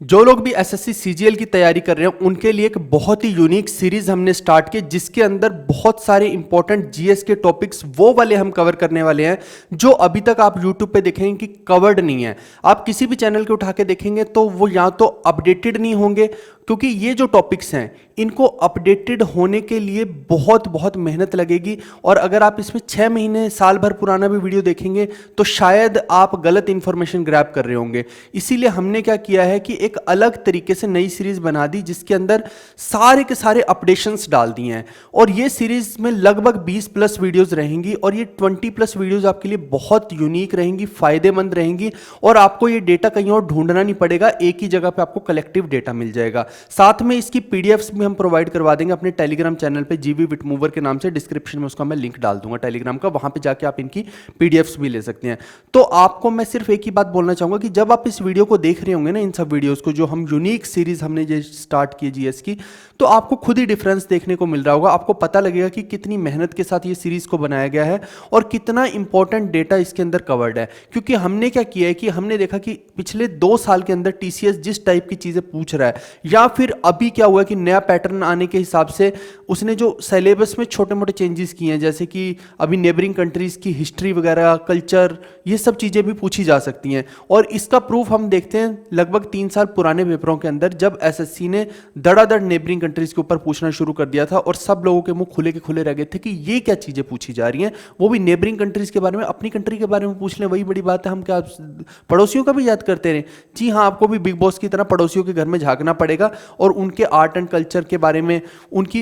जो लोग भी एसएससी सीजीएल की तैयारी कर रहे हैं उनके लिए एक बहुत ही यूनिक सीरीज हमने स्टार्ट की जिसके अंदर बहुत सारे इंपॉर्टेंट जीएस के टॉपिक्स वो वाले हम कवर करने वाले हैं जो अभी तक आप यूट्यूब पे देखेंगे कि कवर्ड नहीं है। आप किसी भी चैनल के उठा के देखेंगे तो वो या तो अपडेटेड नहीं होंगे, क्योंकि ये जो टॉपिक्स हैं इनको अपडेटेड होने के लिए बहुत बहुत मेहनत लगेगी। और अगर आप इसमें 6 महीने साल भर पुराना भी वीडियो देखेंगे तो शायद आप गलत इंफॉर्मेशन ग्रैब कर रहे होंगे। इसीलिए हमने क्या किया है कि एक अलग तरीके से नई सीरीज बना दी जिसके अंदर सारे के सारे अपडेशंस डाल दिए हैं। और ये सीरीज में लगभग 20 प्लस वीडियोस रहेंगी और ये 20 प्लस वीडियोस आपके लिए बहुत यूनिक रहेंगी, फायदेमंद रहेंगी और आपको ये डेटा कहीं और ढूंढना नहीं पड़ेगा, एक ही जगह पे आपको कलेक्टिव डेटा मिल जाएगा। साथ में इसकी पीडीएफ्स भी हम प्रोवाइड करवा देंगे अपने टेलीग्राम चैनल पे, जीवी विटमूवर के नाम से। डिस्क्रिप्शन में उसका मैं लिंक डाल दूंगा टेलीग्राम का, वहां पे जाके आप इनकी पीडीएफ्स भी ले सकते हैं। तो आपको मैं सिर्फ एक ही बात बोलना चाहूंगा कि जब आप इस वीडियो को देख रहे होंगे ना, इन सब वीडियोस को जो हम यूनिक सीरीज हमने जो स्टार्ट की जीएस की, तो आपको खुद ही डिफरेंस देखने को मिल रहा होगा। आपको पता लगेगा कि कितनी मेहनत के साथ ये सीरीज को बनाया गया है और कितना इंपॉर्टेंट डेटा इसके अंदर कवर्ड है। क्योंकि हमने क्या किया है कि हमने देखा कि पिछले 2 साल के अंदर टीसीएस जिस टाइप की चीजें पूछ रहा है, या फिर अभी क्या हुआ कि नया पैटर्न आने के हिसाब से उसने जो सिलेबस में छोटे मोटे चेंजेस किए हैं, जैसे कि अभी नेबरिंग कंट्रीज की हिस्ट्री वगैरह, कल्चर, ये सब चीजें भी पूछी जा सकती हैं। और इसका प्रूफ हम देखते हैं लगभग 3 साल पुराने पेपरों के अंदर, जब एसएससी ने धड़ाधड़ नेबरिंग कंट्रीज के ऊपर पूछना शुरू कर दिया था और सब लोगों के मुंह खुले के खुले रह गए थे कि ये क्या चीजें पूछी जा रही हैं, वो भी नेबरिंग कंट्रीज के बारे में। अपनी कंट्री के बारे में पूछ लें, वही बड़ी बात है, हम क्या पड़ोसियों का भी याद करते रहे? जी हाँ, आपको भी बिग बॉस की तरह पड़ोसियों के घर में झांकना पड़ेगा और उनके आर्ट एंड कल्चर के बारे में, उनकी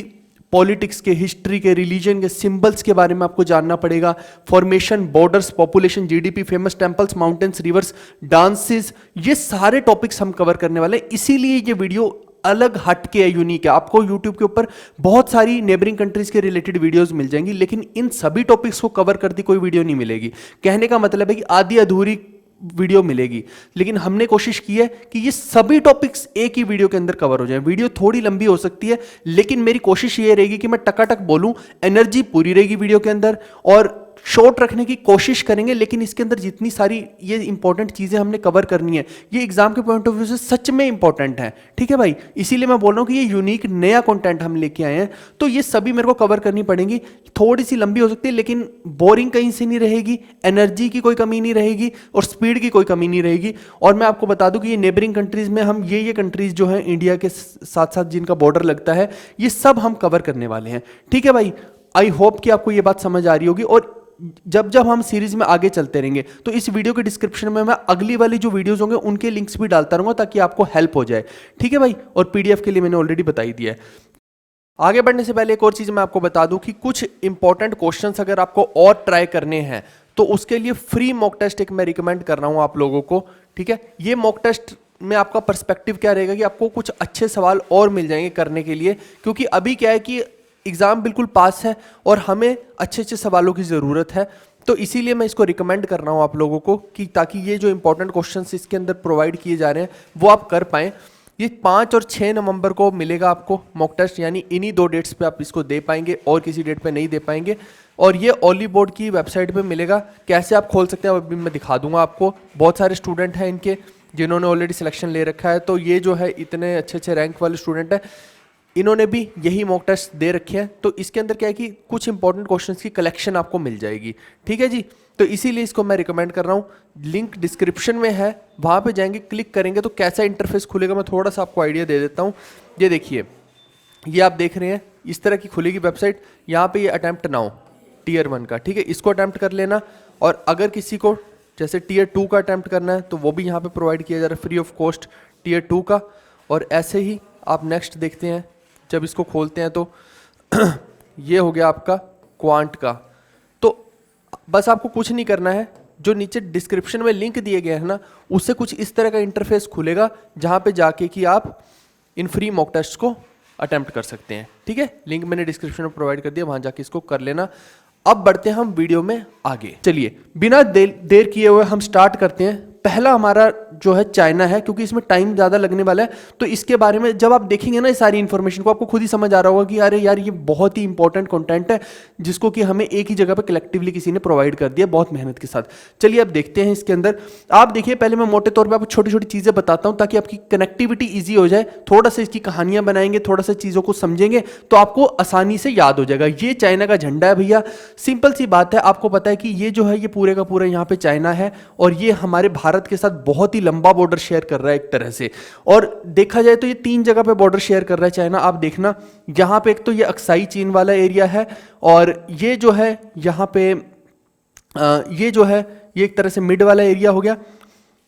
पॉलिटिक्स के, हिस्ट्री के, रिलीजन के, सिंबल्स के बारे में आपको जानना पड़ेगा। Formation, borders, population, GDP, famous temples, mountains, reverse, dances, ये सारे टॉपिक्स हम कवर करने वाले हैं। इसीलिए ये वीडियो अलग हट के है, यूनिक है। आपको YouTube के ऊपर बहुत सारी नेबरिंग कंट्रीज के रिलेटेड वीडियोस मिल जाएंगी, लेकिन इन सभी टॉपिक्स को कवर करती कोई वीडियो नहीं मिलेगी। कहने का मतलब है कि आधी अधूरी वीडियो मिलेगी, लेकिन हमने कोशिश की है कि ये सभी टॉपिक्स एक ही वीडियो के अंदर कवर हो जाएं। वीडियो थोड़ी लंबी हो सकती है, लेकिन मेरी कोशिश ये रहेगी कि मैं टकाटक बोलूं, एनर्जी पूरी रहेगी वीडियो के अंदर और शॉर्ट रखने की कोशिश करेंगे। लेकिन इसके अंदर जितनी सारी ये इंपॉर्टेंट चीजें हमने कवर करनी है, ये एग्जाम के पॉइंट ऑफ व्यू से सच में इंपॉर्टेंट है। ठीक है भाई, इसीलिए मैं बोल रहा हूं कि ये यूनिक नया कंटेंट हम लेके आए हैं, तो ये सभी मेरे को कवर करनी पड़ेंगी। थोड़ी सी लंबी हो सकती है, लेकिन बोरिंग कहीं से नहीं रहेगी, एनर्जी की कोई कमी नहीं रहेगी और स्पीड की कोई कमी नहीं रहेगी। और मैं आपको बता दूं कि ये नेबरिंग कंट्रीज में हम ये कंट्रीज जो है इंडिया के साथ साथ जिनका बॉर्डर लगता है, ये सब हम कवर करने वाले हैं। ठीक है भाई, आई होप कि आपको ये बात समझ आ रही होगी। और जब जब हम सीरीज में आगे चलते रहेंगे तो इस वीडियो के डिस्क्रिप्शन में मैं अगली वाली जो वीडियोस होंगे उनके लिंक्स भी डालता रहूंगा ताकि आपको हेल्प हो जाए। ठीक है भाई, और पीडीएफ के लिए मैंने ऑलरेडी बताई दिया है। आगे बढ़ने से पहले एक और चीज मैं आपको बता दूं कि कुछ इंपॉर्टेंट क्वेश्चंस अगर आपको और ट्राई करने हैं तो उसके लिए फ्री मॉक टेस्ट एक मैं रिकमेंड कर रहा हूं आप लोगों को। ठीक है, ये मॉक टेस्ट में आपका पर्सपेक्टिव क्या रहेगा कि आपको कुछ अच्छे सवाल और मिल जाएंगे करने के लिए, क्योंकि अभी क्या है कि एग्जाम बिल्कुल पास है और हमें अच्छे अच्छे सवालों की ज़रूरत है। तो इसीलिए मैं इसको रिकमेंड कर रहा हूँ आप लोगों को कि ताकि ये जो इंपॉर्टेंट क्वेश्चंस इसके अंदर प्रोवाइड किए जा रहे हैं वो आप कर पाएँ। ये 5 और 6 नवंबर को मिलेगा आपको मॉक टेस्ट, यानी इन्हीं 2 डेट्स पे आप इसको दे पाएंगे और किसी डेट पे नहीं दे पाएंगे। और ये ओली बोर्ड की वेबसाइट पे मिलेगा। कैसे आप खोल सकते हैं अभी मैं दिखा दूंगा आपको। बहुत सारे स्टूडेंट हैं इनके जिन्होंने ऑलरेडी सिलेक्शन ले रखा है, तो ये जो है इतने अच्छे अच्छे रैंक वाले स्टूडेंट हैं, इन्होंने भी यही मॉक टेस्ट दे रखे हैं। तो इसके अंदर क्या है कि कुछ इंपॉर्टेंट क्वेश्चंस की कलेक्शन आपको मिल जाएगी। ठीक है जी, तो इसीलिए इसको मैं रिकमेंड कर रहा हूँ। लिंक डिस्क्रिप्शन में है, वहाँ पे जाएंगे, क्लिक करेंगे तो कैसा इंटरफेस खुलेगा मैं थोड़ा सा आपको आइडिया दे देता हूँ। ये देखिए, ये आप देख रहे हैं, इस तरह की खुलेगी वेबसाइट। यहाँ पे ये अटैम्प्ट नाउ टीयर 1 का, ठीक है, इसको अटैम्प्ट कर लेना। और अगर किसी को जैसे टीयर 2 का अटैम्प्ट करना है तो वो भी यहाँ पे प्रोवाइड किया जा रहा है फ्री ऑफ कॉस्ट टीयर 2 का। और ऐसे ही आप नेक्स्ट देखते हैं, जब इसको खोलते हैं तो ये हो गया आपका क्वांट का। तो बस आपको कुछ नहीं करना है, जो नीचे डिस्क्रिप्शन में लिंक दिए गए हैं ना, उससे कुछ इस तरह का इंटरफेस खुलेगा जहाँ पे जाके कि आप इन फ्री मॉक टेस्ट को अटेम्प्ट कर सकते हैं। ठीक है, लिंक मैंने डिस्क्रिप्शन में प्रोवाइड कर दिया, वहाँ जाके इसको कर लेना। अब बढ़ते हैं हम वीडियो में आगे। चलिए बिना देर किए हुए हम स्टार्ट करते हैं पहला हमारा जो है चाइना है, क्योंकि इसमें टाइम ज़्यादा लगने वाला है। तो इसके बारे में जब आप देखेंगे ना सारी इन्फॉर्मेशन को, आपको खुद ही समझ आ रहा होगा कि अरे यार ये बहुत ही इंपॉर्टेंट कंटेंट है, जिसको कि हमें एक ही जगह पे कलेक्टिवली किसी ने प्रोवाइड कर दिया बहुत मेहनत के साथ। चलिए अब देखते हैं इसके अंदर। आप देखिए, पहले मैं मोटे तौर पे आपको छोटी छोटी चीज़ें बताता हूँ ताकि आपकी कनेक्टिविटी ईजी हो जाए। थोड़ा सा इसकी कहानियाँ बनाएंगे, थोड़ा सा चीज़ों को समझेंगे तो आपको आसानी से याद हो जाएगा। ये चाइना का झंडा है भैया, सिंपल सी बात है। आपको पता है कि ये जो है ये पूरे का पूरा यहाँ पे चाइना है, और ये हमारे भारत के साथ बहुत ही लंबा बॉर्डर शेयर कर रहा है एक तरह से। और देखा जाए तो ये 3 जगह पे बॉर्डर शेयर कर रहा है चाइना। आप देखना यहाँ पे एक तो ये अक्साई चीन वाला एरिया है, और ये जो है यहाँ पे ये जो है ये एक तरह से मिड वाला एरिया हो गया,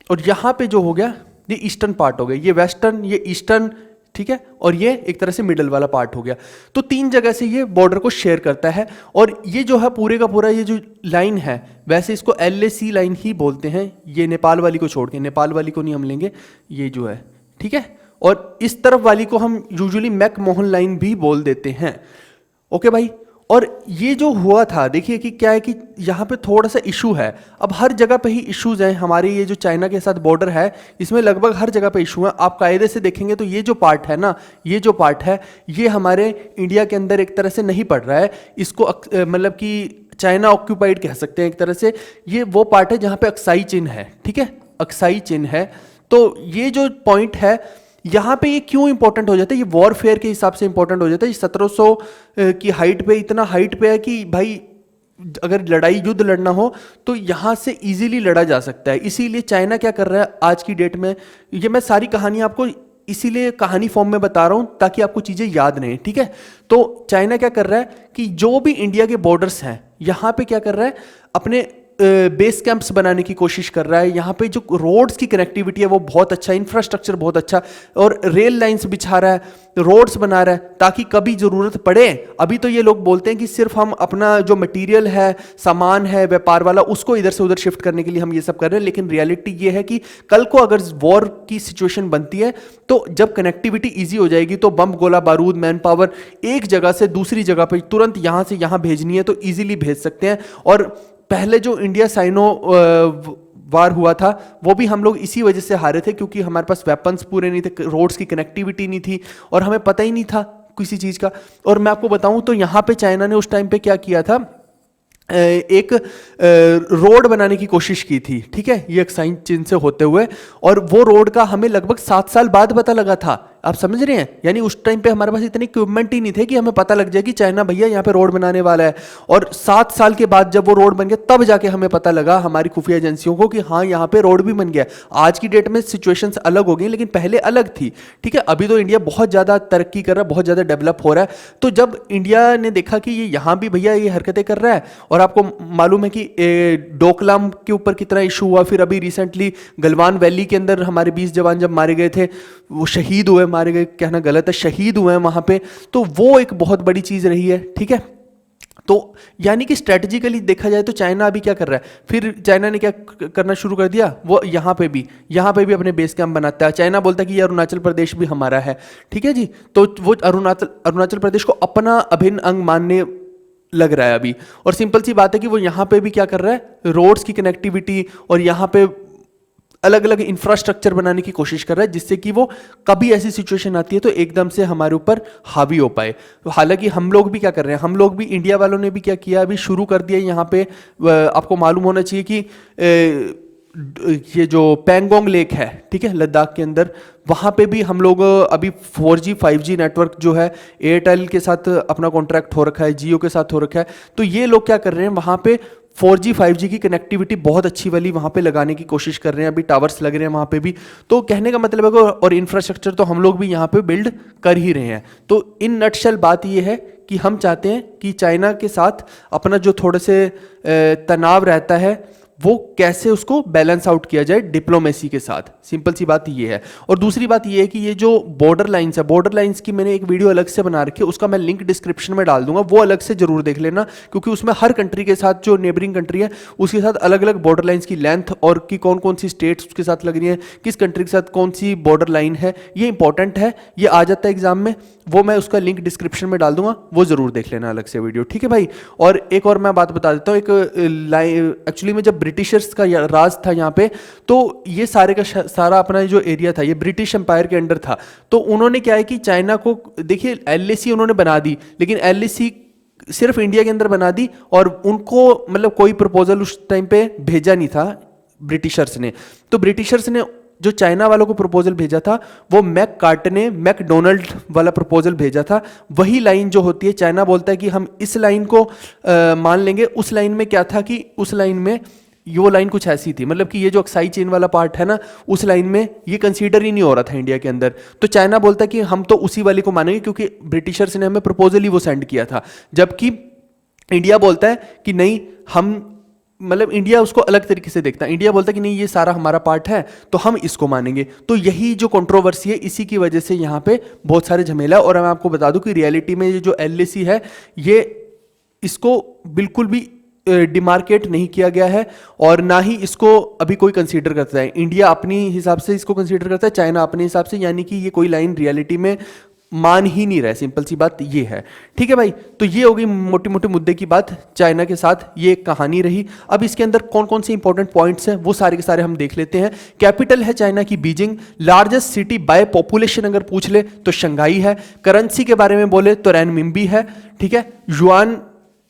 और यहाँ पे जो हो गया ये ईस्टर्न पार्ट हो गया, ये वेस्टर्न, ये ईस्टर्न, ठीक है, और ये एक तरह से मिडल वाला पार्ट हो गया। तो 3 जगह से ये बॉर्डर को शेयर करता है। और ये जो है पूरे का पूरा ये जो लाइन है, वैसे इसको LAC लाइन ही बोलते हैं, ये नेपाल वाली को छोड़ के, नेपाल वाली को नहीं हम लेंगे, ये जो है, ठीक है। और इस तरफ वाली को हम यूजुअली मैकमोहन लाइन भी बोल देते हैं। ओके भाई। और ये जो हुआ था, देखिए कि क्या है कि यहाँ पे थोड़ा सा इशू है। अब हर जगह पे ही इश्यूज हैं हमारे, ये जो चाइना के साथ बॉर्डर है इसमें लगभग हर जगह पे इशू है। आप कायदे से देखेंगे तो ये जो पार्ट है ना, ये जो पार्ट है ये हमारे इंडिया के अंदर एक तरह से नहीं पड़ रहा है। इसको मतलब कि चाइना ऑक्यूपाइड कह सकते हैं एक तरह से। ये वो पार्ट है जहाँ पे अक्साई चिन्ह है, ठीक है, अक्साई चिन्ह है। तो ये जो पॉइंट है यहाँ पे ये क्यों इंपॉर्टेंट हो जाता है, ये वॉरफेयर के हिसाब से इंपॉर्टेंट हो जाता है। 1700 की हाइट पे, इतना हाइट पे है कि भाई अगर लड़ाई युद्ध लड़ना हो तो यहाँ से इजीली लड़ा जा सकता है। इसीलिए चाइना क्या कर रहा है आज की डेट में, ये मैं सारी कहानी आपको इसीलिए कहानी फॉर्म में बता रहा हूँ ताकि आपको चीज़ें याद रहें, ठीक है। तो चाइना क्या कर रहा है कि जो भी इंडिया के बॉर्डर्स हैं यहाँ पे क्या कर रहा है, अपने बेस कैंप्स बनाने की कोशिश कर रहा है। यहाँ पे जो रोड्स की कनेक्टिविटी है वो बहुत अच्छा, इंफ्रास्ट्रक्चर बहुत अच्छा, और रेल लाइंस बिछा रहा है, रोड्स बना रहा है ताकि कभी ज़रूरत पड़े। अभी तो ये लोग बोलते हैं कि सिर्फ हम अपना जो मटेरियल है, सामान है व्यापार वाला, उसको इधर से उधर शिफ्ट करने के लिए हम ये सब कर रहे हैं, लेकिन रियलिटी ये है कि कल को अगर वॉर की सिचुएशन बनती है तो जब कनेक्टिविटी ईजी हो जाएगी तो बम, गोला बारूद, मैन पावर एक जगह से दूसरी जगह पर तुरंत यहाँ से यहाँ भेजनी है तो ईजिली भेज सकते हैं। और पहले जो इंडिया साइनो वार हुआ था वो भी हम लोग इसी वजह से हारे थे, क्योंकि हमारे पास वेपन्स पूरे नहीं थे, रोड्स की कनेक्टिविटी नहीं थी, और हमें पता ही नहीं था किसी चीज़ का। और मैं आपको बताऊं तो यहाँ पे चाइना ने उस टाइम पे क्या किया था, एक रोड बनाने की कोशिश की थी, ठीक है, ये अक्साई चीन से होते हुए, और वो रोड का हमें लगभग 7 साल बाद पता लगा था। आप समझ रहे हैं, यानी उस टाइम पे हमारे पास इतने इक्विपमेंट ही नहीं थे कि हमें पता लग जाए कि चाइना भैया यहाँ पे रोड बनाने वाला है। और 7 साल के बाद जब वो रोड बन गया तब जाके हमें पता लगा हमारी खुफिया एजेंसियों को कि हाँ यहाँ पे रोड भी बन गया। आज की डेट में सिचुएशंस अलग हो गई, लेकिन पहले अलग थी, ठीक है। अभी तो इंडिया बहुत ज़्यादा तरक्की कर रहा है, बहुत ज़्यादा डेवलप हो रहा है। तो जब इंडिया ने देखा कि ये यहाँ भी भैया ये हरकतें कर रहा है, और आपको मालूम है कि डोकलाम के ऊपर कितना इशू हुआ, फिर अभी रिसेंटली गलवान वैली के अंदर हमारे 20 जवान जब मारे गए थे, वो शहीद हुए, मारे गए कहना गलत है, शहीद हुए हैं वहां पे, तो वो एक बहुत बड़ी चीज रही है, ठीक है। तो यानी कि स्ट्रेटेजिकली देखा जाए तो चाइना अभी क्या कर रहा है, फिर चाइना ने क्या करना शुरू कर दिया, वो यहाँ पे भी अपने बेस कैंप बनाता है। चाइना बोलता है कि ये अरुणाचल प्रदेश भी हमारा है, ठीक है जी। तो वो अरुणाचल प्रदेश को अपना अभिन्न अंग मानने लग रहा है अभी। और सिंपल सी बात है कि वो यहाँ पे भी क्या कर रहा है, रोड्स की कनेक्टिविटी और यहाँ पे अलग अलग इंफ्रास्ट्रक्चर बनाने की कोशिश कर रहा है, जिससे कि वो कभी ऐसी सिचुएशन आती है तो एकदम से हमारे ऊपर हावी हो पाए। तो हालांकि हम लोग भी क्या कर रहे हैं, हम लोग भी, इंडिया वालों ने भी क्या किया, अभी शुरू कर दिया यहाँ पे। आपको मालूम होना चाहिए कि ये जो पैंगोंग लेक है, ठीक है, लद्दाख के अंदर, वहाँ पे भी हम लोग अभी 4G 5G नेटवर्क जो है एयरटेल के साथ अपना कॉन्ट्रैक्ट हो रखा है, जियो के साथ हो रखा है। तो ये लोग क्या कर रहे हैं, वहाँ पे 4G 5G की कनेक्टिविटी बहुत अच्छी वाली वहाँ पे लगाने की कोशिश कर रहे हैं, अभी टावर्स लग रहे हैं वहाँ पे भी। तो कहने का मतलब है कि और इंफ्रास्ट्रक्चर तो हम लोग भी यहाँ पे बिल्ड कर ही रहे हैं। तो इन नटशेल बात ये है कि हम चाहते हैं कि चाइना के साथ अपना जो थोड़े से तनाव रहता है वो कैसे उसको बैलेंस आउट किया जाए डिप्लोमेसी के साथ, सिंपल सी बात ये है। और दूसरी बात ये है कि ये जो बॉर्डर लाइंस है, बॉर्डर लाइंस की मैंने एक वीडियो अलग से बना रखी है, उसका मैं लिंक डिस्क्रिप्शन में डाल दूंगा, वो अलग से जरूर देख लेना, क्योंकि उसमें हर कंट्री के साथ, जो नेबरिंग कंट्री है उसके साथ अलग अलग बॉर्डर लाइंस की लेंथ और कि कौन कौन सी स्टेट्स उसके साथ लग रही है, किस कंट्री के साथ कौन सी बॉर्डर लाइन है, ये इंपॉर्टेंट है, ये आ जाता है एग्जाम में। वो मैं उसका लिंक डिस्क्रिप्शन में डाल दूंगा, वो जरूर देख लेना अलग से वीडियो, ठीक है भाई। और एक और मैं बात बता देता हूँ, एक लाइन एक्चुअली में जब ब्रिटिशर्स का राज था यहाँ पे, तो ये सारे का सारा अपना जो एरिया था ये ब्रिटिश एम्पायर के अंडर था। तो उन्होंने क्या है कि चाइना को, देखिए एलएसी उन्होंने बना दी, लेकिन एलएसी सिर्फ इंडिया के अंदर बना दी, और उनको मतलब कोई प्रपोजल उस टाइम पे भेजा नहीं था ब्रिटिशर्स ने। तो ब्रिटिशर्स ने जो चाइना वालों को प्रपोजल भेजा था वो मैककार्ट ने मैकडोनल्ड वाला प्रपोजल भेजा था। वही लाइन जो होती है, चाइना बोलता है कि हम इस लाइन को मान लेंगे। उस लाइन में क्या था कि उस लाइन में वो लाइन कुछ ऐसी थी, मतलब कि ये जो अक्साई चेन वाला पार्ट है ना, उस लाइन में ये कंसीडर ही नहीं हो रहा था इंडिया के अंदर। तो चाइना बोलता है कि हम तो उसी वाले को मानेंगे क्योंकि ब्रिटिशर्स ने हमें प्रपोजल ही वो सेंड किया था। जबकि इंडिया बोलता है कि नहीं, हम मतलब इंडिया उसको अलग तरीके से देखता है। इंडिया बोलता है कि नहीं, ये सारा हमारा पार्ट है तो हम इसको मानेंगे। तो यही जो कंट्रोवर्सी है, इसी की वजह से यहाँ पे बहुत सारे झमेला। और मैं आपको बता दूं कि रियलिटी में ये जो एलएसी है, ये इसको बिल्कुल भी डिमार्केट नहीं किया गया है, और ना ही इसको अभी कोई कंसीडर करता है। इंडिया अपनी हिसाब से इसको कंसीडर करता है, चाइना अपने हिसाब से, यानी कि ये कोई लाइन रियलिटी में मान ही नहीं रहा है। सिंपल सी बात ये है, ठीक है भाई। तो ये होगी मोटे मोटे मुद्दे की बात चाइना के साथ, ये कहानी रही। अब इसके अंदर कौन कौन से इंपॉर्टेंट पॉइंट्स हैं वो सारे के सारे हम देख लेते हैं। कैपिटल है चाइना की Beijing, largest city by population अगर पूछ ले तो शंघाई है, करेंसी के बारे में बोले तो रैनमिनबी है, ठीक है, युआन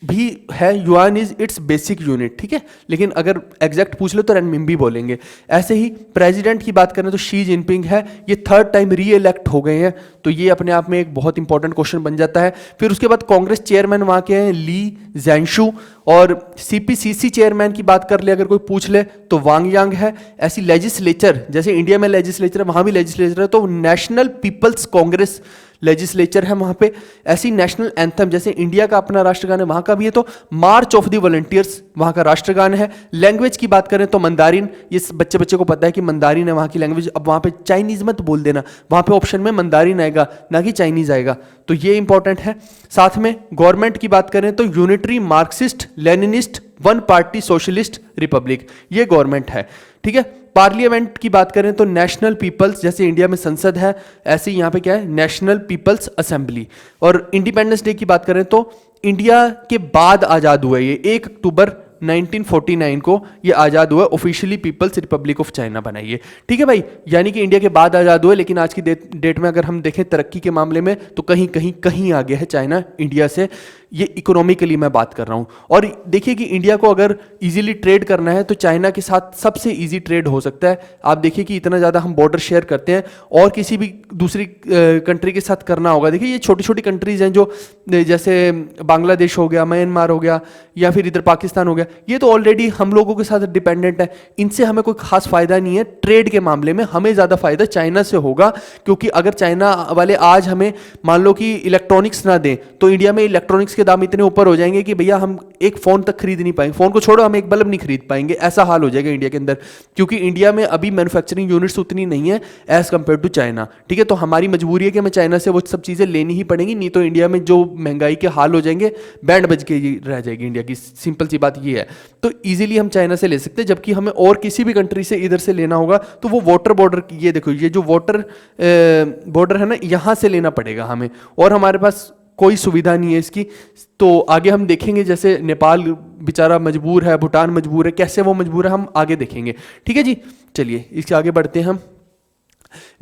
भी है, yuan is it's basic unit, ठीक है, लेकिन अगर एग्जैक्ट पूछ लो तो रैनमिनबी बोलेंगे। ऐसे ही प्रेसिडेंट की बात करें तो शी जिनपिंग है, ये थर्ड टाइम री इलेक्ट हो गए हैं, तो ये अपने आप में एक बहुत इंपॉर्टेंट क्वेश्चन बन जाता है। फिर उसके बाद कांग्रेस चेयरमैन वहां के हैं ली ज़ेंशु, और सीपीसीसी चेयरमैन की बात कर ले अगर कोई पूछ ले तो वांग यांग है। ऐसी लेजिस्लेचर, जैसे इंडिया में लेजिस्लेचर है वहां भी लेजिस्लेचर है, तो नेशनल पीपल्स कांग्रेस लेजिस्लेचर है वहां पे। ऐसी नेशनल एंथम, जैसे इंडिया का अपना राष्ट्रगान है वहां का भी है, तो मार्च ऑफ द वॉलंटियर्स वहां का राष्ट्रगान है। लैंग्वेज की बात करें तो मंदारिन, ये बच्चे बच्चे को पता है कि मंदारिन है वहां की लैंग्वेज। अब वहां पे चाइनीज मत बोल देना, वहां पे ऑप्शन में मंदारिन आएगा ना कि चाइनीज आएगा, तो ये इंपॉर्टेंट है। साथ में गवर्नमेंट की बात करें तो unitary Marxist Leninist one party socialist Republic, ये गवर्नमेंट है, ठीक है। पार्लियामेंट की बात करें तो नेशनल पीपल्स, जैसे इंडिया में संसद है ऐसे यहाँ पे क्या है, नेशनल पीपल्स असेंबली। और इंडिपेंडेंस डे की बात करें तो इंडिया के बाद आज़ाद हुआ, ये 1 अक्टूबर 1949 को ये आज़ाद हुआ, officially People's Republic of China बनाइए, ठीक है भाई। यानी कि इंडिया के बाद आज़ाद हुए, लेकिन आज की डेट में अगर हम देखें तरक्की के मामले में तो कहीं कहीं कहीं आगे है चाइना इंडिया से। ये इकोनॉमिकली मैं बात कर रहा हूँ। और देखिए कि इंडिया को अगर इजीली ट्रेड करना है तो चाइना के साथ सबसे इजी ट्रेड हो सकता है। आप देखिए कि इतना ज़्यादा हम बॉर्डर शेयर करते हैं, और किसी भी दूसरी कंट्री के साथ करना होगा। देखिए ये छोटी छोटी कंट्रीज हैं जो जैसे बांग्लादेश हो गया, म्यांमार हो गया, या फिर इधर पाकिस्तान हो गया, ये तो ऑलरेडी हम लोगों के साथ डिपेंडेंट है, इनसे हमें कोई खास फायदा नहीं है। ट्रेड के मामले में हमें ज़्यादा फायदा चाइना से होगा, क्योंकि अगर चाइना वाले आज हमें मान लो कि इलेक्ट्रॉनिक्स ना दें तो इंडिया में इलेक्ट्रॉनिक्स के दाम इतने ऊपर हो जाएंगे कि भैया हम एक फोन तक खरीद नहीं पाएंगे, फोन को छोड़ो हम एक बल्ब नहीं खरीद पाएंगे, ऐसा हाल हो जाएगा इंडिया के अंदर। क्योंकि इंडिया में अभी मैन्युफैक्चरिंग यूनिट्स उतनी नहीं है एज कंपेयर टू चाइना, ठीक है। तो हमारी मजबूरी है कि हमें चाइना से वो सब चीज़ें लेनी ही पड़ेंगी, नहीं तो इंडिया में जो महंगाई के हाल हो जाएंगे, बैंड बज के रह जाएगी इंडिया की। सिंपल सी बात ये है। तो ईजिली हम चाइना से ले सकते हैं, जबकि हमें और किसी भी कंट्री से इधर से लेना होगा तो वो वाटर बॉर्डर, ये देखो ये जो वाटर बॉर्डर है ना, यहाँ से लेना पड़ेगा हमें, और हमारे पास कोई सुविधा नहीं है इसकी। तो आगे हम देखेंगे, जैसे नेपाल बेचारा मजबूर है, भूटान मजबूर है, कैसे वो मजबूर है हम आगे देखेंगे, ठीक है जी। चलिए इसके आगे बढ़ते हैं हम।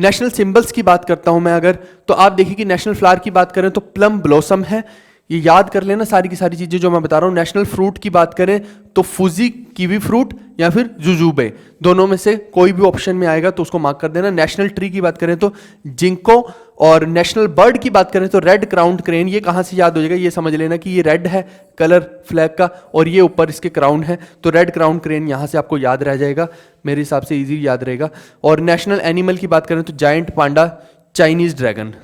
नेशनल सिंबल्स की बात करता हूं मैं अगर, तो आप देखिए कि नेशनल फ्लावर की बात करें तो प्लम ब्लॉसम है, ये याद कर लेना सारी की सारी चीज़ें जो मैं बता रहा हूँ। नेशनल फ्रूट की बात करें तो फूजी कीवी फ्रूट या फिर जुजूबे, दोनों में से कोई भी ऑप्शन में आएगा तो उसको मार्क कर देना। नेशनल ट्री की बात करें तो जिंको, और नेशनल बर्ड की बात करें तो रेड क्राउन क्रेन। ये कहाँ से याद हो जाएगा, ये समझ लेना कि ये रेड है कलर फ्लैग का, और ये ऊपर इसके क्राउन है, तो रेड क्राउन क्रेन यहाँ से आपको याद रह जाएगा, मेरे हिसाब से ईजी याद रहेगा। और नेशनल एनिमल की बात करें तो जायंट पांडा, चाइनीज ड्रैगन,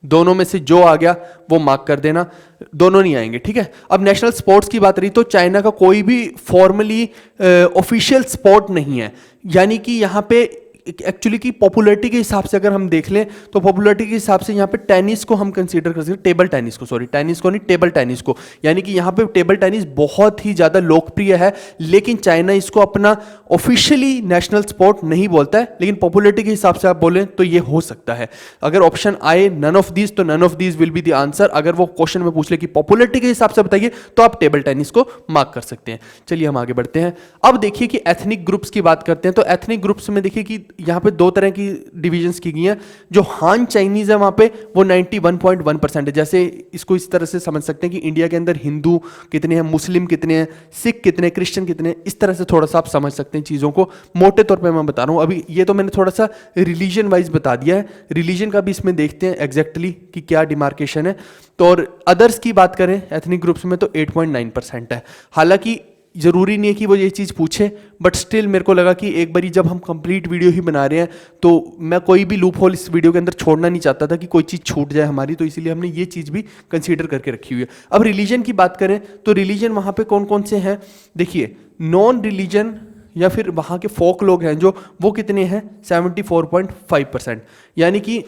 दोनों में से जो आ गया वो मार्क कर देना, दोनों नहीं आएंगे, ठीक है। अब नेशनल स्पोर्ट्स की बात रही तो चाइना का कोई भी फॉर्मली ऑफिशियल स्पोर्ट नहीं है, यानी कि यहाँ पे एक्चुअली की पॉपुलैरिटी के हिसाब से अगर हम देख लें तो पॉपुलैरिटी के हिसाब से यहाँ पे टेनिस को हम कंसीडर कर सकते हैं, टेबल टेनिस को, सॉरी टेनिस को नहीं, टेबल टेनिस को। यानी कि यहाँ पे टेबल टेनिस बहुत ही ज़्यादा लोकप्रिय है, लेकिन चाइना इसको अपना ऑफिशियली नेशनल स्पोर्ट नहीं बोलता है, लेकिन पॉपुलैरिटी के हिसाब से आप बोलें तो ये हो सकता है। अगर ऑप्शन आए नन ऑफ दीज, तो none of these will be the answer. अगर वो क्वेश्चन में पूछ ले कि पॉपुलैरिटी के हिसाब से बताइए, तो आप टेबल टेनिस को मार्क कर सकते हैं। चलिए हम आगे बढ़ते हैं। अब देखिए कि एथनिक ग्रुप्स की बात करते हैं, तो एथनिक ग्रुप्स में देखिए कि यहाँ पे दो तरह की डिविजन्स की गई हैं। जो हान चाइनीज है वहाँ पे वो 91.1% है। जैसे इसको इस तरह से समझ सकते हैं कि इंडिया के अंदर हिंदू कितने हैं, मुस्लिम कितने हैं, सिख कितने, क्रिश्चियन कितने, इस तरह से थोड़ा सा आप समझ सकते हैं चीज़ों को। मोटे तौर पे मैं बता रहा हूँ, अभी ये तो मैंने थोड़ा सा रिलीजन वाइज बता दिया है, रिलीजन का भी इसमें देखते हैं एग्जैक्टली कि क्या डिमार्केशन है। तो और अदर्स की बात करें एथनिक ग्रुप्स में तो 8.9% है। हालांकि जरूरी नहीं है कि वो ये चीज़ पूछे, बट स्टिल मेरे को लगा कि एक बारी जब हम कंप्लीट वीडियो ही बना रहे हैं तो मैं कोई भी लूप होल इस वीडियो के अंदर छोड़ना नहीं चाहता था कि कोई चीज़ छूट जाए हमारी, तो इसीलिए हमने ये चीज़ भी कंसीडर करके रखी हुई है। अब रिलीजन की बात करें तो रिलीजन वहाँ पे कौन कौन से हैं, देखिए नॉन रिलीजन या फिर वहाँ के फोक लोग हैं जो, वो कितने हैं 74.5%। यानी कि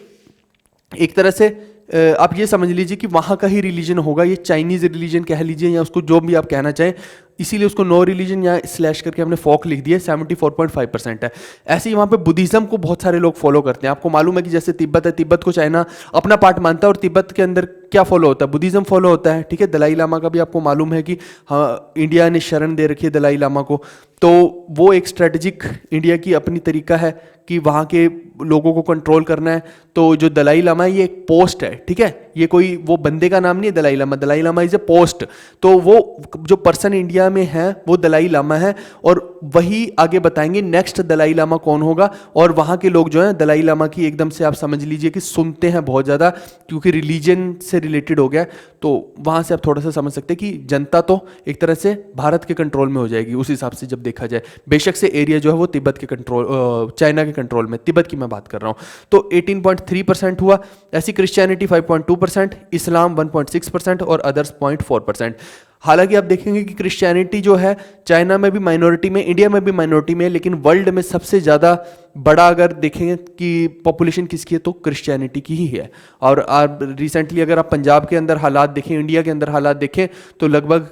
एक तरह से आप ये समझ लीजिए कि वहाँ का ही रिलीजन होगा, ये चाइनीज़ रिलीजन कह लीजिए या उसको जो भी आप कहना चाहें, इसीलिए उसको नो रिलीजन या स्लैश करके हमने फोक लिख दिया। 74.5% है। ऐसे ही वहाँ पे बुद्धिज़्म को बहुत सारे लोग फॉलो करते हैं। आपको मालूम है कि जैसे तिब्बत है, तिब्बत को चाइना अपना पार्ट मानता है और तिब्बत के अंदर क्या फॉलो होता है, बुद्धिज़्म फॉलो होता है, ठीक है। दलाई लामा का भी आपको मालूम है कि हाँ इंडिया ने शरण दे रखी है दलाई लामा को, तो वो एक स्ट्रेटजिक इंडिया की अपनी तरीका है कि वहाँ के लोगों को कंट्रोल करना है। तो जो दलाई लामा है ये एक पोस्ट है, ठीक है, ये कोई वो बंदे का नाम नहीं है Dalai Lama, Dalai Lama is a post. तो वो जो पर्सन इंडिया में है वो दलाई लामा है, और वही आगे बताएंगे नेक्स्ट दलाई लामा कौन होगा। और वहाँ के लोग जो हैं दलाई लामा की एकदम से आप समझ लीजिए कि सुनते हैं बहुत ज़्यादा, क्योंकि रिलीजन से रिलेटेड हो गया, तो वहाँ से आप थोड़ा सा समझ सकते हैं कि जनता तो एक तरह से भारत के कंट्रोल में हो जाएगी उस हिसाब से जब देखा जाए। बेशक से एरिया जो है वो तिब्बत के कंट्रोल, चाइना के कंट्रोल में, तिब्बत की मैं बात कर रहा हूँ। तो 18.3% हुआ। ऐसी क्रिश्चियनिटी 5.2%, इस्लाम 1.6% और अदर्स 0.4%। हालांकि आप देखेंगे कि क्रिश्चियनिटी जो है चाइना में भी माइनॉरिटी में, इंडिया में भी माइनॉरिटी में है, लेकिन वर्ल्ड में सबसे ज़्यादा बड़ा अगर देखेंगे कि पॉपुलेशन किसकी है तो क्रिश्चियनिटी की ही है। और आप रिसेंटली अगर आप पंजाब के अंदर हालात देखें, इंडिया के अंदर हालात देखें, तो लगभग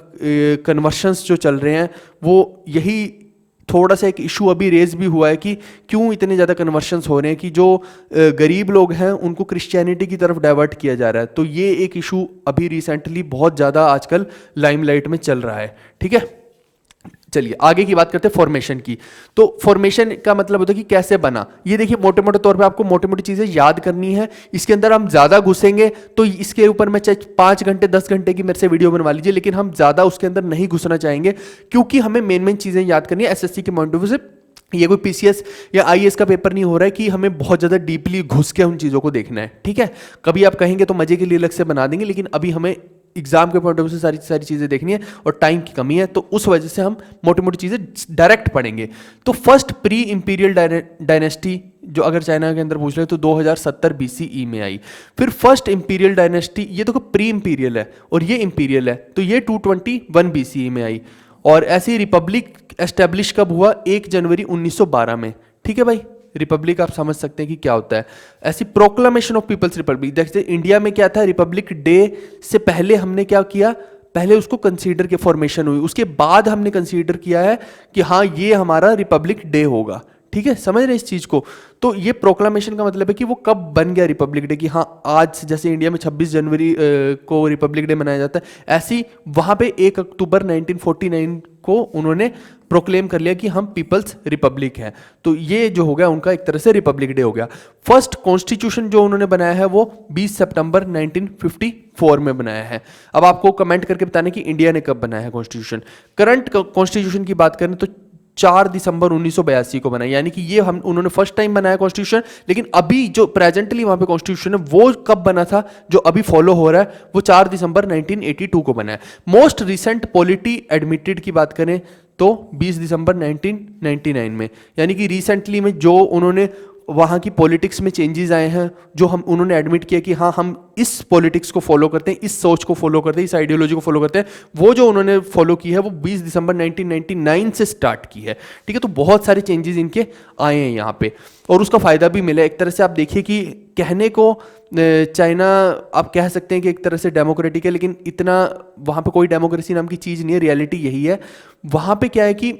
कन्वर्शंस जो चल रहे हैं वो यही थोड़ा सा एक इशू अभी रेज भी हुआ है कि क्यों इतने ज़्यादा कन्वर्शंस हो रहे हैं कि जो गरीब लोग हैं उनको क्रिश्चियनिटी की तरफ डाइवर्ट किया जा रहा है। तो ये एक इशू अभी रिसेंटली बहुत ज़्यादा आजकल लाइमलाइट में चल रहा है, ठीक है। चलिए आगे की बात करते हैं फॉर्मेशन की। तो फॉर्मेशन का मतलब होता है कि कैसे बना। ये देखिए मोटे मोटे तौर पे आपको मोटी मोटी चीज़ें याद करनी है। इसके अंदर हम ज़्यादा घुसेंगे तो इसके ऊपर मैं चाहे 5 घंटे 10 घंटे की मेरे से वीडियो बनवा लीजिए, लेकिन हम ज़्यादा उसके अंदर नहीं घुसना चाहेंगे, क्योंकि हमें मेन चीज़ें याद करनी है एसएससी के पॉइंट ऑफ व्यू से। ये कोई पीसीएस या आईएएस का पेपर नहीं हो रहा है कि हमें बहुत ज़्यादा डीपली घुस के उन चीज़ों को देखना है, ठीक है। कभी आप कहेंगे तो मजे के लिए अलग से बना देंगे, लेकिन अभी हमें एग्जाम के पॉइंट ऑफ व्यू से सारी चीज़ें देखनी है और टाइम की कमी है, तो उस वजह से हम मोटी मोटी चीज़ें डायरेक्ट पढ़ेंगे। तो फर्स्ट प्री इंपीरियल डायनेस्टी जो अगर चाइना के अंदर पूछ रहे तो 2070 BCE में आई। फिर फर्स्ट इंपीरियल डायनेस्टी, ये तो प्री इंपीरियल है और ये इंपीरियल है, तो ये 221 BCE में आई। और ऐसी रिपब्लिक एस्टेब्लिश कब हुआ, 1 जनवरी 1912 में, ठीक है भाई। रिपब्लिक आप समझ सकते हैं कि क्या होता है। ऐसी प्रोक्लामेशन ऑफ पीपल्स रिपब्लिक, जैसे इंडिया में क्या था, रिपब्लिक डे से पहले हमने क्या किया, पहले उसको कंसीडर के फॉर्मेशन हुई, उसके बाद हमने कंसीडर किया है कि हाँ ये हमारा रिपब्लिक डे होगा, ठीक है। समझ रहे हैं इस चीज को। तो ये प्रोक्लामेशन का मतलब है कि वो कब बन गया रिपब्लिक डे, कि हाँ आज जैसे इंडिया में 26 जनवरी को रिपब्लिक डे मनाया जाता है, ऐसी वहां पे 1 अक्टूबर 1949 को उन्होंने प्रोक्लेम कर लिया कि हम पीपल्स रिपब्लिक है। तो ये जो हो गया उनका एक तरह से रिपब्लिक डे हो गया। फर्स्ट कॉन्स्टिट्यूशन जो उन्होंने बनाया है वो 20 सितंबर 1954 में बनाया है। अब आपको कमेंट करके बताना कि इंडिया ने कब बनाया है कॉन्स्टिट्यूशन। करंट कॉन्स्टिट्यूशन की बात करें तो 4 दिसंबर 1982 को बनाया, यानी कि ये हम उन्होंने फर्स्ट टाइम बनाया कॉन्स्टिट्यूशन। लेकिन अभी जो प्रेजेंटली वहां पे कॉन्स्टिट्यूशन है वो कब बना था, जो अभी फॉलो हो रहा है, वो 4 दिसंबर 1982 को बना है। मोस्ट रिसेंट पॉलिटी एडमिटेड की बात करें तो 20 दिसंबर 1999 में, यानी कि रिसेंटली में जो उन्होंने वहाँ की पॉलिटिक्स में चेंजेस आए हैं, जो हम उन्होंने एडमिट किया कि हाँ हम इस पॉलिटिक्स को फॉलो करते हैं, इस सोच को फॉलो करते हैं, इस आइडियोलॉजी को फॉलो करते हैं। वो जो उन्होंने फॉलो की है वो 20 दिसंबर 1999 से स्टार्ट की है, ठीक है। तो बहुत सारे चेंजेस इनके आए हैं यहाँ पे, और उसका फ़ायदा भी मिला। एक तरह से आप देखिए कि कहने को चाइना आप कह सकते हैं कि एक तरह से डेमोक्रेटिक है, लेकिन इतना वहाँ पे कोई डेमोक्रेसी नाम की चीज़ नहीं है। रियलिटी यही है, वहाँ पे क्या है कि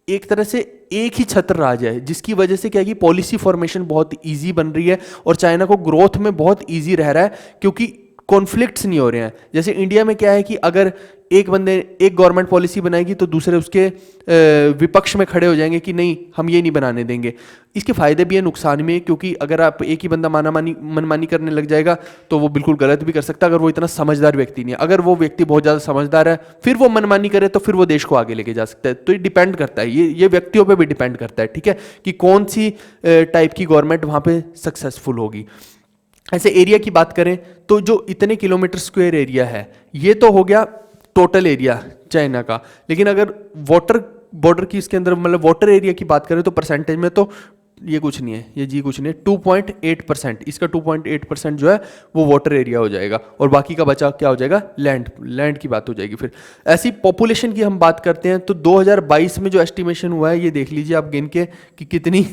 एक तरह से एक ही छत्र राज है, जिसकी वजह से क्या है कि पॉलिसी फॉर्मेशन बहुत इजी बन रही है और चाइना को ग्रोथ में बहुत इजी रह रहा है, क्योंकि कॉन्फ्लिक्ट्स नहीं हो रहे हैं। जैसे इंडिया में क्या है कि अगर एक बंदे एक गवर्नमेंट पॉलिसी बनाएगी तो दूसरे उसके विपक्ष में खड़े हो जाएंगे कि नहीं हम ये नहीं बनाने देंगे। इसके फायदे भी हैं, नुकसान भी है, क्योंकि अगर आप एक ही बंदा मनमानी करने लग जाएगा तो वो बिल्कुल गलत भी कर सकता है, अगर वो इतना समझदार व्यक्ति नहीं है। अगर वो व्यक्ति बहुत ज़्यादा समझदार है फिर वो मनमानी करे तो फिर वो देश को आगे लेके जा सकता है। तो ये डिपेंड करता है, ये व्यक्तियों पर भी डिपेंड करता है, ठीक है, कि कौन सी टाइप की गवर्नमेंट वहाँ पर सक्सेसफुल होगी। ऐसे एरिया की बात करें तो जो इतने किलोमीटर स्क्वायर एरिया है ये तो हो गया टोटल एरिया चाइना का, लेकिन अगर वाटर बॉर्डर की इसके अंदर मतलब वाटर एरिया की बात करें तो परसेंटेज में तो ये कुछ नहीं है, ये जी कुछ नहीं है। 2.8%, इसका 2.8% जो है वो वाटर एरिया हो जाएगा, और बाकी का बचा क्या हो जाएगा, लैंड की बात हो जाएगी। फिर ऐसी पॉपुलेशन की हम बात करते हैं तो 2022 में जो एस्टिमेशन हुआ है ये देख लीजिए आप गिन के कि कितनी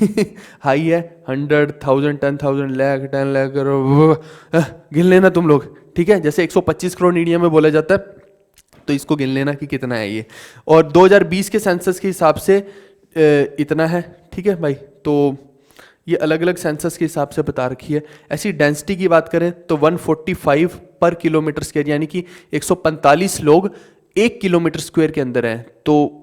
हाई है, 100,000, 10,000, लाख, 10 लाख करोड़, गिन लेना तुम लोग, ठीक है। जैसे 125 करोड़ इंडिया में बोला जाता है तो इसको गिन लेना कि कितना है ये, और 2020 के सेंसस के हिसाब से इतना है, ठीक है भाई। तो ये अलग अलग सेंसस के हिसाब से बता रखी है। ऐसी डेंसिटी की बात करें तो 145 पर किलोमीटर स्क्वायर, यानी कि 145 लोग 1 किलोमीटर स्क्वायर के अंदर हैं। तो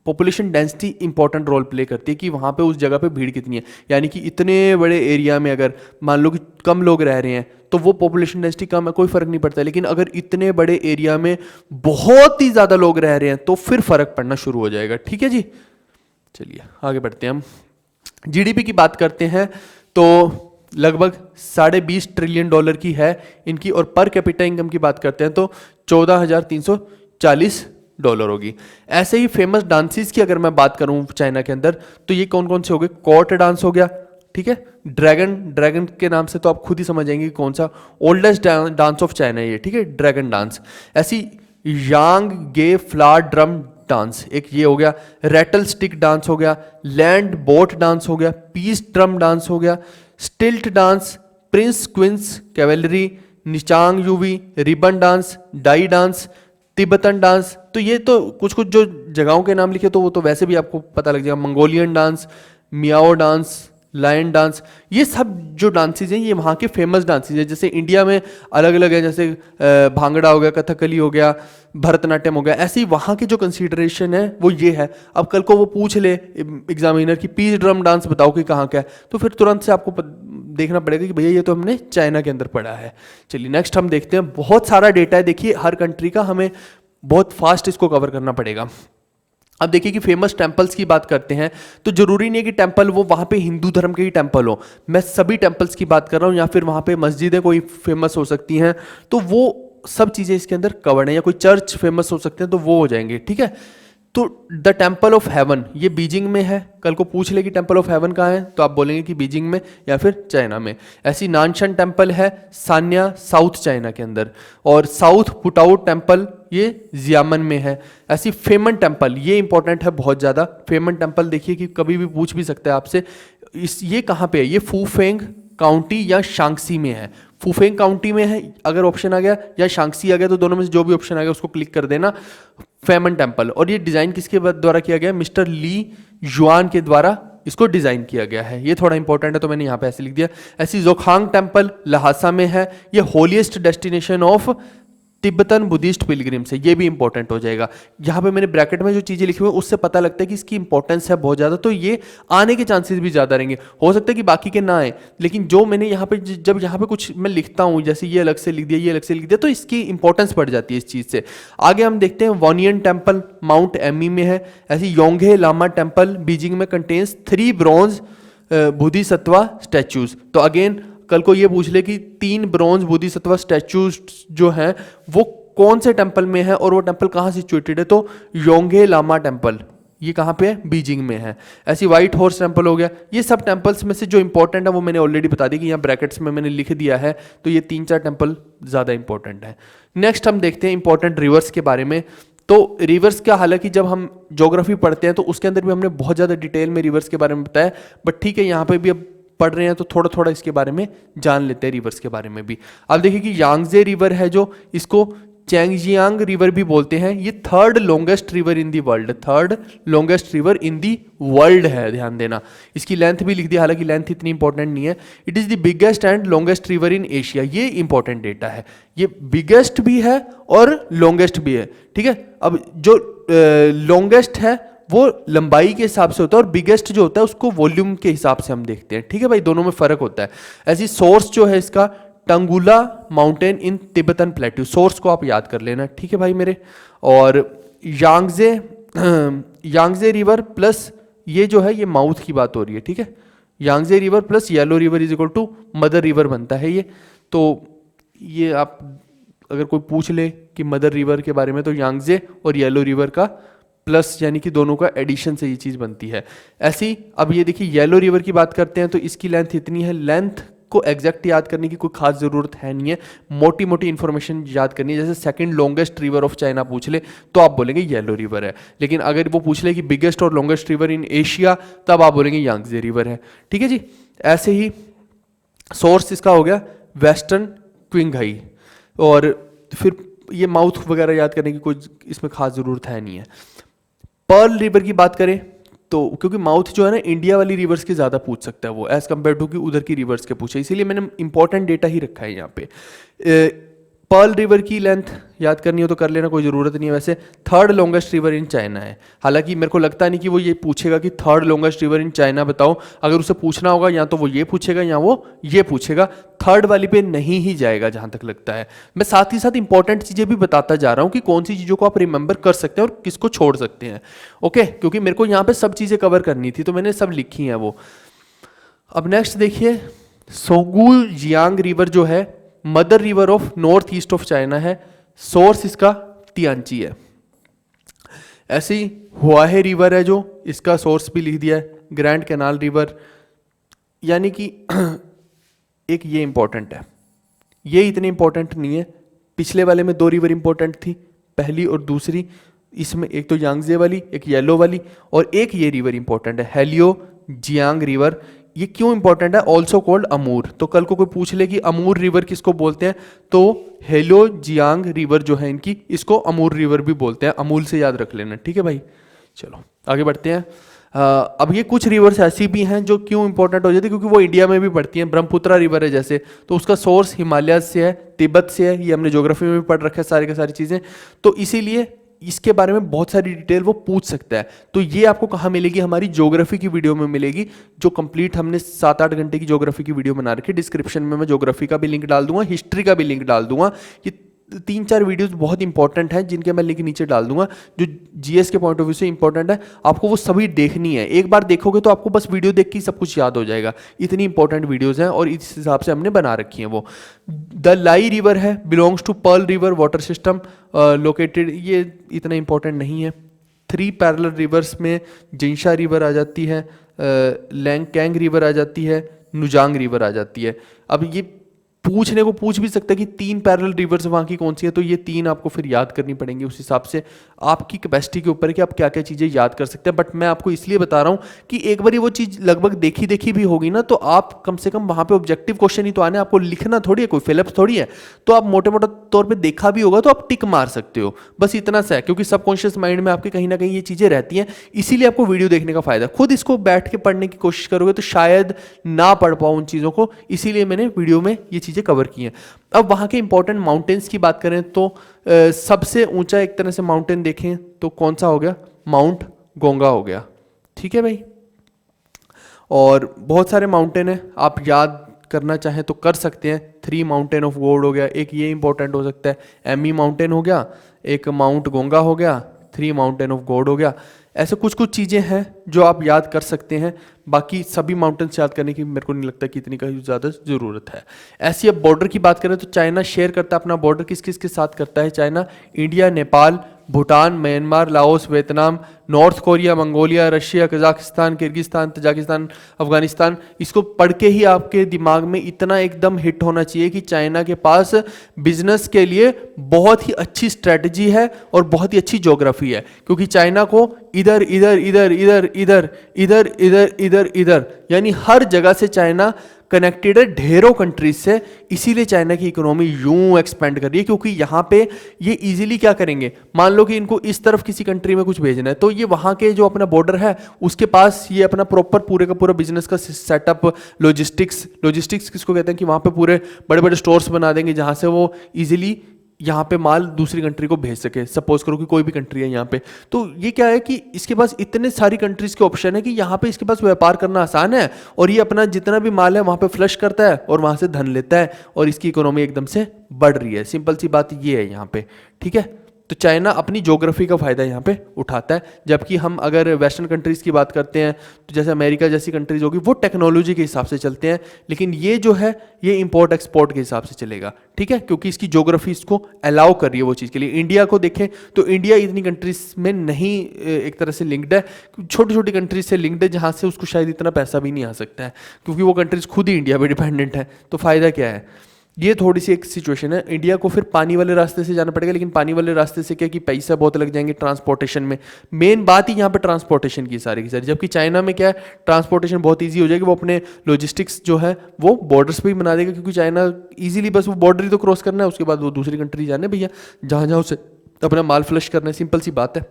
population density important role play करती है कि वहाँ पे उस जगह पे भीड़ कितनी है, यानी कि इतने बड़े एरिया में अगर मान लो कि कम लोग रह रहे हैं तो वो पॉपुलेशन डेंसिटी कम है, कोई फर्क नहीं पड़ता। लेकिन अगर इतने बड़े एरिया में बहुत ही ज़्यादा लोग रह रहे हैं तो फिर फर्क पड़ना शुरू हो जाएगा, ठीक है जी। चलिए आगे बढ़ते हैं, हम जीडीपी की बात करते हैं तो लगभग $20.5 ट्रिलियन की है इनकी, और पर कैपिटा इनकम की बात करते हैं तो $14,340 होगी। ऐसे ही फेमस डांसेस की अगर मैं बात करूं चाइना के अंदर तो ये कौन कौन से हो गए, कोर्ट डांस हो गया, ठीक है। ड्रैगन के नाम से तो आप खुद ही समझ जाएंगे कि कौन सा ओल्डेस्ट डांस ऑफ चाइना है ये, ठीक है, ड्रैगन डांस। ऐसी यांग गे फ्लावर ड्रम डांस एक ये हो गया, रेटल स्टिक डांस हो गया, लैंड बोट डांस हो गया, पीस ड्रम डांस हो गया, stilt dance, prince queens cavalry, निचांग यूवी, ribbon dance, Dai dance, Tibetan dance. तो ये तो कुछ कुछ जो जगहों के नाम लिखे तो वो तो वैसे भी आपको पता लग जाएगा। Mongolian dance, Miao dance, lion dance, ये सब जो डांसेज हैं ये वहाँ के फेमस डांसेज हैं। जैसे इंडिया में अलग अलग है, जैसे भांगड़ा हो गया, कथकली हो गया, भरतनाट्यम हो गया, ऐसे ही वहाँ की जो कंसीडरेशन है वो ये है। अब कल को वो पूछ ले एग्जामिनर की पीस ड्रम डांस बताओ कि कहाँ का है, तो फिर तुरंत से आपको देखना पड़ेगा कि भैया ये तो हमने चाइना के अंदर पढ़ा है। चलिए नेक्स्ट हम देखते हैं, बहुत सारा डेटा है देखिए हर कंट्री का, हमें बहुत फास्ट इसको कवर करना पड़ेगा। अब देखिए कि फेमस टेंपल्स की बात करते हैं तो जरूरी नहीं है कि टेंपल वो वहाँ पे हिंदू धर्म के ही टेंपल हो, मैं सभी टेंपल्स की बात कर रहा हूँ, या फिर वहाँ पे मस्जिदें कोई फेमस हो सकती हैं तो वो सब चीज़ें इसके अंदर कवर्ड हैं, या कोई चर्च फेमस हो सकते हैं तो वो हो जाएंगे, ठीक है। तो द टेम्पल ऑफ हेवन ये बीजिंग में है, कल को पूछ ले कि टेम्पल ऑफ हेवन कहाँ है तो आप बोलेंगे कि बीजिंग में या फिर चाइना में। ऐसी नानशन टेम्पल है सान्या साउथ चाइना के अंदर, और साउथ पुटाउट टेम्पल ये जियामन में है। ऐसी फेमन टेम्पल ये इंपॉर्टेंट है बहुत ज़्यादा, फेमन टेम्पल देखिए कि कभी भी पूछ भी सकते हैं आपसे, ये कहाँ पे है, ये फूफेंग काउंटी या शांक्सी में है। फूफेंग काउंटी में है अगर ऑप्शन आ गया, या शांक्सी आ गया, तो दोनों में से जो भी ऑप्शन आ गया उसको क्लिक कर देना। फेमन टेम्पल, और ये डिज़ाइन किसके द्वारा किया गया, मिस्टर ली युआन के द्वारा इसको डिज़ाइन किया गया है। ये थोड़ा इंपॉर्टेंट है तो मैंने यहाँ पे ऐसे लिख दिया। ऐसी जोखांग टेम्पल लहासा में है, ये holiest destination of Tibetan Buddhist pilgrims है, ये भी इंपॉर्टेंट हो जाएगा। यहाँ पे मैंने ब्रैकेट में जो चीज़ें लिखी हुई हैं उससे पता लगता है कि इसकी इंपॉर्टेंस है बहुत ज़्यादा, तो ये आने के चांसेस भी ज़्यादा रहेंगे। हो सकता है कि बाकी के ना आए, लेकिन जो मैंने यहाँ पे जब यहाँ पे कुछ मैं लिखता हूँ, जैसे ये अलग से लिख दिया, ये अलग से लिख दिया, तो इसकी इंपॉर्टेंस बढ़ जाती है इस चीज़ से। आगे हम देखते हैं वॉनियन टेम्पल माउंट एमी में है। ऐसी योंगे लामा टेम्पल बीजिंग में कंटेन्स 3 ब्रॉन्ज बोधिसत्वा स्टैचूज। तो अगेन कल को ये पूछ ले कि 3 ब्रॉन्ज बोधिसत्वा स्टैचूज जो हैं वो कौन से टेंपल में है और वो टेंपल कहाँ सिचुएटेड है, तो योंगे लामा टेंपल ये कहाँ पे है, बीजिंग में है। ऐसी व्हाइट हॉर्स टेम्पल हो गया। ये सब टेम्पल्स में से जो इंपॉर्टेंट है वो मैंने ऑलरेडी बता दी कि यहाँ ब्रैकेट्स में मैंने लिख दिया है, तो ये 3-4 टेम्पल ज़्यादा इंपॉर्टेंट है। नेक्स्ट हम देखते हैं इंपॉर्टेंट रिवर्स के बारे में। तो रिवर्स का हालांकि जब हम ज्योग्राफी पढ़ते हैं तो उसके अंदर भी हमने बहुत ज़्यादा डिटेल में रिवर्स के बारे में बताया, बट ठीक है यहाँ पे भी अब पढ़ रहे हैं तो थोड़ा थोड़ा इसके बारे में जान लेते हैं, रिवर्स के बारे में भी। अब देखिए कि यांगजे रिवर है जो, इसको चैंगजियांग रिवर भी बोलते हैं। ये 3rd longest river in the world, 3rd longest river in the world है, ध्यान देना। इसकी लेंथ भी लिख दी, हालांकि लेंथ इतनी इंपॉर्टेंट नहीं है। It is the biggest and longest river in Asia, ये इंपॉर्टेंट डेटा है। ये बिगेस्ट भी है और लॉन्गेस्ट भी है, ठीक है। अब जो लॉन्गेस्ट है वो लंबाई के हिसाब से होता है और बिगेस्ट जो होता है उसको वॉल्यूम के हिसाब से हम देखते हैं, ठीक है भाई, दोनों में फर्क होता है। ऐसी सोर्स जो है इसका Tangula mountain in Tibetan plateau, source को आप याद कर लेना, ठीक है भाई मेरे। और यांगजे रिवर प्लस ये जो है ये माउथ की बात हो रही है, ठीक है। Yangtze river plus Yellow River is equal to mother river बनता है ये। तो ये आप अगर कोई पूछ ले कि मदर रिवर के बारे में तो यांगजे और येलो रिवर का प्लस यानी कि दोनों का एडिशन से ये चीज़ बनती है। ऐसी अब ये देखिए येलो रिवर की बात करते हैं तो इसकी लेंथ इतनी है। लेंथ को एग्जैक्ट याद करने की कोई खास ज़रूरत है नहीं है, मोटी मोटी इन्फॉर्मेशन याद करनी है। जैसे second longest river of China पूछ ले तो आप बोलेंगे येलो रिवर है, लेकिन अगर वो पूछ ले कि बिगेस्ट और लॉन्गेस्ट रिवर इन एशिया तब आप बोलेंगे यांगजे रिवर है, ठीक है जी। ऐसे ही सोर्स इसका हो गया वेस्टर्न क्विंगहाई, और फिर ये माउथ वगैरह याद करने की कोई इसमें खास ज़रूरत है नहीं है। पर्ल रिवर की बात करें तो क्योंकि माउथ जो है ना इंडिया वाली रिवर्स के ज़्यादा पूछ सकता है वो एज़ कम्पेयर टू कि उधर की रिवर्स के पूछे, इसीलिए मैंने इंपॉर्टेंट डेटा ही रखा है यहाँ पे। पर्ल रिवर की लेंथ याद करनी हो तो कर लेना, कोई ज़रूरत नहीं है। वैसे 3rd longest river in China है, हालांकि मेरे को लगता नहीं कि वो ये पूछेगा कि 3rd longest river in China बताओ। अगर उसे पूछना होगा या तो वो ये पूछेगा या वो ये पूछेगा, 3rd वाली पे नहीं ही जाएगा जहाँ तक लगता है। मैं साथ ही साथ इंपॉर्टेंट चीज़ें भी बताता जा रहा हूँ कि कौन सी चीज़ों को आप रिमेंबर कर सकते हैं और किसको छोड़ सकते हैं, ओके, क्योंकि मेरे को यहाँ पर सब चीज़ें कवर करनी थी तो मैंने सब लिखी हैं वो। अब नेक्स्ट देखिए सोंगू जियांग रिवर जो है mother river of north east of China है, सोर्स इसका तियानची है। ऐसी हुआहे रिवर है जो इसका सोर्स भी लिख दिया है, ग्रैंड कैनाल रिवर, यानी कि एक ये इंपॉर्टेंट है, ये इतनी इंपॉर्टेंट नहीं है। पिछले वाले में 2 रिवर इंपॉर्टेंट थी, पहली और दूसरी, इसमें एक तो यांगजे वाली, एक येलो वाली, और एक ये रिवर इंपॉर्टेंट है हेलियो जियांग रिवर। ये क्यों इंपॉर्टेंट है, ऑल्सो कॉल्ड अमूर। तो कल को कोई पूछ ले कि अमूर रिवर किसको बोलते हैं तो हेलो जियांग रिवर जो है इनकी, इसको अमूर रिवर भी बोलते हैं, अमूल से याद रख लेना, ठीक है भाई। चलो आगे बढ़ते हैं। अब ये कुछ रिवर्स ऐसी भी हैं जो क्यों इंपॉर्टेंट हो जाती है क्योंकि वो इंडिया में भी पड़ती हैं। ब्रह्मपुत्रा रिवर है जैसे, तो उसका सोर्स हिमालय से है, तिब्बत से है, ये हमने ज्योग्राफी में भी पढ़ रखा है सारी की सारी चीज़ें, तो इसीलिए इसके बारे में बहुत सारी डिटेल वो पूछ सकता है। तो ये आपको कहाँ मिलेगी, हमारी ज्योग्राफी की वीडियो में मिलेगी, जो कंप्लीट हमने 7-8 घंटे की ज्योग्राफी की वीडियो बना रखी है। डिस्क्रिप्शन में मैं ज्योग्राफी का भी लिंक डाल दूंगा, हिस्ट्री का भी लिंक डाल दूंगा। ये 3-4 वीडियोस बहुत इंपॉर्टेंट हैं जिनके मैं लिंक नीचे डाल दूंगा, जो जीएस के पॉइंट ऑफ व्यू से इंपॉर्टेंट है। आपको वो सभी देखनी है, एक बार देखोगे तो आपको बस वीडियो देख के सब कुछ याद हो जाएगा। इतनी इंपॉर्टेंट वीडियोस हैं और इस हिसाब से हमने बना रखी हैं वो। द लाई रिवर है, belongs to Pearl River water system located, ये इतना इंपॉर्टेंट नहीं है। 3 पैरेलल रिवर्स में जिंशा रिवर आ जाती है, लैंगकैंग रिवर आ जाती है, नुजांग रिवर आ जाती है। अब ये पूछने को पूछ भी सकता है कि 3 पैरेलल रिवर्स वहाँ की कौन सी है, तो ये 3 आपको फिर याद करनी पड़ेंगी। उस हिसाब से आपकी कैपेसिटी के ऊपर है कि आप क्या क्या चीज़ें याद कर सकते हैं। बट मैं आपको इसलिए बता रहा हूँ कि एक बार वो चीज़ लगभग देखी भी होगी ना, तो आप कम से कम वहाँ पे ऑब्जेक्टिव क्वेश्चन ही तो आने, आपको लिखना थोड़ी है, कोई फिलिप्स थोड़ी है। तो आप मोटे मोटे तौर पर देखा भी होगा तो आप टिक मार सकते हो, बस इतना सा है। क्योंकि सबकॉन्शियस माइंड में आपके कहीं ना कहीं ये चीज़ें रहती हैं, इसीलिए आपको वीडियो देखने का फायदा। खुद इसको बैठ के पढ़ने की कोशिश करोगे तो शायद ना पढ़ पाओ उन चीज़ों को, इसीलिए मैंने वीडियो में ये चीज़ें कवर की हैं। अब वहाँ के इंपॉर्टेंट माउंटेन्स की बात करें तो सबसे ऊंचा एक तरह से माउंटेन देखें तो कौन सा हो गया, माउंट गोंगा हो गया, ठीक है भाई। और बहुत सारे माउंटेन हैं, आप याद करना चाहें तो कर सकते हैं। 3 माउंटेन ऑफ गॉड हो गया, एक ये इंपॉर्टेंट हो सकता है, एमी माउंटेन हो गया, एक माउंट गोंगा हो गया, 3 माउंटेन ऑफ गॉड हो गया। ऐसे कुछ कुछ चीज़ें हैं जो आप याद कर सकते हैं, बाकी सभी माउंटेन्स याद करने की मेरे को नहीं लगता कि इतनी का ज़्यादा ज़रूरत है। ऐसी अब बॉर्डर की बात करें तो चाइना शेयर करता है अपना बॉर्डर किस किस के साथ करता है China, India, Nepal, Bhutan, Myanmar, Laos, Vietnam, north Korea, Mongolia, Russia, Kazakhstan, Kyrgyzstan, Tajikistan, Afghanistan. इसको पढ़ के ही आपके दिमाग में इतना एकदम हिट होना चाहिए कि चाइना के पास बिजनेस के लिए बहुत ही अच्छी स्ट्रेटजी है और बहुत ही अच्छी ज्योग्राफी है, क्योंकि चाइना को इधर इधर इधर इधर इधर इधर इधर इधर इधर यानी हर जगह से चाइना कनेक्टेड है ढेरों कंट्रीज से। इसीलिए चाइना की इकोनॉमी यूं एक्सपेंड कर रही है, क्योंकि यहाँ पे ये इजीली क्या करेंगे, मान लो कि इनको इस तरफ किसी कंट्री में कुछ भेजना है, तो ये वहाँ के जो अपना बॉर्डर है उसके पास ये अपना प्रॉपर पूरे का पूरा बिजनेस का सेटअप, लॉजिस्टिक्स किसको कहते हैं कि वहाँ पे पूरे बड़े बड़े स्टोर्स बना देंगे जहाँ से वो इजीली यहाँ पे माल दूसरी कंट्री को भेज सके। सपोज करो कि कोई भी कंट्री है यहाँ पे, तो ये क्या है कि इसके पास इतने सारी कंट्रीज के ऑप्शन है कि यहाँ पे इसके पास व्यापार करना आसान है, और ये अपना जितना भी माल है वहाँ पे फ्लश करता है और वहाँ से धन लेता है, और इसकी इकोनॉमी एकदम से बढ़ रही है। सिंपल सी बात ये है यहाँ पे, ठीक है। तो चाइना अपनी ज्योग्राफी का फायदा यहाँ पे उठाता है, जबकि हम अगर वेस्टर्न कंट्रीज की बात करते हैं तो जैसे अमेरिका जैसी कंट्रीज होगी वो टेक्नोलॉजी के हिसाब से चलते हैं, लेकिन ये जो है ये इंपोर्ट एक्सपोर्ट के हिसाब से चलेगा, ठीक है, क्योंकि इसकी ज्योग्राफी इसको अलाउ कर रही है वो चीज़ के लिए। इंडिया को देखें तो इंडिया इतनी कंट्रीज में नहीं एक तरह से लिंक्ड है, छोटी छोटी कंट्रीज से लिंक्ड है जहाँ से उसको शायद इतना पैसा भी नहीं आ सकता है, क्योंकि वो कंट्रीज खुद ही इंडिया पर डिपेंडेंट है। तो फायदा क्या है, ये थोड़ी सी एक सिचुएशन है। इंडिया को फिर पानी वाले रास्ते से जाना पड़ेगा, लेकिन पानी वाले रास्ते से क्या कि पैसा बहुत लग जाएंगे ट्रांसपोर्टेशन में। मेन बात ही यहाँ पे ट्रांसपोर्टेशन की सारी, जबकि चाइना में क्या है, ट्रांसपोर्टेशन बहुत इजी हो जाएगी। वो अपने लॉजिस्टिक्स जो है वो बॉर्डर्स पे ही बना देगा, क्योंकि चाइना इजीली बस वो बॉर्डर ही तो क्रॉस करना है, उसके बाद वो दूसरी कंट्री जाने भैया जहाँ जहाँ उसे अपना माल फ्लश करना है। सिंपल सी बात है।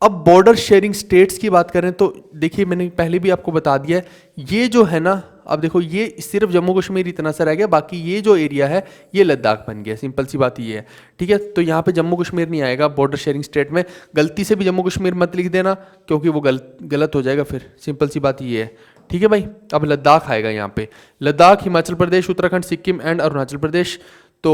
अब बॉर्डर शेयरिंग स्टेट्स की बात करें तो देखिए मैंने पहले भी आपको बता दिया है, ये जो है ना, अब देखो ये सिर्फ जम्मू कश्मीर इतना सा रह गया, बाकी ये जो एरिया है ये लद्दाख बन गया। सिंपल सी बात ये है, ठीक है। तो यहाँ पे जम्मू कश्मीर नहीं आएगा बॉर्डर शेयरिंग स्टेट में। गलती से भी जम्मू कश्मीर मत लिख देना, क्योंकि वो गलत हो जाएगा फिर। सिंपल सी बात ये है, ठीक है भाई। अब लद्दाख आएगा यहाँ पे, लद्दाख, हिमाचल प्रदेश, उत्तराखंड, सिक्किम एंड अरुणाचल प्रदेश। तो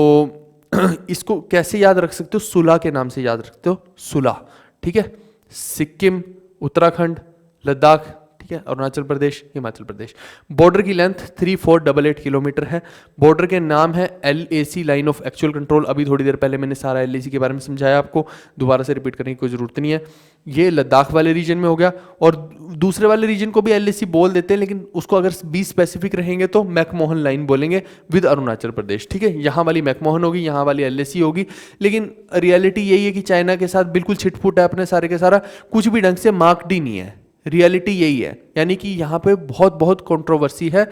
इसको कैसे याद रख सकते हो, सुला के नाम से याद रखते हो, सुला, ठीक है। सिक्किम, उत्तराखंड, लद्दाख, ठीक है, अरुणाचल प्रदेश, हिमाचल प्रदेश। बॉर्डर की लेंथ 3488 किलोमीटर है। बॉर्डर के नाम है LAC, line of actual control. अभी थोड़ी देर पहले मैंने सारा LAC के बारे में समझाया आपको, दोबारा से रिपीट करने की कोई ज़रूरत नहीं है। ये लद्दाख वाले रीजन में हो गया, और दूसरे वाले रीजन को भी LAC बोल देते हैं, लेकिन उसको अगर 20 स्पेसिफिक रहेंगे तो मैकमोहन लाइन बोलेंगे विद अरुणाचल प्रदेश, ठीक है। यहाँ वाली मैकमोहन होगी, यहाँ वाली LAC होगी, लेकिन रियलिटी यही है कि चाइना के साथ बिल्कुल छिटपुट है अपने सारे के सारा, कुछ भी ढंग से मार्क्ड ही नहीं है। रियलिटी यही है, यानी कि यहाँ पे बहुत बहुत कंट्रोवर्सी है।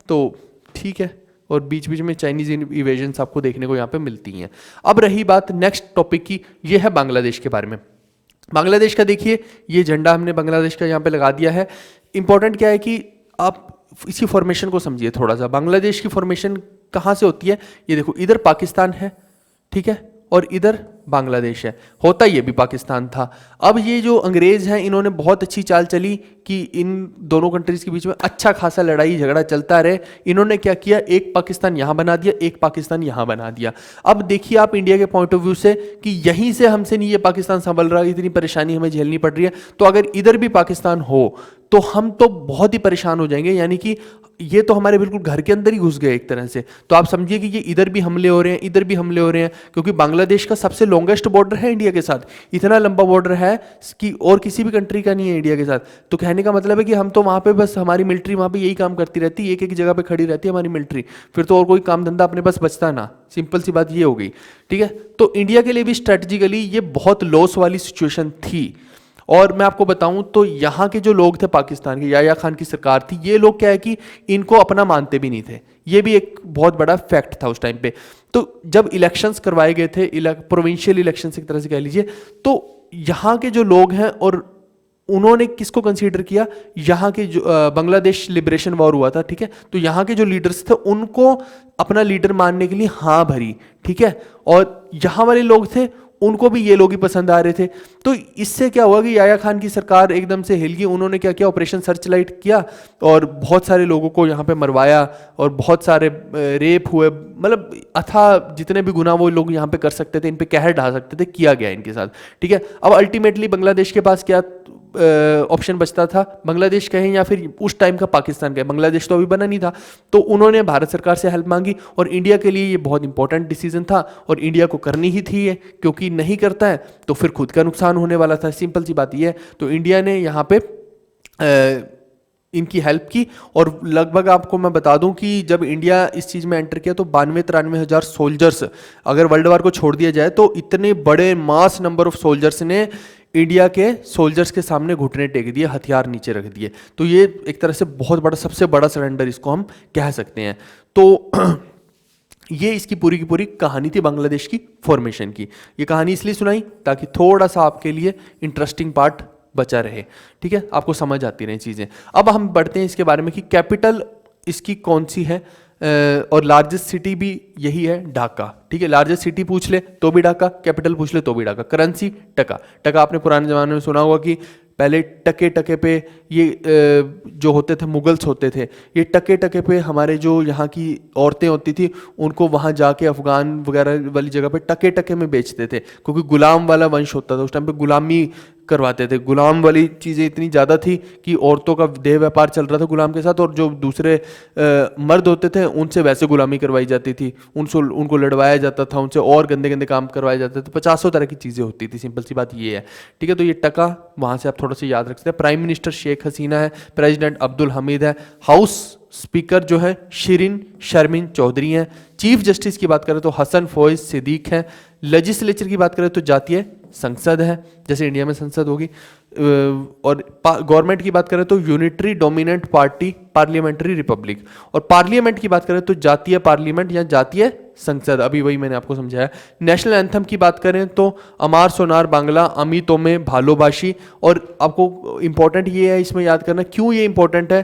तो ठीक है, और बीच बीच में चाइनीज इन्वेजन्स आपको देखने को यहाँ पे मिलती हैं। अब रही बात नेक्स्ट टॉपिक की, ये है बांग्लादेश के बारे में। बांग्लादेश का देखिए, ये झंडा हमने बांग्लादेश का यहाँ पे लगा दिया है। इंपॉर्टेंट क्या है कि आप इसकी फॉर्मेशन को समझिए थोड़ा सा। बांग्लादेश की फॉर्मेशन कहाँ से होती है, ये देखो, इधर पाकिस्तान है, ठीक है, और इधर बांग्लादेश है। होता ये भी पाकिस्तान था। अब ये जो अंग्रेज हैं, इन्होंने बहुत अच्छी चाल चली कि इन दोनों कंट्रीज के बीच में अच्छा खासा लड़ाई झगड़ा चलता रहे। इन्होंने क्या किया, एक पाकिस्तान यहाँ बना दिया, एक पाकिस्तान यहाँ बना दिया। अब देखिए आप इंडिया के पॉइंट ऑफ व्यू से कि यहीं से हमसे नहीं ये पाकिस्तान संभल रहा, इतनी परेशानी हमें झेलनी पड़ रही है, तो अगर इधर भी पाकिस्तान हो तो हम तो बहुत ही परेशान हो जाएंगे। यानी कि ये तो हमारे बिल्कुल घर के अंदर ही घुस गए एक तरह से। तो आप समझिए कि ये इधर भी हमले हो रहे हैं, इधर भी हमले हो रहे हैं, क्योंकि बांग्लादेश का सबसे लॉन्गेस्ट बॉर्डर है इंडिया के साथ। इतना लंबा बॉर्डर है कि और किसी भी कंट्री का नहीं है इंडिया के साथ। तो कहने का मतलब है कि हम तो वहाँ पे बस, हमारी मिलिट्री वहाँ पे यही काम करती रहती है, एक एक जगह पे खड़ी रहती है हमारी मिलिट्री, फिर तो और कोई काम धंधा अपने पास बचता ना। सिंपल सी बात ये हो गई, ठीक है। तो इंडिया के लिए भी स्ट्रेटेजिकली ये बहुत लॉस वाली सिचुएशन थी। और मैं आपको बताऊं तो यहाँ के जो लोग थे पाकिस्तान के, याया खान की सरकार थी, ये लोग क्या है कि इनको अपना मानते भी नहीं थे। ये भी एक बहुत बड़ा फैक्ट था उस टाइम पे। तो जब इलेक्शंस करवाए गए थे, प्रोविंशियल इलेक्शन एक तरह से कह लीजिए, तो यहाँ के जो लोग हैं और उन्होंने किसको कंसीडर किया, यहाँ के जो बांग्लादेश लिबरेशन वॉर हुआ था, ठीक है, तो यहाँ के जो लीडर्स थे उनको अपना लीडर मानने के लिए हाँ भरी, ठीक है। और यहाँ वाले लोग थे, उनको भी ये लोग ही पसंद आ रहे थे। तो इससे क्या हुआ कि याया खान की सरकार एकदम से हिल गई। उन्होंने क्या किया, ऑपरेशन सर्चलाइट किया और बहुत सारे लोगों को यहाँ पे मरवाया और बहुत सारे रेप हुए। मतलब अथा जितने भी गुनाह वो लोग यहाँ पे कर सकते थे, इन पे कहर ढा सकते थे, किया गया इनके साथ, ठीक है। अब अल्टीमेटली बांग्लादेश के पास क्या ऑप्शन बचता था, बांग्लादेश कहें या फिर उस टाइम का पाकिस्तान कहें, बांग्लादेश तो अभी बना नहीं था, तो उन्होंने भारत सरकार से हेल्प मांगी और इंडिया के लिए ये बहुत इंपॉर्टेंट डिसीजन था और इंडिया को करनी ही थी ये, क्योंकि नहीं करता है तो फिर खुद का नुकसान होने वाला था, सिंपल सी बात ये है। तो इंडिया ने यहाँ पे इनकी हेल्प की और लगभग आपको मैं बता दूं कि जब इंडिया इस चीज़ में एंटर किया तो 92-93 हज़ार सोल्जर्स, अगर वर्ल्ड वार को छोड़ दिया जाए तो इतने बड़े मास नंबर ऑफ सोल्जर्स ने इंडिया के सोल्जर्स के सामने घुटने टेक दिए, हथियार नीचे रख दिए। तो ये एक तरह से बहुत बड़ा, सबसे बड़ा सरेंडर इसको हम कह सकते हैं। तो ये इसकी पूरी की पूरी कहानी थी बांग्लादेश की फॉर्मेशन की। ये कहानी इसलिए सुनाई ताकि थोड़ा सा आपके लिए इंटरेस्टिंग पार्ट बचा रहे, ठीक है, आपको समझ आती रहे चीज़ें। अब हम बढ़ते हैं इसके बारे में कि कैपिटल इसकी कौन सी है और लार्जेस्ट सिटी भी यही है, ढाका, ठीक है। लार्जेस्ट सिटी पूछ ले तो भी ढाका, कैपिटल पूछ ले तो भी ढाका। करेंसी टका, टका आपने पुराने ज़माने में सुना होगा कि पहले टके टके पे ये जो होते थे मुगल्स होते थे, ये टके टके पे हमारे जो यहाँ की औरतें होती थी उनको वहाँ जाके अफगान वगैरह वाली जगह पे टके टके में बेचते थे, क्योंकि गुलाम वाला वंश होता था उस टाइम पे, गुलामी करवाते थे। गुलाम वाली चीज़ें इतनी ज़्यादा थी कि औरतों का देह व्यापार चल रहा था गुलाम के साथ, और जो दूसरे मर्द होते थे उनसे वैसे गुलामी करवाई जाती थी, उनको लड़वाया जाता था, उनसे और गंदे गंदे काम करवाए जाते थे, 50 तरह की चीज़ें होती थी, सिंपल सी बात ये है, ठीक है। तो ये टका वहाँ से आप थोड़ा सा याद रख सकते हैं। प्राइम मिनिस्टर शेख हसीना है, प्रेसिडेंट अब्दुल हमीद है, हाउस स्पीकर जो है शिरीन शर्मिन चौधरी हैं, चीफ जस्टिस की बात करें तो हसन फौज सिद्दीक हैं, लेजिस्लेचर की बात करें तो जातीय संसद है जैसे इंडिया में संसद होगी, और गवर्नमेंट की बात करें तो unitary dominant party parliamentary Republic, और पार्लियामेंट की बात करें तो जातीय पार्लियामेंट या जातीय संसद, अभी वही मैंने आपको समझाया। नेशनल एंथम की बात करें तो अमार सोनार बांग्ला अमी तोमे भालोबाशी, और आपको इंपॉर्टेंट ये है इसमें याद करना, क्यों ये इंपॉर्टेंट है,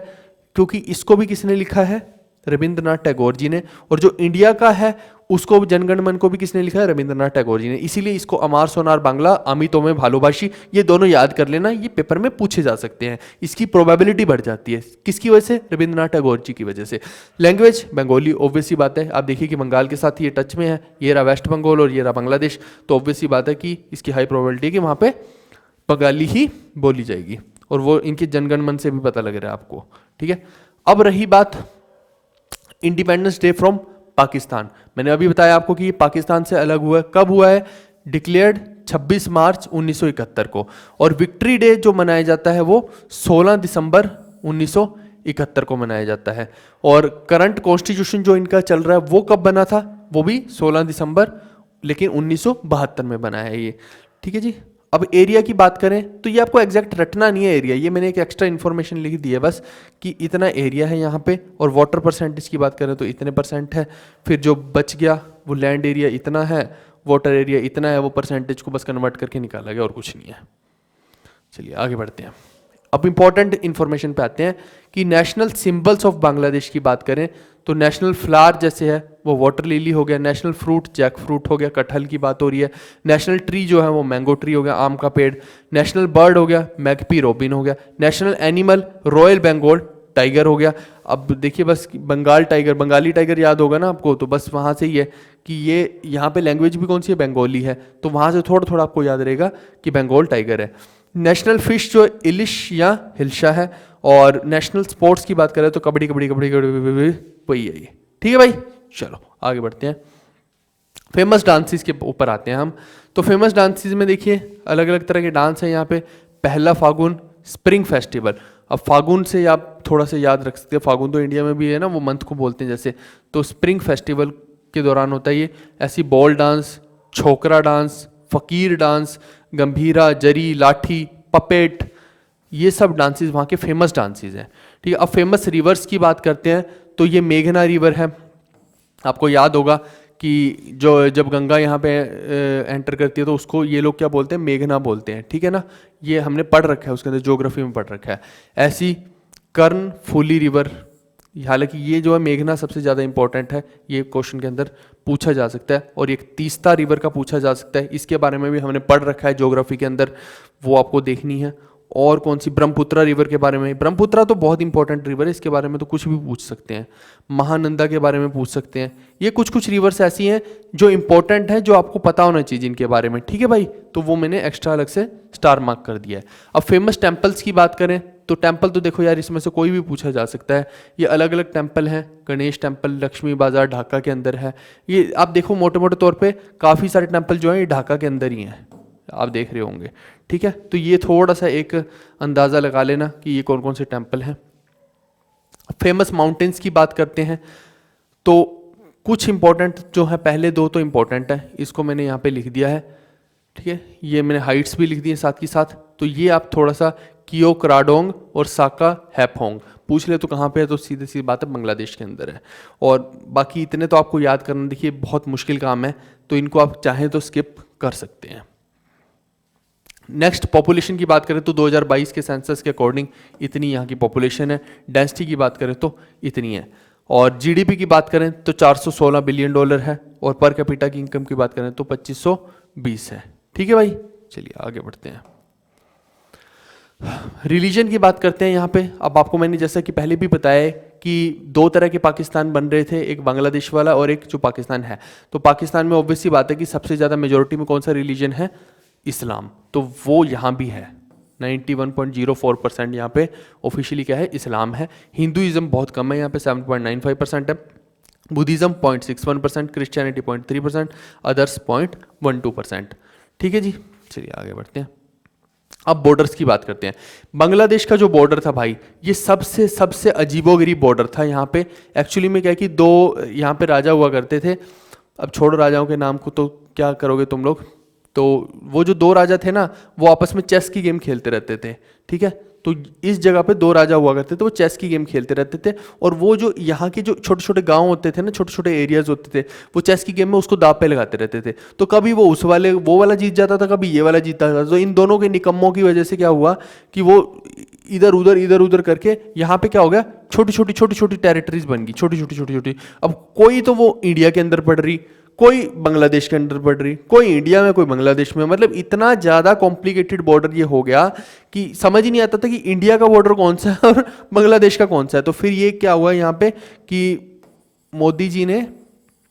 क्योंकि इसको भी किसने लिखा है, रविंद्रनाथ टैगोर जी ने, और जो इंडिया का है उसको जनगण मन को भी किसने लिखा है, रविंद्रनाथ टैगोर जी ने। इसीलिए इसको अमार सोनार बांग्ला अमी तोमे भालोबाशी ये दोनों याद कर लेना, ये पेपर में पूछे जा सकते हैं, इसकी प्रोबेबिलिटी बढ़ जाती है। किसकी वजह से, रविंद्रनाथ टैगोर जी की वजह से। लैंग्वेज बंगाली, ऑब्वियस सी बात है, आप देखिए कि बंगाल के साथ ये टच में है, ये रहा वेस्ट बंगाल और ये रहा बांग्लादेश, तो ऑब्वियस सी बात है कि इसकी हाई प्रोबेबिलिटी है कि वहाँ पे बंगाली ही बोली जाएगी, और वो इनके जनगण मन से भी पता लग रहा है आपको, ठीक है। अब रही बात इंडिपेंडेंस डे फ्रॉम पाकिस्तान, मैंने अभी बताया आपको कि ये पाकिस्तान से अलग हुआ है, कब हुआ है, डिक्लेयर्ड 26 मार्च 1971 को, और विक्ट्री डे जो मनाया जाता है वो 16 दिसंबर 1971 को मनाया जाता है, और करंट कॉन्स्टिट्यूशन जो इनका चल रहा है वो कब बना था, वो भी 16 दिसंबर लेकिन 1972 में बना है ये, ठीक है जी। अब एरिया की बात करें तो ये आपको एग्जैक्ट रटना नहीं है एरिया, ये मैंने एक एक्स्ट्रा इन्फॉर्मेशन लिख दी है बस कि इतना एरिया है यहाँ पे, और वाटर परसेंटेज की बात करें तो इतने परसेंट है, फिर जो बच गया वो लैंड एरिया इतना है, वाटर एरिया इतना है, वो परसेंटेज को बस कन्वर्ट करके निकाला गया और कुछ नहीं है। चलिए आगे बढ़ते हैं। अब इंपॉर्टेंट इन्फॉर्मेशन पे आते हैं कि नेशनल सिंबल्स ऑफ बांग्लादेश की बात करें तो नेशनल फ्लावर जैसे है वो वाटर लिली हो गया, नेशनल फ्रूट जैक फ्रूट हो गया, कटहल की बात हो रही है, नेशनल ट्री जो है वो मैंगो ट्री हो गया, आम का पेड़, नेशनल बर्ड हो गया मैगपी रोबिन हो गया, national animal royal Bengal tiger हो गया। अब देखिए बस बंगाल टाइगर, बंगाली टाइगर याद होगा ना आपको, तो बस वहाँ से ही है कि ये यहाँ पे लैंग्वेज भी कौन सी है, बंगाली है, तो वहाँ से थोड़ा थोड़ा आपको याद रहेगा कि बंगाल टाइगर है। नेशनल फिश जो इलिश या हिल्शा है, और नेशनल स्पोर्ट्स की बात करें तो कबड्डी कबड्डी कबड्डी कबड्डी वही है ये, ठीक है भाई। चलो आगे बढ़ते हैं, फेमस डांसेस के ऊपर आते हैं हम। तो फेमस डांसेस में देखिए अलग अलग तरह के डांस हैं यहाँ पे। पहला फागुन स्प्रिंग फेस्टिवल, अब फागुन से आप थोड़ा सा याद रख सकते हैं, फागुन तो इंडिया में भी है ना, वो मंथ को बोलते हैं जैसे, तो स्प्रिंग फेस्टिवल के दौरान होता है ये। ऐसी बॉल डांस, छोकरा डांस, फकीर डांस, गंभीरा, जरी, लाठी, पपेट, ये सब डांसेस वहाँ के फेमस डांसेस हैं, ठीक है। अब फेमस रिवर्स की बात करते हैं तो ये मेघना रिवर है, आपको याद होगा कि जो जब गंगा यहाँ पे एंटर करती है तो उसको ये लोग क्या बोलते हैं, मेघना बोलते हैं, ठीक है ना, ये हमने पढ़ रखा है, उसके अंदर ज्योग्राफी में पढ़ रखा है। ऐसी कर्ण फूली रिवर, हालांकि ये जो है मेघना सबसे ज़्यादा इंपॉर्टेंट है, ये क्वेश्चन के अंदर पूछा जा सकता है, और एक तीस्ता रिवर का पूछा जा सकता है, इसके बारे में भी हमने पढ़ रखा है ज्योग्राफी के अंदर, वो आपको देखनी है। और कौन सी, ब्रह्मपुत्रा रिवर के बारे में, ब्रह्मपुत्रा तो बहुत इंपॉर्टेंट रिवर है, इसके बारे में तो कुछ भी पूछ सकते हैं। महानंदा के बारे में पूछ सकते हैं। ये कुछ कुछ रिवर्स ऐसी हैं जो इंपॉर्टेंट है, जो आपको पता होना चाहिए जिनके बारे में, ठीक है भाई। तो वो मैंने एक्स्ट्रा अलग से स्टार मार्क कर दिया है। अब फेमस टेम्पल्स की बात करें तो टेम्पल तो देखो यार, इसमें से कोई भी पूछा जा सकता है। ये अलग अलग टेम्पल हैं, गणेश टेम्पल लक्ष्मी बाजार ढाका के अंदर है। ये आप देखो मोटे मोटे तौर पे काफ़ी सारे टेम्पल जो हैं ये ढाका के अंदर ही हैं, आप देख रहे होंगे, ठीक है। तो ये थोड़ा सा एक अंदाज़ा लगा लेना कि ये कौन कौन से टेम्पल हैं। फेमस माउंटेन्स की बात करते हैं तो कुछ इंपॉर्टेंट जो है, पहले दो तो इंपॉर्टेंट है, इसको मैंने यहाँ पे लिख दिया है, ठीक है। ये मैंने हाइट्स भी लिख दी है साथ के साथ। तो ये आप थोड़ा सा कियो क्राडोंग और साका हैपहोंग पूछ ले तो कहाँ पे है, तो सीधे सीधी बात है बांग्लादेश के अंदर है। और बाकी इतने तो आपको याद करना, देखिए बहुत मुश्किल काम है, तो इनको आप चाहें तो स्किप कर सकते हैं। नेक्स्ट पॉपुलेशन की बात करें तो 2022 के सेंसस के अकॉर्डिंग इतनी यहाँ की पॉपुलेशन है। डेंसिटी की बात करें तो इतनी है। और जीडीपी की बात करें तो $416 बिलियन है। और पर कैपिटा की इनकम की बात करें तो 2520 है, ठीक है भाई। चलिए आगे बढ़ते हैं। रिलीजन की बात करते हैं यहाँ पे। अब आपको मैंने जैसा कि पहले भी बताया है कि दो तरह के पाकिस्तान बन रहे थे, एक बांग्लादेश वाला और एक जो पाकिस्तान है। तो पाकिस्तान में ऑब्वियस सी बात है कि सबसे ज़्यादा मेजोरिटी में कौन सा रिलीजन है, इस्लाम। तो वो यहाँ भी है, 91.04% यहाँ पे ऑफिशियली क्या है, इस्लाम है। हिंदुइज्म बहुत कम है यहाँ पे, 7.95% है। बुद्धिज़्म 0.61%, क्रिश्चियनिटी 0.3%, अदर्स 0.12%, ठीक है जी। चलिए आगे बढ़ते हैं। अब बॉर्डर्स की बात करते हैं। बांग्लादेश का जो बॉर्डर था भाई, ये सबसे सबसे अजीबोगरीब बॉर्डर था। यहाँ पे एक्चुअली में क्या है कि दो यहाँ पे राजा हुआ करते थे। अब छोड़ो राजाओं के नाम को, तो क्या करोगे तुम लोग। तो वो जो दो राजा थे ना, वो आपस में चेस की गेम खेलते रहते थे, ठीक है। तो इस जगह पे दो राजा हुआ करते थे, वो चेस की गेम खेलते रहते थे। और वो जो यहाँ के जो छोटे छोटे गांव होते थे ना, छोटे छोटे एरियाज होते थे, वो चेस की गेम में उसको दाव पे लगाते रहते थे। तो कभी वो वो वाला जीत जाता था, कभी ये वाला जीतता था। तो इन दोनों के निकम्मों की वजह से क्या हुआ कि वो इधर उधर करके यहाँ पे क्या हो गया, छोटी छोटी टेरिटरीज बन गई, छोटी। अब कोई तो वो इंडिया के अंदर पड़ रही, कोई बांग्लादेश के अंदर पड़ रही, कोई इंडिया में कोई बांग्लादेश में। मतलब इतना ज़्यादा कॉम्प्लिकेटेड बॉर्डर ये हो गया कि समझ ही नहीं आता था कि इंडिया का बॉर्डर कौन सा है और बांग्लादेश का कौन सा है। तो फिर ये क्या हुआ यहाँ पे कि मोदी जी ने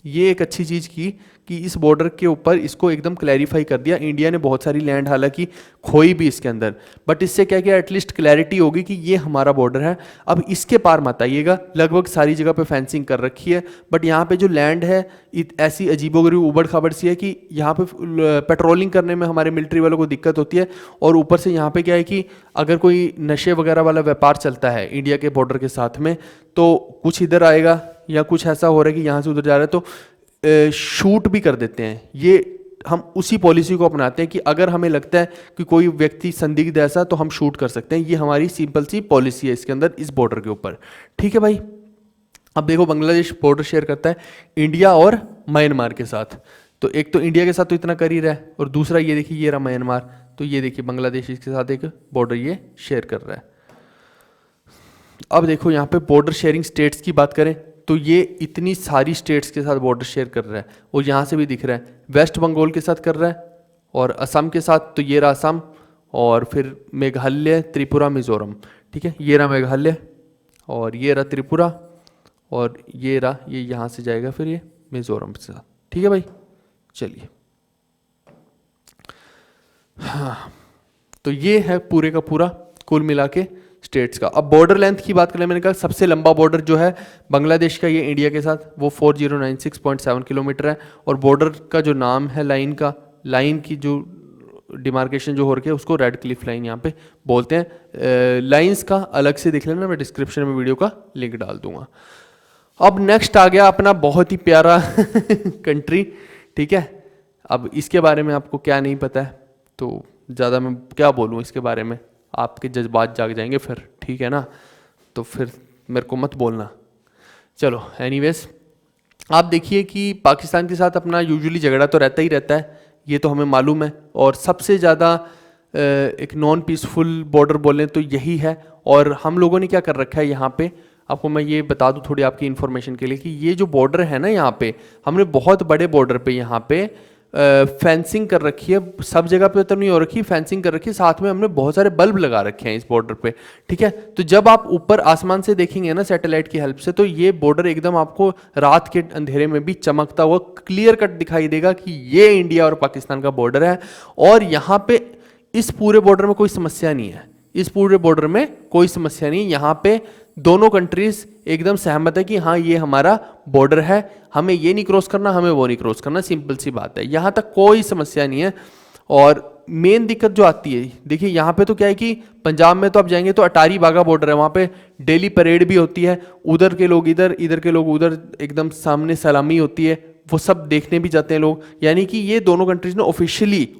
ये एक अच्छी चीज़ की कि इस बॉर्डर के ऊपर इसको एकदम क्लैरिफाई कर दिया। इंडिया ने बहुत सारी लैंड हालांकि खोई भी इसके अंदर, बट इससे क्या किया, एटलीस्ट क्लैरिटी होगी कि ये हमारा बॉर्डर है, अब इसके पार मत आइएगा। लगभग सारी जगह पे फेंसिंग कर रखी है, बट यहाँ पे जो लैंड है ऐसी अजीबोगरीब उबड़ खाबड़ सी है कि यहाँ पे पेट्रोलिंग करने में हमारे मिलिट्री वालों को दिक्कत होती है। और ऊपर से यहाँ पे क्या है कि अगर कोई नशे वगैरह वाला व्यापार चलता है इंडिया के बॉर्डर के साथ में, तो कुछ इधर आएगा या कुछ ऐसा हो रहा है कि यहाँ से उधर जा रहा है तो शूट भी कर देते हैं। ये हम उसी पॉलिसी को अपनाते हैं कि अगर हमें लगता है कि कोई व्यक्ति संदिग्ध ऐसा, तो हम शूट कर सकते हैं। ये हमारी सिंपल सी पॉलिसी है इसके अंदर, इस बॉर्डर के ऊपर, ठीक है भाई। अब देखो बांग्लादेश बॉर्डर शेयर करता है इंडिया और म्यांमार के साथ। तो एक तो इंडिया के साथ तो इतना कर ही रहा है, और दूसरा ये देखिए ये रहा म्यांमार। तो ये देखिए बांग्लादेश इसके साथ एक बॉर्डर ये शेयर कर रहा है। अब देखो यहाँ पे बॉर्डर शेयरिंग स्टेट्स की बात करें तो ये इतनी सारी स्टेट्स के साथ बॉर्डर शेयर कर रहा है। और यहाँ से भी दिख रहा है, वेस्ट बंगाल के साथ कर रहा है और असम के साथ। तो ये रहा असम, और फिर मेघालय, त्रिपुरा, मिजोरम, ठीक है। ये रहा मेघालय और ये रहा त्रिपुरा और ये रहा, ये यहाँ से जाएगा फिर ये मिजोरम के साथ, ठीक है भाई। चलिए हाँ, तो ये है पूरे का पूरा कुल मिला के स्टेट्स का। अब बॉर्डर लेंथ की बात करें, मैंने कहा सबसे लंबा बॉर्डर जो है बांग्लादेश का, ये इंडिया के साथ, वो 4096.7 किलोमीटर है। और बॉर्डर का जो नाम है लाइन की जो डिमार्केशन जो हो रही है उसको रेड क्लिफ लाइन यहाँ पे बोलते हैं। लाइंस का अलग से देख लेना, मैं डिस्क्रिप्शन में वीडियो का लिंक डाल दूंगा। अब नेक्स्ट आ गया अपना बहुत ही प्यारा कंट्री, ठीक है। अब इसके बारे में आपको क्या नहीं पता है, तो ज़्यादा मैं क्या बोलूँ इसके बारे में, आपके जज्बात जाग जाएंगे फिर, ठीक है ना। तो फिर मेरे को मत बोलना। चलो एनीवेज, आप देखिए कि पाकिस्तान के साथ अपना यूजुअली झगड़ा तो रहता ही रहता है, ये तो हमें मालूम है। और सबसे ज़्यादा एक नॉन पीसफुल बॉर्डर बोलें तो यही है। और हम लोगों ने क्या कर रखा है यहाँ पे, आपको मैं ये बता दूँ थोड़ी आपकी इन्फॉर्मेशन के लिए कि ये जो बॉर्डर है ना यहाँ पे, हमने बहुत बड़े बॉर्डर पे यहाँ पे फेंसिंग कर रखी है, सब जगह पे तो नहीं हो रखी, फेंसिंग कर रखी है, साथ में हमने बहुत सारे बल्ब लगा रखे हैं इस बॉर्डर पे, ठीक है। तो जब आप ऊपर आसमान से देखेंगे ना सैटेलाइट की हेल्प से, तो ये बॉर्डर एकदम आपको रात के अंधेरे में भी चमकता हुआ क्लियर कट दिखाई देगा कि ये इंडिया और पाकिस्तान का बॉर्डर है। और यहाँ पे इस पूरे बॉर्डर में कोई समस्या नहीं है, इस पूरे बॉर्डर में कोई समस्या नहीं है। यहाँ पे दोनों कंट्रीज एकदम सहमत है कि हाँ ये हमारा बॉर्डर है, हमें ये नहीं क्रॉस करना, हमें वो नहीं क्रॉस करना, सिंपल सी बात है, यहाँ तक कोई समस्या नहीं है। और मेन दिक्कत जो आती है, देखिए यहाँ पे तो क्या है कि पंजाब में तो आप जाएंगे तो अटारी वाघा बॉर्डर है, वहाँ पे डेली परेड भी होती है, उधर के लोग इधर, इधर के लोग उधर, एकदम सामने सलामी होती है, वो सब देखने भी जाते हैं लोग। यानी कि ये दोनों कंट्रीज ने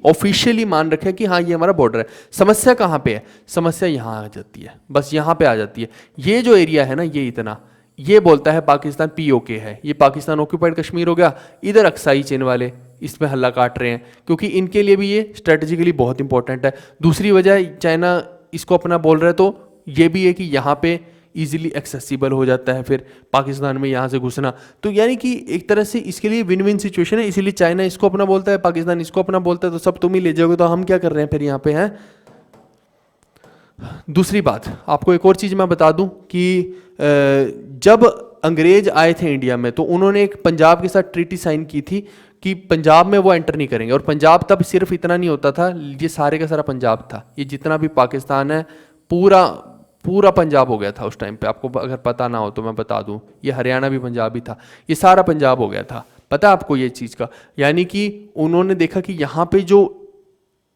ऑफिशियली मान रखा है कि हाँ ये हमारा बॉर्डर है। समस्या कहाँ पे है? समस्या यहाँ आ जाती है, बस यहाँ पे आ जाती है। ये जो एरिया है ना, ये इतना, ये बोलता है पाकिस्तान पीओके है, ये पाकिस्तान ऑक्यूपाइड कश्मीर हो गया। इधर अक्साई चीन वाले इसमें हल्ला काट रहे हैं क्योंकि इनके लिए भी ये स्ट्रेटेजिकली बहुत इंपॉर्टेंट है। दूसरी वजह, चाइना इसको अपना बोल रहा है, तो ये भी है कि यहाँ पे इजीली एक्सेसिबल हो जाता है फिर पाकिस्तान में यहाँ से घुसना। तो यानी कि एक तरह से इसके लिए विन विन सिचुएशन है, इसीलिए चाइना इसको अपना बोलता है, पाकिस्तान इसको अपना बोलता है, तो सब तुम ही ले जाओगे, तो हम क्या कर रहे हैं फिर यहाँ पे हैं। दूसरी बात आपको एक और चीज़ मैं बता दूं कि जब अंग्रेज आए थे इंडिया में, तो उन्होंने एक पंजाब के साथ ट्रीटी साइन की थी कि पंजाब में वो एंटर नहीं करेंगे। और पंजाब तब सिर्फ इतना नहीं होता था, ये सारे का सारा पंजाब था, ये जितना भी पाकिस्तान है पूरा पंजाब हो गया था उस टाइम पे। आपको अगर पता ना हो तो मैं बता दूं, ये हरियाणा भी पंजाब ही था, ये सारा पंजाब हो गया था, पता है आपको ये चीज़ का। यानी कि उन्होंने देखा कि यहाँ पे जो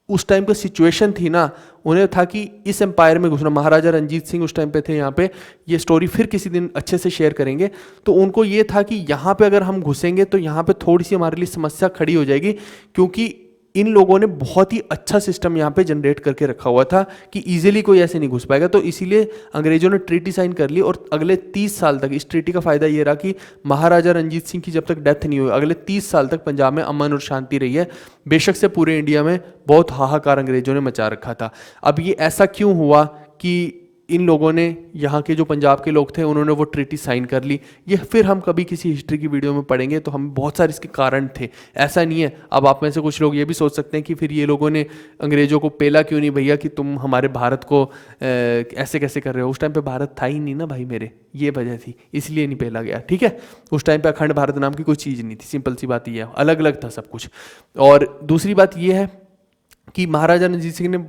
उस टाइम का सिचुएशन थी ना, उन्हें था कि इस एम्पायर में घुसना, महाराजा रंजीत सिंह उस टाइम पे थे यहाँ पे, ये स्टोरी फिर किसी दिन अच्छे से शेयर करेंगे। तो उनको ये था कि यहाँ पे अगर हम घुसेंगे तो यहाँ पे थोड़ी सी हमारे लिए समस्या खड़ी हो जाएगी, क्योंकि इन लोगों ने बहुत ही अच्छा सिस्टम यहाँ पे जनरेट करके रखा हुआ था कि इजीली कोई ऐसे नहीं घुस पाएगा। तो इसीलिए अंग्रेजों ने ट्रीटी साइन कर ली, और अगले 30 साल तक इस ट्रीटी का फायदा ये रहा कि महाराजा रंजीत सिंह की जब तक डेथ नहीं हुई, अगले 30 साल तक पंजाब में अमन और शांति रही है। बेशक से पूरे इंडिया में बहुत हाहाकार अंग्रेजों ने मचा रखा था। अब ये ऐसा क्यों हुआ कि इन लोगों ने, यहाँ के जो पंजाब के लोग थे, उन्होंने वो ट्रीटी साइन कर ली, ये फिर हम कभी किसी हिस्ट्री की वीडियो में पढ़ेंगे, तो हम बहुत सारे इसके कारण थे, ऐसा नहीं है। अब आप में से कुछ लोग ये भी सोच सकते हैं कि फिर ये लोगों ने अंग्रेजों को पेला क्यों नहीं भैया, कि तुम हमारे भारत को ऐसे कैसे कर रहे हो। उस टाइम पे भारत था ही नहीं ना भाई मेरे, ये वजह थी, इसलिए नहीं पेला गया, ठीक है। उस टाइम पे अखंड भारत नाम की कोई चीज़ नहीं थी, सिंपल सी बात ये है, अलग अलग था सब कुछ। और दूसरी बात ये है कि महाराजा रणजीत सिंह ने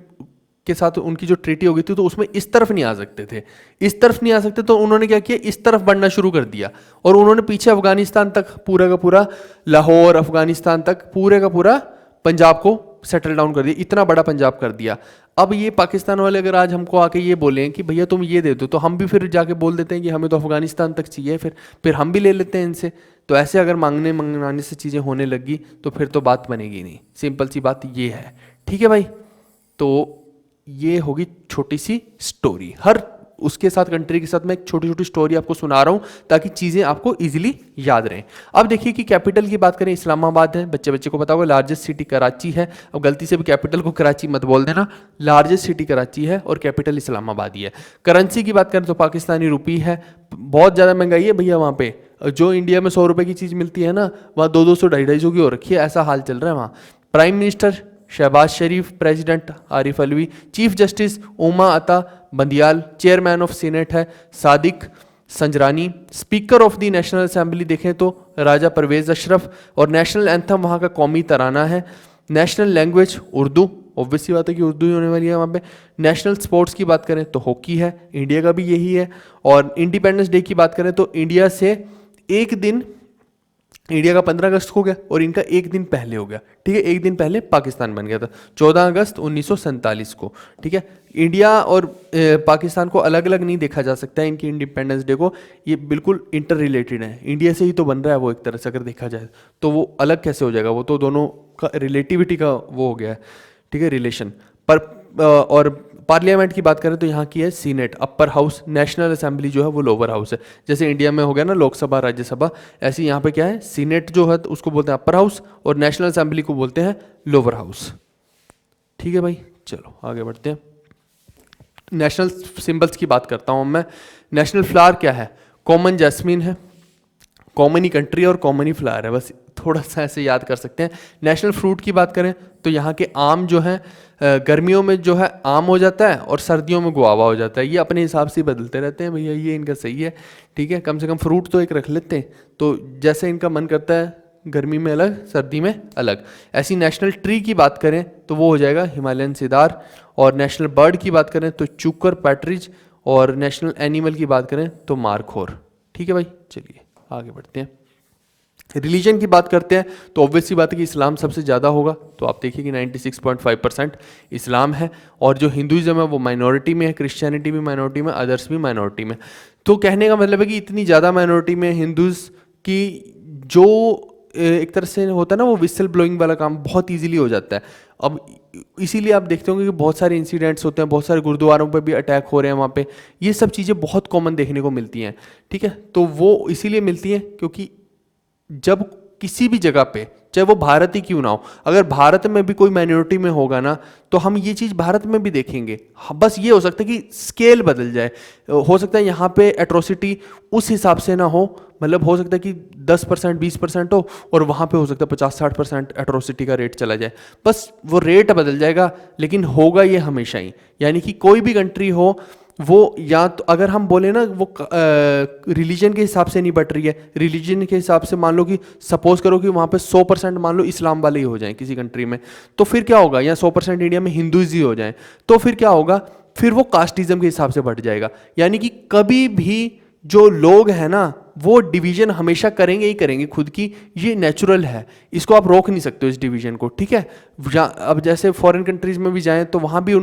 के साथ उनकी जो ट्रीटी हो गई थी, तो उसमें इस तरफ नहीं आ सकते थे, इस तरफ नहीं आ सकते, तो उन्होंने क्या किया, इस तरफ बढ़ना शुरू कर दिया, और उन्होंने पीछे अफगानिस्तान तक, पूरा का पूरा लाहौर, अफगानिस्तान तक पूरे का पूरा पंजाब को सेटल डाउन कर दिया, इतना बड़ा पंजाब कर दिया। अब ये पाकिस्तान वाले अगर आज हमको आके ये बोलें कि भैया तुम ये दे दो, तो हम भी फिर जाके बोल देते हैं कि हमें तो अफगानिस्तान तक चाहिए, फिर हम भी ले लेते हैं इनसे। तो ऐसे अगर मंगवाने से चीज़ें होने लगी तो फिर तो बात बनेगी नहीं, सिंपल सी बात ये है, ठीक है भाई। तो ये होगी छोटी सी स्टोरी, हर उसके साथ कंट्री के साथ मैं एक छोटी छोटी स्टोरी आपको सुना रहा हूं ताकि चीज़ें आपको इजीली याद रहें। अब देखिए कि कैपिटल की बात करें, इस्लामाबाद है, बच्चे को पता होगा। लार्जेस्ट सिटी कराची है, अब गलती से भी कैपिटल को कराची मत बोल देना, लार्जेस्ट सिटी कराची है और कैपिटल इस्लामाबाद ही है। करेंसी की बात करें तो पाकिस्तानी रुपी है, बहुत ज़्यादा महंगाई है भैया वहाँ पे, जो इंडिया में 100 रुपये की चीज़ मिलती है ना, वहाँ 200 250 की हो रखी है, ऐसा हाल चल रहा है वहाँ। Prime minister Shahbaz Sharif, president Arif Alvi, chief justice Umar Ata Bandial, chairman of senate है Sadiq Sanjrani, speaker of the national assembly देखें तो राजा परवेज अशरफ, और नेशनल एंथम वहाँ का कौमी तराना है। नेशनल लैंग्वेज उर्दू, ऑब्वियस सी बात है कि उर्दू ही होने वाली है वहाँ पे। नेशनल स्पोर्ट्स की बात करें तो हॉकी है, इंडिया का भी यही है। और इंडिपेंडेंस डे की बात करें तो इंडिया से एक दिन, इंडिया का 15 अगस्त हो गया और इनका एक दिन पहले हो गया, ठीक है, एक दिन पहले पाकिस्तान बन गया था 14 अगस्त 1947 को, ठीक है। इंडिया और पाकिस्तान को अलग अलग नहीं देखा जा सकता है, इनकी इंडिपेंडेंस डे को, ये बिल्कुल इंटर रिलेटेड है, इंडिया से ही तो बन रहा है वो, एक तरह से अगर देखा जाए तो वो अलग कैसे हो जाएगा, वो तो दोनों का रिलेटिविटी का वो हो गया है, ठीक है, रिलेशन पर। और पार्लियामेंट की बात करें तो यहाँ की है senate upper house, national assembly जो है वो लोअर हाउस है। जैसे इंडिया में हो गया ना लोकसभा राज्यसभा, ऐसे यहाँ पे क्या है, सीनेट जो है तो उसको बोलते हैं अपर हाउस और नेशनल असेंबली को बोलते हैं लोअर हाउस, ठीक है भाई। चलो आगे बढ़ते हैं। नेशनल सिंबल्स की बात करता हूँ मैं। नेशनल फ्लावर क्या है, कॉमन जैस्मीन है, कॉमन ही कंट्री और कॉमन ही फ्लावर है, बस थोड़ा सा ऐसे याद कर सकते हैं। नेशनल फ्रूट की बात करें तो यहाँ के आम जो है गर्मियों में जो है आम हो जाता है और सर्दियों में गुआवा हो जाता है। ये अपने हिसाब से बदलते रहते हैं भैया, ये इनका सही है, ठीक है। कम से कम फ्रूट तो एक रख लेते हैं, तो जैसे इनका मन करता है गर्मी में अलग सर्दी में अलग। ऐसी नेशनल ट्री की बात करें तो वो हो जाएगा हिमालयन सिदार, और नेशनल बर्ड की बात करें तो चूकर पैट्रिज, और नेशनल एनिमल की बात करें तो मारखोर। ठीक है भाई, चलिए आगे बढ़ते हैं। रिलीजन की बात करते हैं तो ऑब्वियस सी बात है कि इस्लाम सबसे ज़्यादा होगा, तो आप देखिए कि 96.5% इस्लाम है, और जो हिंदुइज्म है वो माइनॉरिटी में है, क्रिश्चियनिटी भी माइनॉरिटी में, अदर्स भी माइनॉरिटी में। तो कहने का मतलब है कि इतनी ज़्यादा माइनॉरिटी में हिंदूज़ की जो एक तरह से होता है ना वो विसल ब्लोइंग वाला काम बहुत ईजिली हो जाता है। अब इसीलिए आप देखते होंगे कि बहुत सारे इंसिडेंट्स होते हैं, बहुत सारे गुरुद्वारों पर भी अटैक हो रहे हैं वहाँ पे, ये सब चीज़ें बहुत कॉमन देखने को मिलती हैं, ठीक है। तो वो इसीलिए मिलती हैं क्योंकि जब किसी भी जगह पे, चाहे वो भारत ही क्यों ना हो, अगर भारत में भी कोई माइनॉरिटी में होगा ना तो हम ये चीज़ भारत में भी देखेंगे। बस ये हो सकता है कि स्केल बदल जाए, हो सकता है यहाँ पे एट्रोसिटी उस हिसाब से ना हो, मतलब हो सकता है कि 10% 20% हो और वहाँ पे हो सकता है 50-60% एट्रोसिटी का रेट चला जाए। बस वो रेट बदल जाएगा, लेकिन होगा ये हमेशा ही। यानी कि कोई भी कंट्री हो वो, या तो अगर हम बोले ना वो रिलीजन के हिसाब से नहीं बट रही है, रिलीजन के हिसाब से मान लो कि सपोज करो कि वहाँ पे 100% मान लो इस्लाम वाले ही हो जाएं किसी कंट्री में, तो फिर क्या होगा, या 100% इंडिया में हिंदूज ही हो जाएं, तो फिर क्या होगा, फिर वो कास्टिज्म के हिसाब से बढ़ जाएगा। यानी कि कभी भी जो लोग हैं ना वो डिवीजन हमेशा करेंगे ही करेंगे खुद की, ये नेचुरल है, इसको आप रोक नहीं सकते हो इस डिवीजन को, ठीक है। अब जैसे फॉरेन कंट्रीज में भी जाएं तो वहाँ भी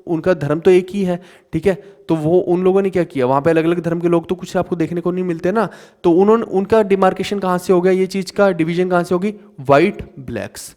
उनका धर्म तो एक ही है, ठीक है। तो वो उन लोगों ने क्या किया, वहाँ पे अलग अलग धर्म के लोग तो कुछ आपको देखने को नहीं मिलते ना, तो उन्होंने उनका डिमार्केशन कहाँ से हो गया, ये चीज़ का डिवीजन कहाँ से होगी, वाइट ब्लैक्स।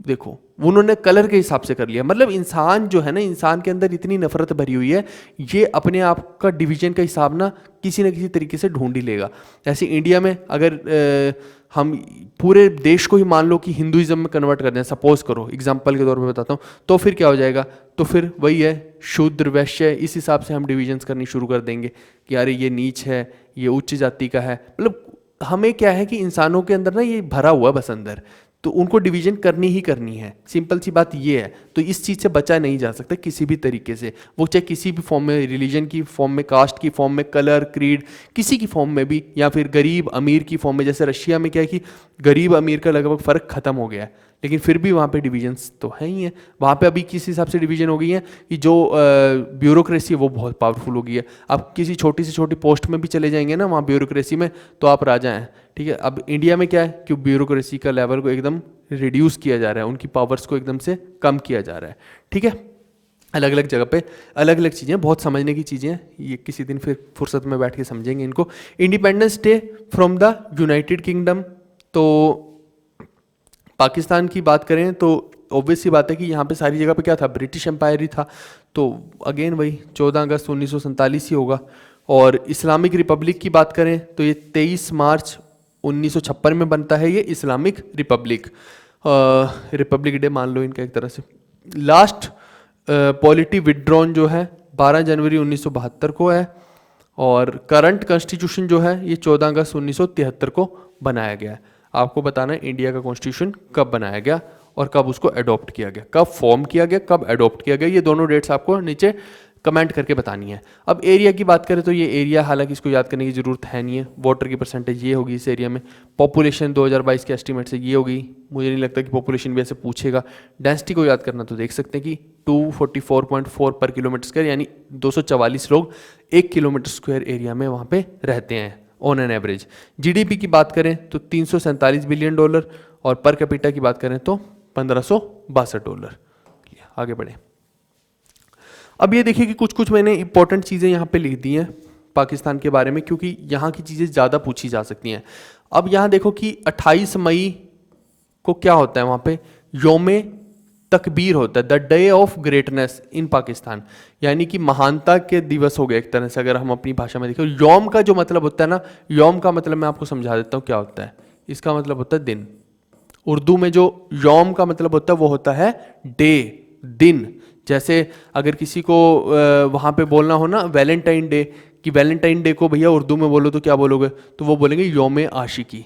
देखो उन्होंने कलर के हिसाब से कर लिया। मतलब इंसान जो है ना, इंसान के अंदर इतनी नफरत भरी हुई है, ये अपने आप का डिवीजन का हिसाब ना किसी तरीके से ढूंढ ही लेगा। ऐसे इंडिया में अगर हम पूरे देश को ही मान लो कि हिंदुइज्म में कन्वर्ट कर दें, सपोज करो एग्जांपल के तौर पे बताता हूँ, तो फिर क्या हो जाएगा, तो फिर वही है शूद्र वैश्य, इस हिसाब से हम डिविजन्स करनी शुरू कर देंगे कि अरे ये नीच है, ये उच्च जाति का है। मतलब हमें क्या है कि इंसानों के अंदर ना ये भरा हुआ बस अंदर, तो उनको डिवीजन करनी ही करनी है, सिंपल सी बात ये है। तो इस चीज़ से बचा नहीं जा सकता किसी भी तरीके से, वो चाहे किसी भी फॉर्म में, रिलीजन की फॉर्म में, कास्ट की फॉर्म में, कलर, क्रीड, किसी की फॉर्म में भी, या फिर गरीब अमीर की फॉर्म में। जैसे रशिया में क्या है कि गरीब अमीर का लगभग फ़र्क खत्म हो गया है, लेकिन फिर भी वहाँ पे डिवीजन्स तो है ही हैं। वहाँ पे अभी किस हिसाब से डिवीजन हो गई है कि जो ब्यूरोक्रेसी है वो बहुत पावरफुल हो गई है। आप किसी छोटी से छोटी पोस्ट में भी चले जाएंगे ना वहाँ ब्यूरोक्रेसी में, तो आप राजा हैं, ठीक है। अब इंडिया में क्या है कि ब्यूरोक्रेसी का लेवल को एकदम रिड्यूस किया जा रहा है, उनकी पावर्स को एकदम से कम किया जा रहा है, ठीक है। अलग अलग जगह पे अलग अलग चीज़ें, बहुत समझने की चीज़ें हैं, ये किसी दिन फिर फुर्सत में बैठ के समझेंगे इनको। Independence day from the United kingdom, तो पाकिस्तान की बात करें तो ऑब्वियस सी बात है कि यहाँ पे सारी जगह पे क्या था, ब्रिटिश एम्पायर ही था, तो अगेन वही 14 अगस्त 1947 ही होगा। और इस्लामिक रिपब्लिक की बात करें तो ये 23 मार्च 1956 में बनता है ये इस्लामिक रिपब्लिक। रिपब्लिक डे मान लो इनका एक तरह से। लास्ट पॉलिटी विड्रॉन जो है 12 जनवरी 1972 को है, और करंट कॉन्स्टिट्यूशन जो है ये 14 अगस्त 1973 को बनाया गया है। आपको बताना है इंडिया का कॉन्स्टिट्यूशन कब बनाया गया और कब उसको अडॉप्ट किया गया, कब फॉर्म किया गया, कब अडॉप्ट किया गया, ये दोनों डेट्स आपको नीचे कमेंट करके बतानी है। अब एरिया की बात करें तो ये एरिया, हालांकि इसको याद करने की ज़रूरत है नहीं है, वाटर की परसेंटेज ये होगी इस एरिया में। पॉपुलेशन 2022 के एस्टीमेट से ये होगी, मुझे नहीं लगता कि पॉपुलेशन भी ऐसे पूछेगा। डेंसिटी को याद करना तो देख सकते हैं कि 244.4 पर किलोमीटर स्क्वायर, यानी 244 लोग 1 किलोमीटर स्क्वायर एरिया में वहाँ पे रहते हैं ऑन एन एवरेज। जीडीपी की बात करें तो $347 बिलियन, और पर कैपिटा की बात करें तो $1562। आगे बढ़े। अब ये देखिए कि कुछ कुछ मैंने इंपॉर्टेंट चीज़ें यहाँ पे लिख दी हैं पाकिस्तान के बारे में, क्योंकि यहाँ की चीज़ें ज़्यादा पूछी जा सकती हैं। अब यहाँ देखो कि 28 मई को क्या होता है वहाँ पे, योम तकबीर होता है, द डे ऑफ ग्रेटनेस इन पाकिस्तान, यानी कि महानता के दिवस हो गए एक तरह से अगर हम अपनी भाषा में देखें। योम का जो मतलब होता है ना, योम का मतलब मैं आपको समझा देता हूँ क्या होता है। इसका मतलब होता है दिन। उर्दू में जो योम का मतलब होता है वो होता है डे, दिन। जैसे अगर किसी को वहाँ पे बोलना हो ना वैलेंटाइन डे, कि वैलेंटाइन डे को भैया उर्दू में बोलो तो क्या बोलोगे, तो वो बोलेंगे योम आशिकी,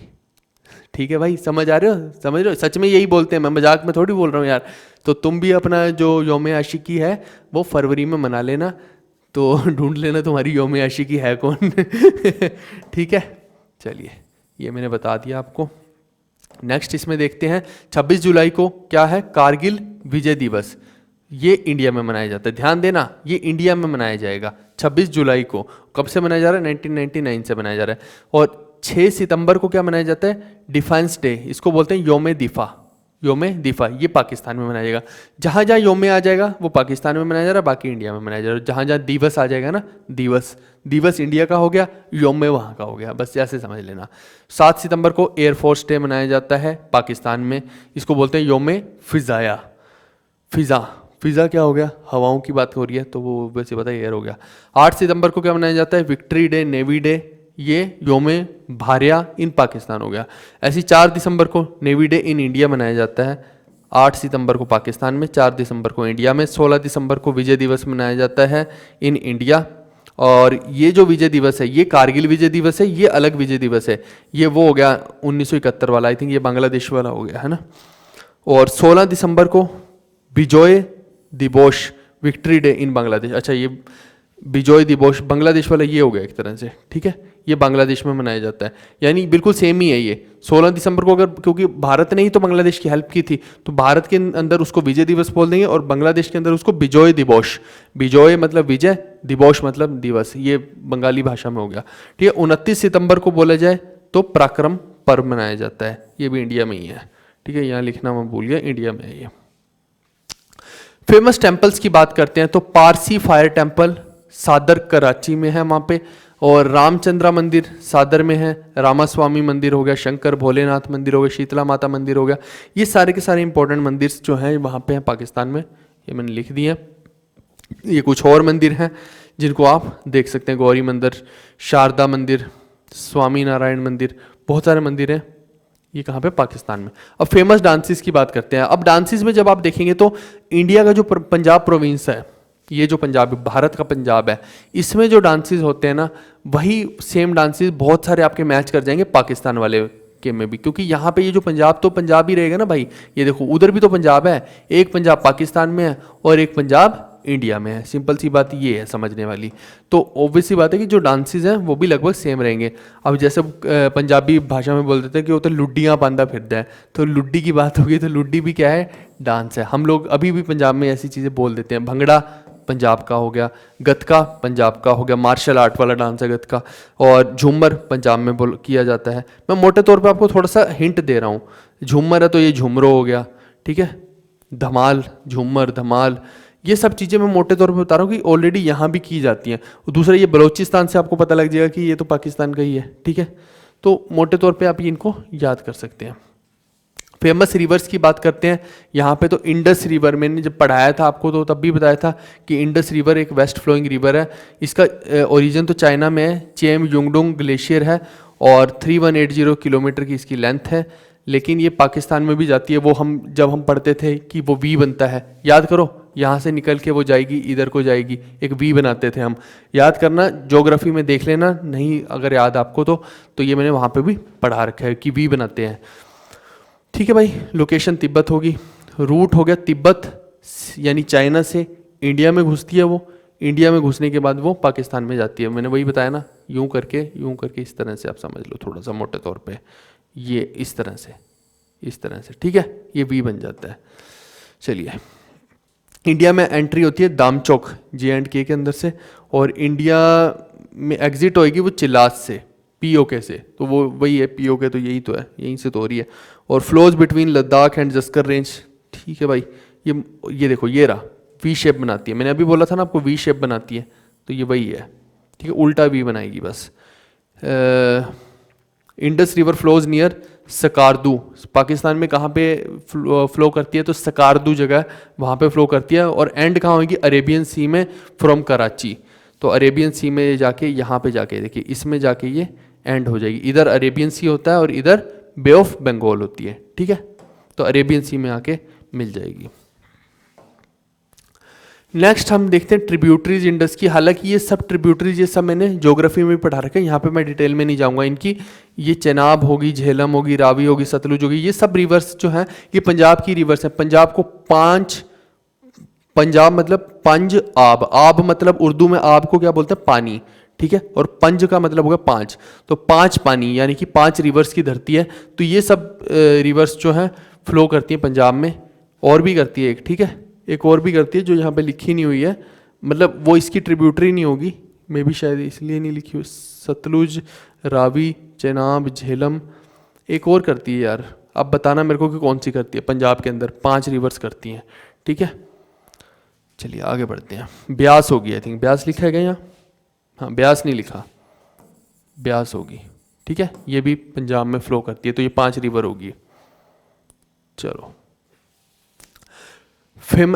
ठीक है भाई, समझ आ रहे हो, समझ रहे हो, सच में यही बोलते हैं, मैं मजाक में थोड़ी बोल रहा हूँ यार। तो तुम भी अपना जो योम आशिकी है वो फरवरी में मना लेना, तो ढूंढ लेना तुम्हारी योम आशिकी है कौन। ठीक है, चलिए ये मैंने बता दिया आपको। नेक्स्ट इसमें देखते हैं 26 जुलाई को क्या है, कारगिल विजय दिवस। ये इंडिया में मनाया जाता है, ध्यान देना, ये इंडिया में मनाया जाएगा 26 जुलाई को। कब से मनाया जा रहा है, 1999 से मनाया जा रहा है। और 6 सितंबर को क्या मनाया जाता है, डिफेंस डे, इसको बोलते हैं योम दिफा। योम दिफा ये पाकिस्तान में मनाया जाएगा। जहाँ जहाँ योम आ जाएगा वो पाकिस्तान में मनाया जा रहा है, बाकी इंडिया में मनाया जा रहा है। जहाँ जहाँ दिवस आ जाएगा ना, दिवस, दिवस इंडिया का हो गया, योम वहाँ का हो गया, बस ऐसे समझ लेना। 7 सितंबर को एयरफोर्स डे मनाया जाता है पाकिस्तान में, इसको बोलते हैं योम फिजाया। फिजा, फिजा क्या हो गया, हवाओं की बात हो रही है तो वो वैसे पता एयर हो गया। 8 सितंबर को क्या मनाया जाता है, विक्ट्री डे, नेवी डे, ये योम भारिया इन पाकिस्तान हो गया। ऐसी 4 दिसंबर को नेवी डे इन इंडिया मनाया जाता है, 8 सितंबर को पाकिस्तान में, 4 दिसंबर को इंडिया में। 16 दिसंबर को विजय दिवस मनाया जाता है इन इंडिया। और ये जो विजय दिवस है ये कारगिल विजय दिवस है, ये अलग विजय दिवस है, ये वो हो गया 1971 वाला, आई थिंक ये बांग्लादेश वाला हो गया है ना। और 16 दिसंबर को विजय दिवस, विक्ट्री डे इन बांग्लादेश। अच्छा, ये विजय दिवस बांग्लादेश वाला ये हो गया एक तरह से, ठीक है, ये बांग्लादेश में मनाया जाता है, यानी बिल्कुल सेम ही है ये। 16 दिसंबर को अगर, क्योंकि भारत ने ही तो बांग्लादेश की हेल्प की थी, तो भारत के अंदर उसको विजय दिवस बोल देंगे और बांग्लादेश के अंदर उसको विजय दिवस। विजय मतलब विजय, दिवस मतलब दिवस, ये बंगाली भाषा में हो गया, ठीक है। 29 सितंबर को बोला जाए तो पराक्रम पर्व मनाया जाता है, ये भी इंडिया में ही है, ठीक है, यहाँ लिखना मैं भूल गया, इंडिया में है ये। फेमस टेम्पल्स की बात करते हैं तो पारसी फायर टेम्पल सादर कराची में है वहाँ पे, और रामचंद्रा मंदिर सादर में है, रामास्वामी मंदिर हो गया, शंकर भोलेनाथ मंदिर हो गया, शीतला माता मंदिर हो गया, ये सारे के सारे इंपॉर्टेंट मंदिर जो हैं वहाँ पे हैं पाकिस्तान में, ये मैंने लिख दिए। ये कुछ और मंदिर हैं जिनको आप देख सकते हैं, गौरी मंदिर, शारदा मंदिर, स्वामी नारायण मंदिर, बहुत सारे मंदिर हैं, ये कहाँ पे, पाकिस्तान में। अब फेमस डांसेस की बात करते हैं। अब डांसेस में जब आप देखेंगे तो इंडिया का जो पंजाब प्रोविंस है, ये जो पंजाब, भारत का पंजाब है, इसमें जो डांसेस होते हैं ना, वही सेम डांसेस बहुत सारे आपके मैच कर जाएंगे पाकिस्तान वाले के में भी, क्योंकि यहाँ पे ये जो पंजाब तो पंजाब ही रहेगा ना भाई। ये देखो उधर भी तो पंजाब है, एक पंजाब पाकिस्तान में है और एक पंजाब इंडिया में है, सिंपल सी बात ये है समझने वाली। तो ऑब्वियस सी बात है कि जो डांसेस हैं वो भी लगभग सेम रहेंगे। अब जैसे पंजाबी भाषा में बोल देते हैं कि वो तो लुड्डियाँ पांदा फिरता है, तो लुड्डी की बात होगी तो लुड्डी भी क्या है, डांस है। हम लोग अभी भी पंजाब में ऐसी चीज़ें बोल देते हैं। भंगड़ा पंजाब का हो गया, गतका पंजाब का हो गया, मार्शल आर्ट वाला डांस है गतका, और झूमर पंजाब में बोल किया जाता है। मैं मोटे तौर पे आपको थोड़ा सा हिंट दे रहा हूँ, झूमर है तो ये झुमरो हो गया, ठीक है, धमाल, झूमर, धमाल, ये सब चीज़ें मैं मोटे तौर पे बता रहा हूँ कि ऑलरेडी यहाँ भी की जाती हैं। दूसरा ये बलोचिस्तान से आपको पता लग जाएगा कि ये तो पाकिस्तान का ही है, ठीक है। तो मोटे तौर पे आप इनको याद कर सकते हैं। फेमस रिवर्स की बात करते हैं यहाँ पे तो इंडस रिवर, मैंने जब पढ़ाया था आपको तो तब भी बताया था कि इंडस रिवर एक वेस्ट फ्लोइंग रिवर है। इसका ओरिजिन तो चाइना में है, चेम युंगडोंग ग्लेशियर है और 3180 किलोमीटर की इसकी लेंथ है, लेकिन ये पाकिस्तान में भी जाती है। वो हम जब हम पढ़ते थे कि वो वी बनता है, याद करो, यहाँ से निकल के वो जाएगी इधर को जाएगी, एक वी बनाते थे हम, याद करना, ज्योग्राफी में देख लेना, नहीं अगर याद आपको तो ये मैंने वहाँ पे भी पढ़ा रखा है कि वी बनाते हैं, ठीक है भाई। लोकेशन तिब्बत होगी, रूट हो गया तिब्बत, यानी चाइना से इंडिया में घुसती है, वो इंडिया में घुसने के बाद वो पाकिस्तान में जाती है। मैंने वही बताया ना, यूं करके इस तरह से आप समझ लो थोड़ा सा मोटे तौर पे, ये इस तरह से, ठीक है, ये वी बन जाता है। चलिए, इंडिया में एंट्री होती है दामचौक J&K के अंदर से, और इंडिया में एग्जिट होएगी वो चिलास से, POK से, तो वो वही है POK, तो यही तो है, यहीं से तो हो रही है। और flows between Ladakh and Zaskar range, ठीक है भाई। ये देखो, ये रहा, वी शेप बनाती है, मैंने अभी बोला था ना आपको वी शेप बनाती है, तो ये वही है, ठीक है, उल्टा वी बनाएगी बस। Indus river flows near Skardu, Pakistan में कहाँ पे फ्लो करती है, तो सकारदू जगह वहाँ पे फ्लो करती है, और एंड कहाँ होगी, अरेबियन सी में फ्रॉम कराची। तो अरेबियन सी में जाके यहाँ पे जाके देखिए, इसमें जाके ये एंड हो जाएगी, इधर अरेबियन सी होता है और इधर बे ऑफ बंगाल होती है, ठीक है, तो अरेबियन सी में आके मिल जाएगी। नेक्स्ट हम देखते हैं ट्रिब्यूटरीज इंडस की। हालांकि ये सब ट्रिब्यूटरीज ये सब मैंने ज्योग्राफी में भी पढ़ा रखा है, यहाँ पे मैं डिटेल में नहीं जाऊँगा इनकी। ये चेनाब होगी, झेलम होगी, रावी होगी, सतलुज होगी, ये सब रिवर्स जो हैं ये पंजाब की रिवर्स हैं। पंजाब को पंजाब मतलब पंज आब, आब मतलब उर्दू में आब को क्या बोलते हैं, पानी, ठीक है, और पंज का मतलब होगा पांच, तो पांच पानी यानी कि 5 रिवर्स की धरती है। तो ये सब रिवर्स जो हैं फ्लो करती हैं पंजाब में, और भी करती है एक, ठीक है, एक और भी करती है जो यहाँ पे लिखी नहीं हुई है, मतलब वो इसकी ट्रिब्यूटरी नहीं होगी, मे भी शायद इसलिए नहीं लिखी हुई। सतलुज, रावी, चेनाब, झेलम, एक और करती है यार, अब बताना मेरे को कि कौन सी करती है। पंजाब के अंदर 5 रिवर्स करती हैं, ठीक है। चलिए आगे बढ़ते हैं। ब्यास होगी, आई थिंक ब्यास लिखा है क्या यहाँ, हाँ ब्यास नहीं लिखा, ब्यास होगी, ठीक है, ये भी पंजाब में फ्लो करती है, तो ये 5 रिवर होगी। चलो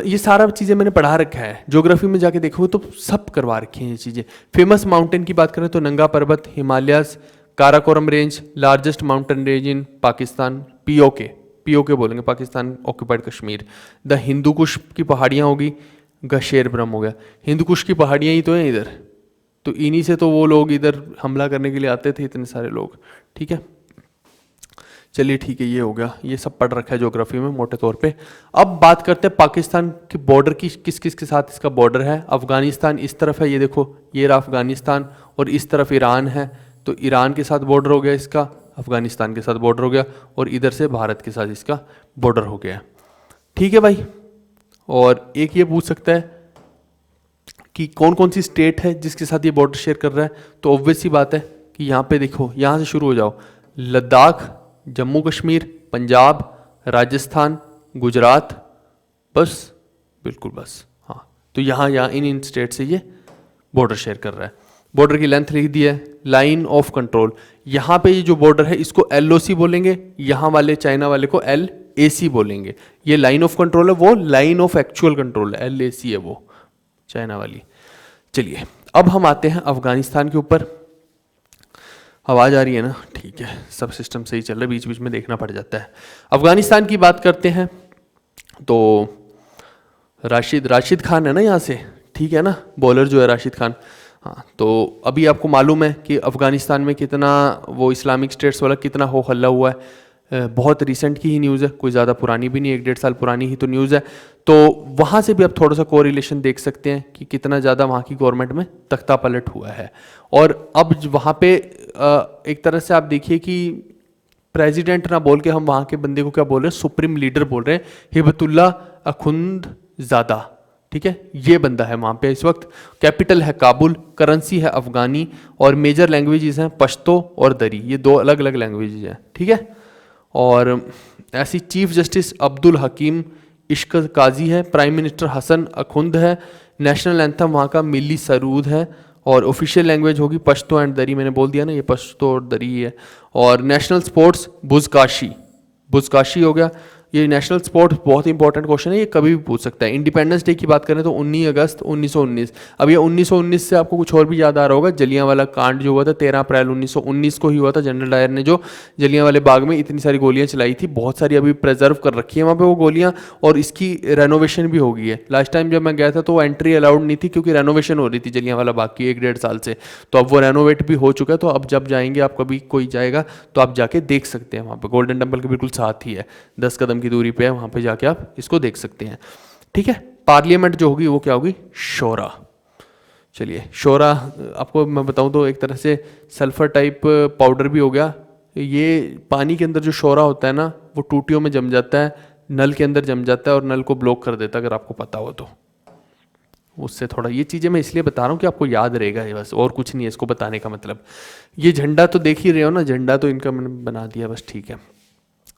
ये सारा चीज़ें मैंने पढ़ा रखा है, ज्योग्राफी में जाके देखो तो सब करवा रखी हैं ये चीज़ें। फेमस माउंटेन की बात करें तो नंगा पर्वत, Himalayas, Karakoram range, largest mountain range इन पाकिस्तान, पीओके बोलेंगे, पाकिस्तान ऑक्यूपाइड कश्मीर। द हिंदू कुश की पहाड़ियाँ होगी, गशेर ब्रह्म हो गया। हिंदू कुश की पहाड़ियाँ ही तो हैं इधर, तो इन्हीं से तो वो लोग इधर हमला करने के लिए आते थे इतने सारे लोग, ठीक है। चलिए ठीक है, ये हो गया, ये सब पढ़ रखा है ज्योग्राफी में मोटे तौर पे। अब बात करते हैं पाकिस्तान की बॉर्डर की, किस किस के साथ इसका बॉर्डर है। अफगानिस्तान इस तरफ है, ये देखो ये रहा अफगानिस्तान, और इस तरफ ईरान है, तो ईरान के साथ बॉर्डर हो गया इसका, अफगानिस्तान के साथ बॉर्डर हो गया, और इधर से भारत के साथ इसका बॉर्डर हो गया, ठीक है भाई। और एक ये पूछ सकता है कि कौन कौन सी स्टेट है जिसके साथ ये बॉर्डर शेयर कर रहा है, तो ऑब्वियस सी बात है कि यहाँ पे देखो, यहाँ से शुरू हो जाओ, लद्दाख, जम्मू कश्मीर, पंजाब, राजस्थान, गुजरात, बस, बिल्कुल बस, हाँ, तो यहाँ इन स्टेट से ये बॉर्डर शेयर कर रहा है। बॉर्डर की लेंथ लिख दी है, लाइन ऑफ कंट्रोल, यहाँ पे ये जो बॉर्डर है इसको LOC बोलेंगे, यहाँ वाले चाइना वाले को LAC बोलेंगे। ये लाइन ऑफ कंट्रोल है, वो लाइन ऑफ एक्चुअल कंट्रोल है, LAC है वो चाइना वाली। चलिए अब हम आते हैं अफगानिस्तान के ऊपर। आवाज़ आ रही है ना, ठीक है, सब सिस्टम सही चल रहा है, बीच बीच में देखना पड़ जाता है। अफगानिस्तान की बात करते हैं तो राशिद खान है ना यहाँ से, ठीक है ना, बॉलर जो है राशिद खान। हाँ, तो अभी आपको मालूम है कि अफगानिस्तान में कितना वो इस्लामिक स्टेट्स वाला कितना हो हल्ला हुआ है, बहुत रिसेंट की ही न्यूज़ है, कोई ज़्यादा पुरानी भी नहीं, 1-1.5 साल पुरानी ही तो न्यूज़ है। तो वहाँ से भी आप थोड़ा सा कोरिलेशन देख सकते हैं कि कितना ज़्यादा वहाँ की गवर्नमेंट में तख्ता पलट हुआ है। और अब वहाँ पे एक तरह से आप देखिए कि प्रेसिडेंट ना बोल के हम वहाँ के बंदे को क्या बोल रहे हैं, सुप्रीम लीडर बोल रहे हैं, हिबतुल्ला अखुंदज़ादा, ठीक है, ये बंदा है वहाँ पे इस वक्त। कैपिटल है काबुल, करेंसी है अफगानी, और मेजर लैंग्वेजेस हैं पश्तो और दरी, ये 2 अलग अलग लैंग्वेजेस हैं, ठीक है। और ऐसी चीफ जस्टिस अब्दुल हकीम इश्क काजी है, प्राइम मिनिस्टर हसन अखुंद है, नेशनल एंथम वहाँ का मिली सरूद है, और ऑफिशियल लैंग्वेज होगी पश्तो एंड दरी, मैंने बोल दिया ना ये पश्तो और दरी है। और नेशनल स्पोर्ट्स बुज़काशी हो गया। ये नेशनल स्पोर्ट्स बहुत इंपॉर्टेंट क्वेश्चन है, ये कभी भी पूछ सकता है। इंडिपेंडेंस डे की बात करें तो 19 अगस्त 1919। अब ये 1919 से आपको कुछ और भी याद आ रहा होगा, जलियांवाला कांड जो हुआ था 13 अप्रैल 1919 को ही हुआ था। जनरल डायर ने जो जलियांवाले बाग में इतनी सारी गोलियां चलाई थी, बहुत सारी अभी प्रिजर्व कर रखी है वहाँ पे वो गोलियां, और इसकी रेनोवेशन भी हो गई है। लास्ट टाइम जब मैं गया था तो एंट्री अलाउड नहीं थी, क्योंकि रेनोवेशन हो रही थी जलियांवाला बाग की 1-1.5 साल से, तो अब वो रेनोवेट भी हो चुका है। तो अब जब जाएंगे, आप कभी कोई जाएगा तो आप जाके देख सकते हैं, वहाँ पे गोल्डन टेम्पल के बिल्कुल साथ ही है, 10 कदम की दूरी पे है, वहाँ पे जाके आप इसको देख सकते हैं, ठीक है। पार्लियामेंट जो होगी वो क्या होगी, शोरा। चलिए शोरा आपको मैं बताऊं तो एक तरह से सल्फर टाइप पाउडर भी हो गया। ये पानी के अंदर जो शोरा होता है ना, वो टूटियों में जम जाता है, नल के अंदर जम जाता है और नल को ब्लॉक कर देता है, अगर आपको पता हो तो। उससे थोड़ा ये चीज़ें मैं इसलिए बता रहा हूँ कि आपको याद रहेगा, ये बस, और कुछ नहीं है इसको बताने का मतलब। ये झंडा तो देख ही रहे हो ना, झंडा तो इनका मैंने बना दिया, बस ठीक है।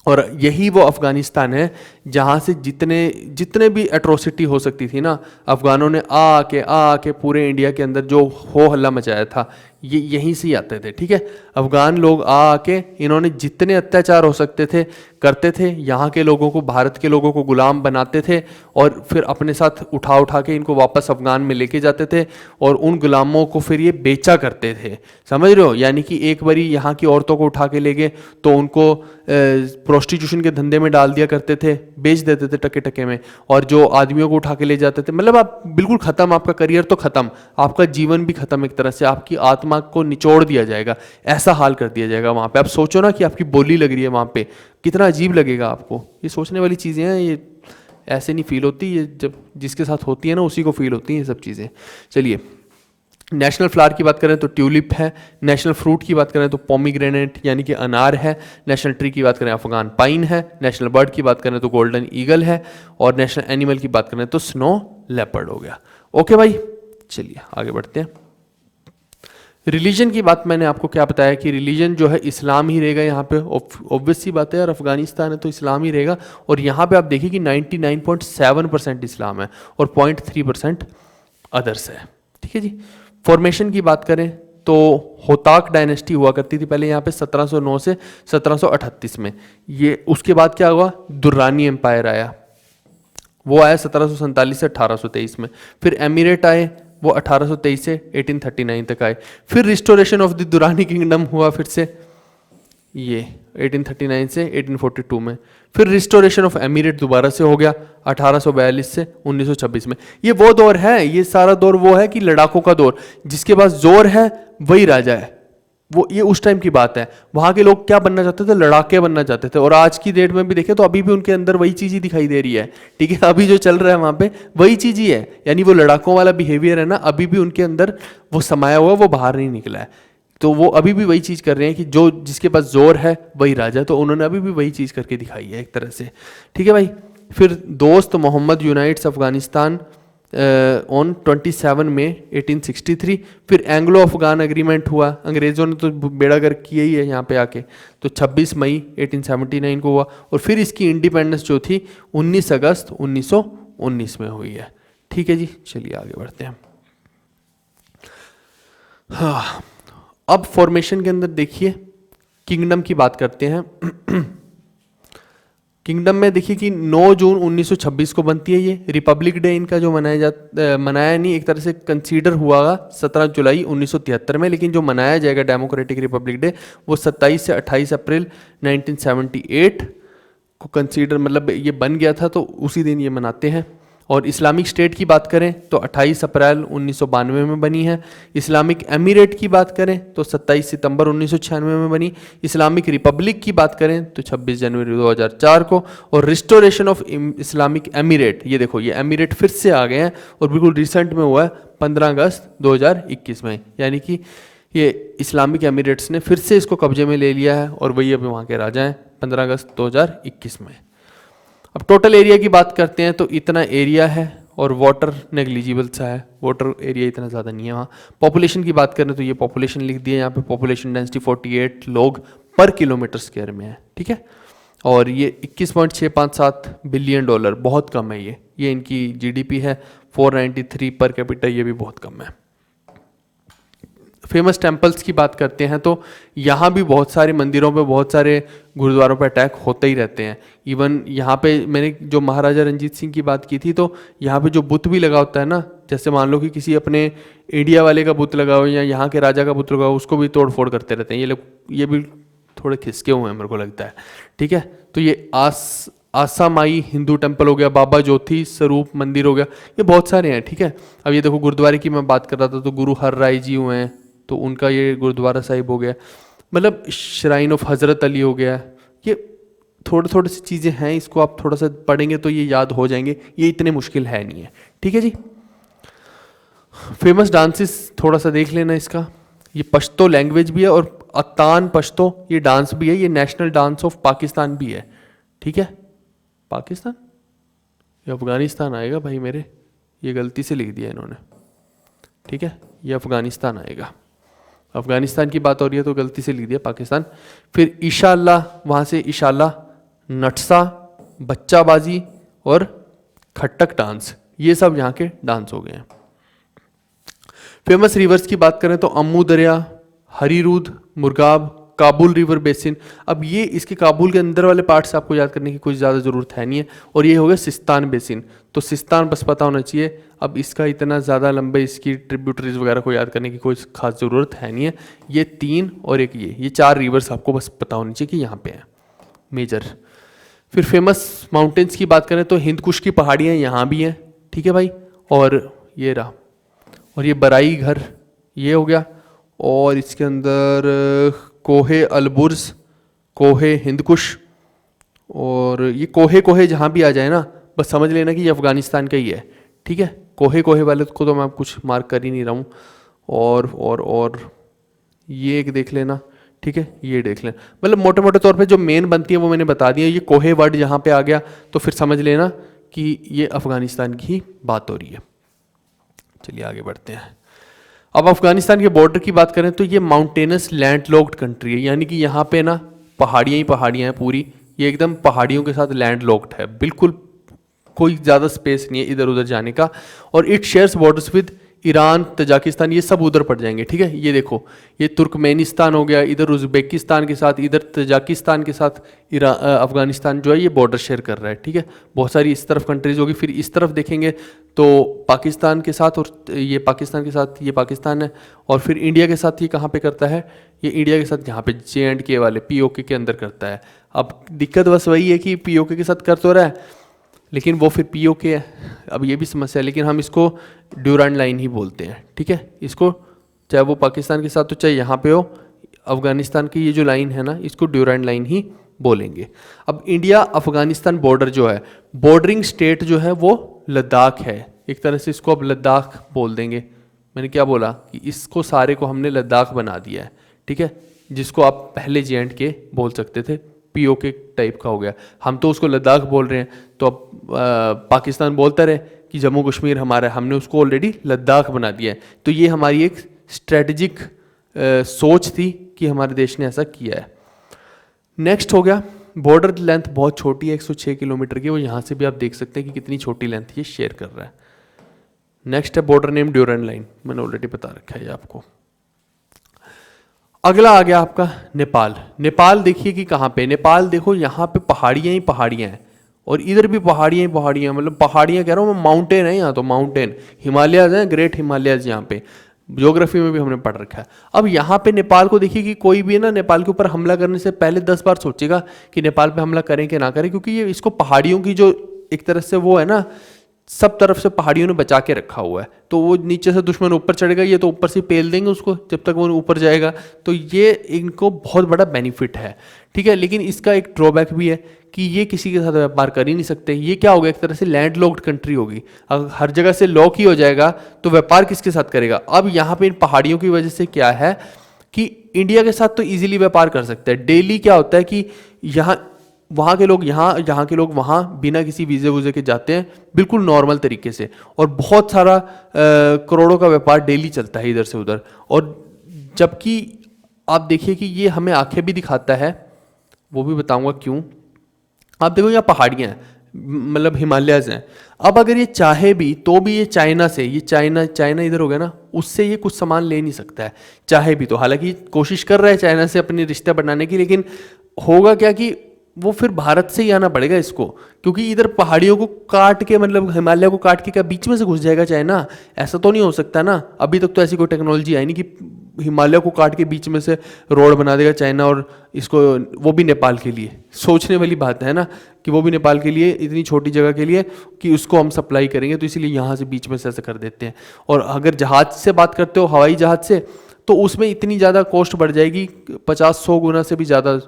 और यही वो अफगानिस्तान है जहाँ से जितने भी एट्रोसिटी हो सकती थी ना, अफगानों ने आके पूरे इंडिया के अंदर जो हो हल्ला मचाया था ये यहीं से ही आते थे, ठीक है। अफगान लोग आके इन्होंने जितने अत्याचार हो सकते थे करते थे, यहाँ के लोगों को, भारत के लोगों को गुलाम बनाते थे और फिर अपने साथ उठा उठा के इनको वापस अफगान में लेके जाते थे और उन गुलामों को फिर ये बेचा करते थे, समझ रहे हो। यानी कि एक बारी यहाँ की औरतों को उठा के ले गए तो उनको प्रोस्टिट्यूशन के धंधे में डाल दिया करते थे, बेच देते थे टके टके में, और जो आदमियों को उठा के ले जाते थे, मतलब आप बिल्कुल खत्म, आपका करियर तो खत्म, आपका जीवन भी खत्म, एक तरह से आपकी आत्मा को निचोड़ दिया जाएगा, ऐसा हाल कर दिया जाएगा वहाँ पे। आप सोचो ना कि आपकी बोली लग रही है वहाँ पे, कितना अजीब लगेगा आपको। ये सोचने वाली चीज़ें हैं, ये ऐसे नहीं फील होती, ये जब जिसके साथ होती है ना उसी को फील होती हैं ये सब चीज़ें। चलिए, नेशनल फ्लावर की बात करें तो ट्यूलिप है, नेशनल फ्रूट की बात करें तो पोमीग्रेनेट यानी कि अनार है, नेशनल ट्री की बात करें अफगान पाइन है, नेशनल बर्ड की बात करें तो गोल्डन ईगल है, और नेशनल एनिमल की बात करें तो स्नो लेपर्ड हो गया। ओके भाई, चलिए आगे बढ़ते हैं। रिलीजन की बात मैंने आपको क्या बताया कि रिलीजन जो है इस्लाम ही रहेगा यहाँ पे, ऑब्वियस सी बात है यार, अफगानिस्तान है तो इस्लाम ही रहेगा। और यहाँ पे आप देखिए कि 99.7% इस्लाम है और 0.3% अदर्स है, ठीक है जी। फॉर्मेशन की बात करें तो होताक डायनेस्टी हुआ करती थी पहले यहाँ पे 1709 से 1738 में। ये उसके बाद क्या हुआ, दुर्रानी एम्पायर आया, वो आया 1747 से 1823 में। फिर एमिरेट आए, वो 1823 से 1839 तक आए। फिर restoration of the Durrani kingdom हुआ फिर से, ये 1839 से 1842 में। फिर रिस्टोरेशन ऑफ एमिरेट दोबारा से हो गया 1842 से 1926 में। ये वो दौर है, ये सारा दौर वो है कि लड़ाकों का दौर, जिसके पास जोर है वही राजा है, वो ये उस टाइम की बात है। वहाँ के लोग क्या बनना चाहते थे, लड़ाके बनना चाहते थे। और आज की डेट में भी देखें तो अभी भी उनके अंदर वही चीज़ ही दिखाई दे रही है, ठीक है। अभी जो चल रहा है वहाँ पे वही चीज़ ही है, यानी वो लड़ाकों वाला बिहेवियर है ना, अभी भी उनके अंदर वो समाया हुआ, वो बाहर नहीं निकला है। तो वो अभी भी वही चीज़ कर रहे हैं कि जो जिसके पास जोर है वही राजा, तो उन्होंने अभी भी वही चीज़ करके दिखाई है एक तरह से, ठीक है भाई। फिर दोस्त मोहम्मद यूनाइट्स अफगानिस्तान ऑन 27 मई 1863। फिर एंग्लो अफगान एग्रीमेंट हुआ, अंग्रेज़ों ने तो बेड़ा गर्क किया ही है यहाँ पे आके, तो 26 मई 1879 को हुआ। और फिर इसकी इंडिपेंडेंस जो थी 19 अगस्त 1919 में हुई है, ठीक है जी। चलिए आगे बढ़ते हैं। हाँ, अब फॉर्मेशन के अंदर देखिए किंगडम की बात करते हैं। किंगडम में देखिए कि 9 जून 1926 को बनती है ये। रिपब्लिक डे इनका जो मनाया नहीं, एक तरह से कंसीडर हुआ 17 जुलाई 1973 में, लेकिन जो मनाया जाएगा डेमोक्रेटिक रिपब्लिक डे वो 27 से 28 अप्रैल 1978 को कंसीडर, मतलब ये बन गया था तो उसी दिन ये मनाते हैं। और इस्लामिक स्टेट की बात करें तो 28 अप्रैल 1992 में बनी है। इस्लामिक एमिरेट की बात करें तो 27 सितंबर 1996 में बनी। इस्लामिक रिपब्लिक की बात करें तो 26 जनवरी 2004 को। और रिस्टोरेशन ऑफ इस्लामिक एमिरेट, ये देखो ये एमिरेट फिर से आ गए हैं और बिल्कुल रिसेंट में हुआ है 15 अगस्त 2021 में, यानी कि ये इस्लामिक एमिरेट्स ने फिर से इसको कब्जे में ले लिया है और वही अभी वहाँ के राजा हैं 15 अगस्त 2021 में। अब टोटल एरिया की बात करते हैं तो इतना एरिया है और वाटर नेग्लिजिबल सा है, वाटर एरिया इतना ज़्यादा नहीं है वहाँ। पॉपुलेशन की बात करें तो ये पॉपुलेशन लिख दिया यहाँ पे, पॉपुलेशन डेंसिटी 48 लोग पर किलोमीटर स्क्वायर में है, ठीक है। और ये 21.657 बिलियन डॉलर, बहुत कम है ये इनकी जीडीपी है। 493 पर कैपिटा, ये भी बहुत कम है। फेमस टेम्पल्स की बात करते हैं तो यहाँ भी बहुत सारे मंदिरों पे, बहुत सारे गुरुद्वारों पे अटैक होते ही रहते हैं। इवन यहाँ पे मैंने जो महाराजा रंजीत सिंह की बात की थी तो यहाँ पे जो बुत भी लगा होता है ना, जैसे मान लो कि किसी अपने इंडिया वाले का बुत लगा हो या यहाँ के राजा का बुत लगा हो, उसको भी तोड़ फोड़ करते रहते हैं ये लोग। ये भी थोड़े खिसके हुए हैं मेरे को लगता है, ठीक है। तो ये आसामाई हिंदू टेम्पल हो गया, बाबा ज्योति स्वरूप मंदिर हो गया, ये बहुत सारे हैं, ठीक है। अब ये देखो गुरुद्वारे की मैं बात कर रहा था तो गुरु हर राय जी हुए हैं तो उनका ये गुरुद्वारा साहिब हो गया, मतलब श्राइन ऑफ हज़रत अली हो गया। ये थोड़े थोड़े सी चीज़ें हैं, इसको आप थोड़ा सा पढ़ेंगे तो ये याद हो जाएंगे, ये इतने मुश्किल है नहीं है, ठीक है जी। फेमस डांसेस थोड़ा सा देख लेना इसका। ये पश्तो लैंग्वेज भी है और अतान पश्तो ये डांस भी है, ये नेशनल डांस ऑफ पाकिस्तान भी है, ठीक है। पाकिस्तान ये अफगानिस्तान आएगा भाई मेरे, ये गलती से लिख दिया इन्होंने, ठीक है। ये अफगानिस्तान आएगा, अफगानिस्तान की बात हो रही है तो गलती से लिख दिया पाकिस्तान। फिर ईशाअल्लाह, वहाँ से ईशाअल्लाह, नटसा, बच्चाबाजी और खट्टक डांस, ये सब यहाँ के डांस हो गए हैं। फेमस रिवर्स की बात करें तो अम्मू दरिया, हरीरूद, मुरगाब, काबुल रिवर बेसिन। अब ये इसके काबुल के अंदर वाले पार्ट से आपको याद करने की कुछ ज़्यादा ज़रूरत है नहीं है। और ये हो गया सिस्तान बेसिन, तो सिस्तान बस पता होना चाहिए। अब इसका इतना ज़्यादा लंबे इसकी ट्रिब्यूटरीज वगैरह को याद करने की कोई खास ज़रूरत है नहीं है। ये 3 और एक ये 4 रिवर्स आपको बस पता होनी चाहिए कि यहाँ पे हैं मेजर। फिर फेमस माउंटेन्स की बात करें तो हिंद कुश की पहाड़ियाँ यहाँ भी हैं, ठीक है भाई। और ये रहा, और ये बराई घर ये हो गया। और इसके अंदर कोहे अलबुर्ज, कोहे हिंदकुश, और ये कोहे जहाँ भी आ जाए ना बस समझ लेना कि ये अफ़गानिस्तान का ही है, ठीक है। कोहे वाले को तो मैं कुछ मार्क कर ही नहीं रहा हूँ। और ये एक देख लेना, ठीक है, ये देख लेना। मतलब मोटे मोटे तौर पे जो मेन बनती है वो मैंने बता दिया। ये कोहे वर्ड यहाँ पे आ गया तो फिर समझ लेना कि ये अफ़गानिस्तान की ही बात हो रही है। चलिए आगे बढ़ते हैं। अब अफगानिस्तान के बॉर्डर की बात करें तो ये माउंटेनस लैंडलॉक्ड कंट्री है, यानी कि यहाँ पे ना पहाड़ियाँ ही पहाड़ियाँ हैं पूरी। ये एकदम पहाड़ियों के साथ लैंडलॉक्ड है, बिल्कुल कोई ज़्यादा स्पेस नहीं है इधर उधर जाने का। और it shares borders with Iran, Tajikistan, ये सब उधर पड़ जाएंगे, ठीक है। ये देखो, ये तुर्कमेनिस्तान हो गया, इधर उज़्बेकिस्तान के साथ, इधर तजाकिस्तान के साथ अफगानिस्तान जो है ये बॉर्डर शेयर कर रहा है, ठीक है। बहुत सारी इस तरफ कंट्रीज होगी। फिर इस तरफ देखेंगे तो पाकिस्तान के साथ, और ये पाकिस्तान के साथ, ये पाकिस्तान है। और फिर इंडिया के साथ ये कहाँ पे करता है, ये इंडिया के साथ यहाँ पे JNK वाले POK के अंदर करता है। अब दिक्कत बस वही है कि POK के साथ कर तो रहा है लेकिन वो फिर POK है, अब ये भी समस्या है। लेकिन हम इसको ड्यूरांड लाइन ही बोलते हैं, ठीक है। इसको चाहे वो पाकिस्तान के साथ तो चाहे यहाँ पे हो, अफगानिस्तान की ये जो लाइन है ना इसको ड्यूरांड लाइन ही बोलेंगे। अब इंडिया अफगानिस्तान बॉर्डर जो है, बॉर्डरिंग स्टेट जो है वो लद्दाख है। एक तरह से इसको अब लद्दाख बोल देंगे। मैंने क्या बोला कि इसको सारे को हमने लद्दाख बना दिया है, ठीक है। जिसको आप पहले JNK बोल सकते थे, POK टाइप का हो गया, हम तो उसको लद्दाख बोल रहे हैं। तो अब पाकिस्तान बोलता रहे कि जम्मू कश्मीर हमारा है, हमने उसको ऑलरेडी लद्दाख बना दिया है। तो ये हमारी एक स्ट्रेटजिक सोच थी कि हमारे देश ने ऐसा किया है। नेक्स्ट हो गया, बॉर्डर लेंथ बहुत छोटी है, 106 किलोमीटर की। वो यहाँ से भी आप देख सकते हैं कि कितनी छोटी लेंथ ये शेयर कर रहा है। नेक्स्ट है बॉर्डर नेम ड्यूरांड लाइन, मैंने ऑलरेडी बता रखा है ये आपको। अगला आ गया आपका नेपाल। नेपाल देखिए कि कहाँ पे, नेपाल देखो यहाँ पे पहाड़ियाँ ही पहाड़ियाँ हैं और इधर भी पहाड़ियाँ ही पहाड़ियाँ, मतलब पहाड़ियाँ कह रहा हूँ मैं, माउंटेन है यहाँ तो, माउंटेन हिमालयाज हैं, ग्रेट हिमालयाज यहाँ पे, ज्योग्राफी में भी हमने पढ़ रखा है। अब यहाँ पे नेपाल को देखिए कि कोई भी ना नेपाल के ऊपर हमला करने से पहले 10 बार सोचेगा कि नेपाल पे हमला करें कि ना करें, क्योंकि ये इसको पहाड़ियों की जो एक तरह से वो है ना, सब तरफ से पहाड़ियों ने बचा के रखा हुआ है। तो वो नीचे से दुश्मन ऊपर चढ़ेगा, ये तो ऊपर से पेल देंगे उसको जब तक वो ऊपर जाएगा। तो ये इनको बहुत बड़ा बेनिफिट है, ठीक है। लेकिन इसका एक ड्रॉबैक भी है कि ये किसी के साथ व्यापार कर ही नहीं सकते। ये क्या होगा, एक तरह से लैंड लॉक्ड कंट्री होगी। अगर हर जगह से लॉक ही हो जाएगा तो व्यापार किसके साथ करेगा। अब यहाँ पे इन पहाड़ियों की वजह से क्या है कि इंडिया के साथ तो ईजिली व्यापार कर सकते हैं। डेली क्या होता है कि वहाँ के लोग यहाँ के लोग वहाँ बिना किसी वीज़े वूज़े के जाते हैं, बिल्कुल नॉर्मल तरीके से, और बहुत सारा करोड़ों का व्यापार डेली चलता है इधर से उधर। और जबकि आप देखिए कि ये हमें आंखें भी दिखाता है, वो भी बताऊंगा क्यों। आप देखो यहाँ पहाड़ियाँ हैं, मतलब हिमालयाज हैं। अब अगर ये चाहे भी तो भी ये चाइना से, ये चाइना इधर हो गया ना, उससे ये कुछ सामान ले नहीं सकता है चाहे भी तो। हालांकि कोशिश कर रहा है चाइना से अपने रिश्ते बनाने की, लेकिन होगा क्या कि वो फिर भारत से ही आना पड़ेगा इसको, क्योंकि इधर पहाड़ियों को काट के, मतलब हिमालय को काट के क्या बीच में से घुस जाएगा चाइना, ऐसा तो नहीं हो सकता ना। अभी तक तो ऐसी कोई टेक्नोलॉजी आई नहीं कि हिमालय को काट के बीच में से रोड बना देगा चाइना, और इसको, वो भी नेपाल के लिए। सोचने वाली बात है ना कि वो भी नेपाल के लिए, इतनी छोटी जगह के लिए कि उसको हम सप्लाई करेंगे, तो इसीलिए यहाँ से बीच में से ऐसा कर देते हैं। और अगर जहाज से बात करते हो, हवाई जहाज से, तो उसमें इतनी ज़्यादा कॉस्ट बढ़ जाएगी, 50-100 गुना से भी ज़्यादा,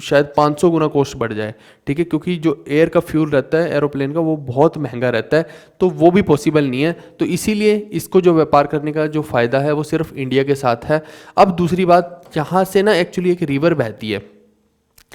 शायद 500 गुना कॉस्ट बढ़ जाए, ठीक है। क्योंकि जो एयर का फ्यूल रहता है एरोप्लेन का, वो बहुत महंगा रहता है, तो वो भी पॉसिबल नहीं है। तो इसीलिए इसको जो व्यापार करने का जो फ़ायदा है वो सिर्फ इंडिया के साथ है। अब दूसरी बात, यहाँ से ना एक्चुअली एक रिवर बहती है,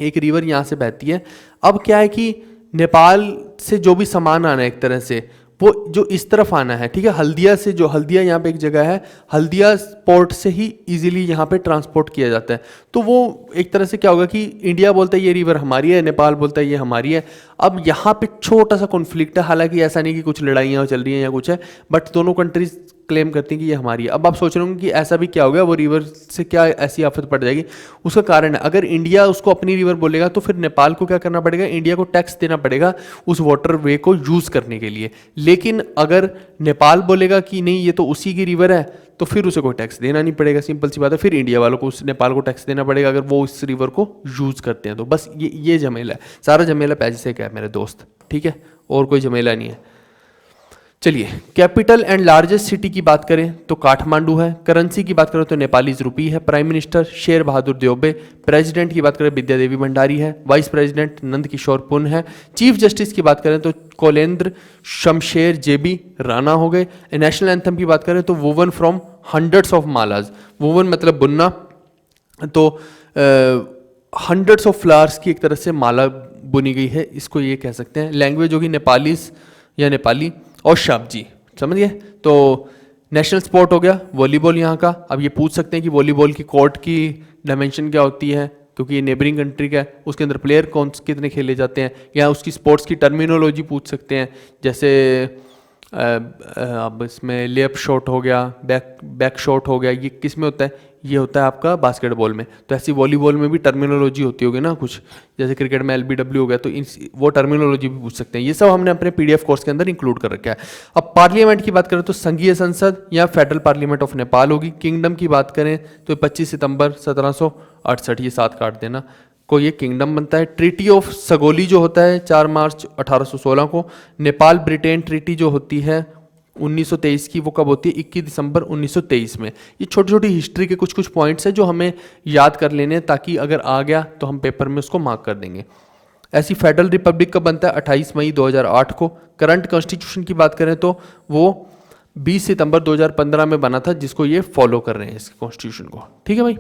एक रिवर यहाँ से बहती है। अब क्या है कि नेपाल से जो भी सामान आना है एक तरह से, वो जो इस तरफ आना है, ठीक है, हल्दिया से, जो हल्दिया यहाँ पे एक जगह है, हल्दिया पोर्ट से ही इजीली यहाँ पे ट्रांसपोर्ट किया जाता है। तो वो एक तरह से क्या होगा कि इंडिया बोलता है ये रिवर हमारी है, नेपाल बोलता है ये हमारी है। अब यहाँ पे छोटा सा कॉन्फ्लिक्ट है, हालांकि ऐसा नहीं कि कुछ लड़ाइयाँ चल रही हैं या कुछ है, बट दोनों कंट्रीज क्लेम करती हैं कि ये हमारी है। अब आप सोच रहे होंगे कि ऐसा भी क्या हो गया, वो रिवर से क्या ऐसी आफत पड़ जाएगी। उसका कारण है, अगर इंडिया उसको अपनी रिवर बोलेगा तो फिर नेपाल को क्या करना पड़ेगा, इंडिया को टैक्स देना पड़ेगा उस वाटर वे को यूज़ करने के लिए। लेकिन अगर नेपाल बोलेगा कि नहीं ये तो उसी की रिवर है, तो फिर उसे कोई टैक्स देना नहीं पड़ेगा, सिंपल सी बात है। फिर इंडिया वालों को उस नेपाल को टैक्स देना पड़ेगा अगर वो उस रिवर को यूज़ करते हैं तो। बस ये झमेला है, सारा झमेला पैसे से क्या है मेरे दोस्त, ठीक है, और कोई झमेला नहीं है। चलिए, कैपिटल एंड लार्जेस्ट सिटी की बात करें तो काठमांडू है। करेंसी की बात करें तो नेपालीज रुपी है। Prime minister Sher Bahadur देवबे। President की बात करें विद्या देवी भंडारी है। वाइस प्रेसिडेंट नंद किशोर पुन है। चीफ जस्टिस की बात करें तो कोलेंद्र शमशेर जेबी राणा हो गए। नेशनल एंथम की बात करें तो woven from hundreds of malas. Woven मतलब बुनना, तो हंड्रेड्स ऑफ फ्लावर्स की एक तरह से माला बुनी गई है, इसको ये कह सकते हैं। लैंग्वेज होगी नेपालीज या नेपाली और शाब्जी, समझ गए। तो नेशनल स्पोर्ट हो गया वॉलीबॉल यहाँ का। अब ये पूछ सकते हैं कि वॉलीबॉल की कोर्ट की डायमेंशन क्या होती है, क्योंकि ये नेबरिंग कंट्री का है, उसके अंदर प्लेयर कौन कितने खेले जाते हैं, या उसकी स्पोर्ट्स की टर्मिनोलॉजी पूछ सकते हैं। जैसे अब इसमें लेप शॉट हो गया, बैक शॉट हो गया, ये किस में होता है, ये होता है आपका बास्केटबॉल में। तो ऐसी वॉलीबॉल में भी टर्मिनोलॉजी होती होगी ना कुछ, जैसे क्रिकेट में एलबीडब्ल्यू हो गया, तो वो टर्मिनोलॉजी भी पूछ सकते हैं। ये सब हमने अपने पीडीएफ कोर्स के अंदर इंक्लूड कर रखा है। अब पार्लियामेंट की बात करें तो संघीय संसद या फेडरल पार्लियामेंट ऑफ नेपाल होगी। किंगडम की बात करें तो 25 सितंबर 1768, ये 7 काट देना, को ये किंगडम बनता है। ट्रीटी ऑफ सगोली जो होता है 4 मार्च 1816 को। नेपाल ब्रिटेन ट्रीटी जो होती है 1923 की, वो कब होती है, 21 दिसंबर 1923 में। ये छोटी छोटी हिस्ट्री के कुछ कुछ पॉइंट्स हैं जो हमें याद कर लेने हैं, ताकि अगर आ गया तो हम पेपर में उसको मार्क कर देंगे। ऐसी फेडरल रिपब्लिक कब बनता है, 28 मई 2008 को। करंट कॉन्स्टिट्यूशन की बात करें तो वो 20 सितंबर 2015 में बना था, जिसको ये फॉलो कर रहे हैं इस कॉन्स्टिट्यूशन को, ठीक है भाई।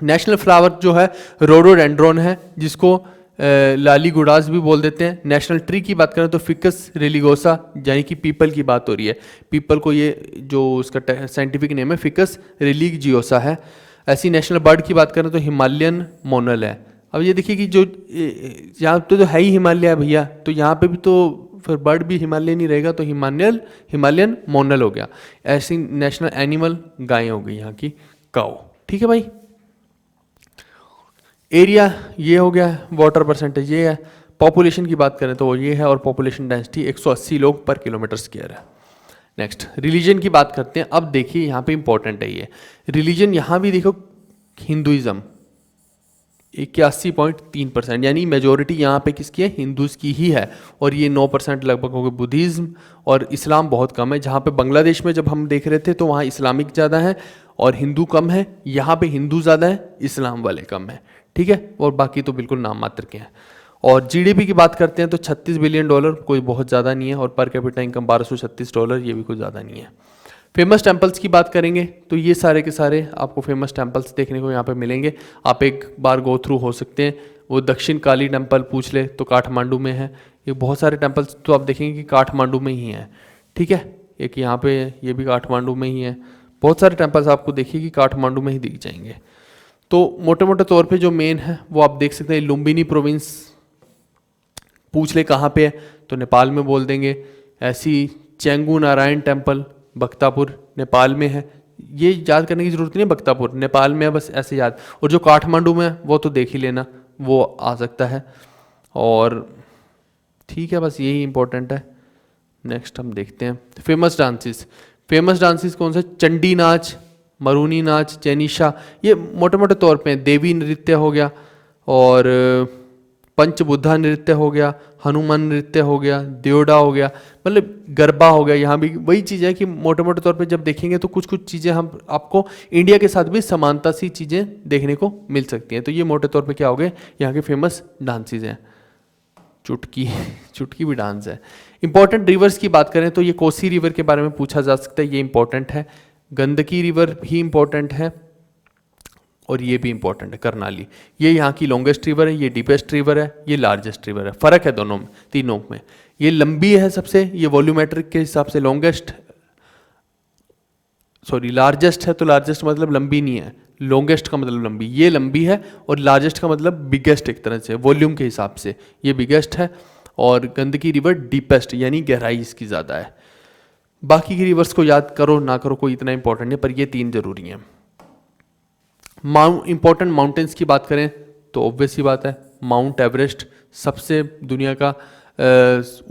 नेशनल फ्लावर जो है रोडोडेंड्रॉन है, जिसको लाली गुडास भी बोल देते हैं। नेशनल ट्री की बात करें तो फिकस रेलिगोसा, यानी कि पीपल की बात हो रही है। पीपल को ये जो उसका साइंटिफिक नेम है फिकस रेलिजियोसा है। ऐसी नेशनल बर्ड की बात करें तो हिमालयन मोनल है। अब ये देखिए कि जो यहाँ पे तो है ही हिमालय भैया, तो यहाँ पे भी तो फिर बर्ड भी हिमालयन ही रहेगा, तो हिमालयन मोनल हो गया। ऐसी नेशनल एनिमल गाय हो गई यहाँ की काऊ, ठीक है भाई। एरिया ये हो गया, वाटर परसेंटेज ये है। पॉपुलेशन की बात करें तो वो ये है, और पॉपुलेशन डेंसिटी 180 लोग पर किलोमीटर स्क्वायर है। नेक्स्ट रिलीजन की बात करते हैं। अब देखिए यहाँ पे इंपॉर्टेंट है ये रिलीजन, यहाँ भी देखो हिंदुइज्म 81.3%, यानी मेजोरिटी यहाँ पे किसकी है, हिंदूज की ही है। और ये 9% लगभग हो गए बुद्धिज्म, और इस्लाम बहुत कम है। जहाँ पे बांग्लादेश में जब हम देख रहे थे तो वहाँ इस्लामिक ज़्यादा है और हिंदू कम है, यहाँ पे हिंदू ज़्यादा है, इस्लाम वाले कम है, ठीक है। और बाकी तो बिल्कुल नाम मात्र के हैं। और जीडीपी की बात करते हैं तो $36 बिलियन, कोई बहुत ज़्यादा नहीं है। और पर कैपिटा इनकम $1236, ये भी कोई ज़्यादा नहीं है। फेमस टेम्पल्स की बात करेंगे तो ये सारे के सारे आपको फेमस टेम्पल्स देखने को यहाँ पे मिलेंगे। आप एक बार गो थ्रू हो सकते हैं। वो दक्षिण काली टेम्पल पूछ ले तो काठमांडू में है। ये बहुत सारे टेम्पल्स तो आप देखेंगे कि काठमांडू में ही हैं, ठीक है। एक यहाँ पे ये भी काठमांडू में ही है। बहुत सारे टेम्पल्स आपको देखिए कि काठमांडू में ही दिख जाएंगे। तो मोटे मोटे तौर पे जो मेन है वो आप देख सकते हैं। लुम्बिनी प्रोविंस पूछ ले कहाँ पे है तो नेपाल में बोल देंगे। ऐसी चेंगू नारायण टेम्पल बख्तापुर नेपाल में है। ये याद करने की जरूरत नहीं है, बख्तापुर नेपाल में है, बस ऐसे याद। और जो काठमांडू में है वो तो देख ही लेना, वो आ सकता है। और ठीक है, बस यही इंपॉर्टेंट है। नेक्स्ट हम देखते हैं फेमस डांसेस। फेमस डांसेस कौन से, चंडी नाच, मरूनी नाच, चैनीशा, ये मोटे मोटे तौर पे देवी नृत्य हो गया, और पंचबुद्धा नृत्य हो गया, हनुमान नृत्य हो गया, देवड़ा हो गया, मतलब गरबा हो गया। यहाँ भी वही चीज़ है कि मोटे मोटे तौर पे जब देखेंगे तो कुछ कुछ चीज़ें हम आपको इंडिया के साथ भी समानता सी चीज़ें देखने को मिल सकती हैं। तो ये मोटे तौर पे क्या हो गए, यहाँ के फेमस डांसेज हैं। चुटकी भी डांस है। इंपॉर्टेंट रिवर्स की बात करें तो ये कोसी रिवर के बारे में पूछा जा सकता है, ये इंपॉर्टेंट है। गंदकी रिवर भी इंपॉर्टेंट है, और ये भी इंपॉर्टेंट है करनाली। ये यहाँ की लॉन्गेस्ट रिवर है, ये डीपेस्ट रिवर है, ये लार्जेस्ट रिवर है। फर्क है दोनों में, तीनों में। ये लंबी है सबसे, ये वॉल्यूमेट्रिक के हिसाब से लार्जेस्ट है, तो लार्जेस्ट मतलब लंबी नहीं है, लॉन्गेस्ट का मतलब लंबी। ये लंबी है, और लार्जेस्ट का मतलब बिगेस्ट, एक तरह से वॉल्यूम के हिसाब से ये बिगेस्ट है। और गंदकी रिवर डीपेस्ट, यानी गहराई इसकी ज़्यादा है। बाकी की रिवर्स को याद करो ना करो कोई इतना इंपॉर्टेंट नहीं, पर ये 3 जरूरी हैं। इंपॉर्टेंट माउंटेन्स की बात करें तो ऑब्वियस सी बात है, माउंट एवरेस्ट सबसे दुनिया का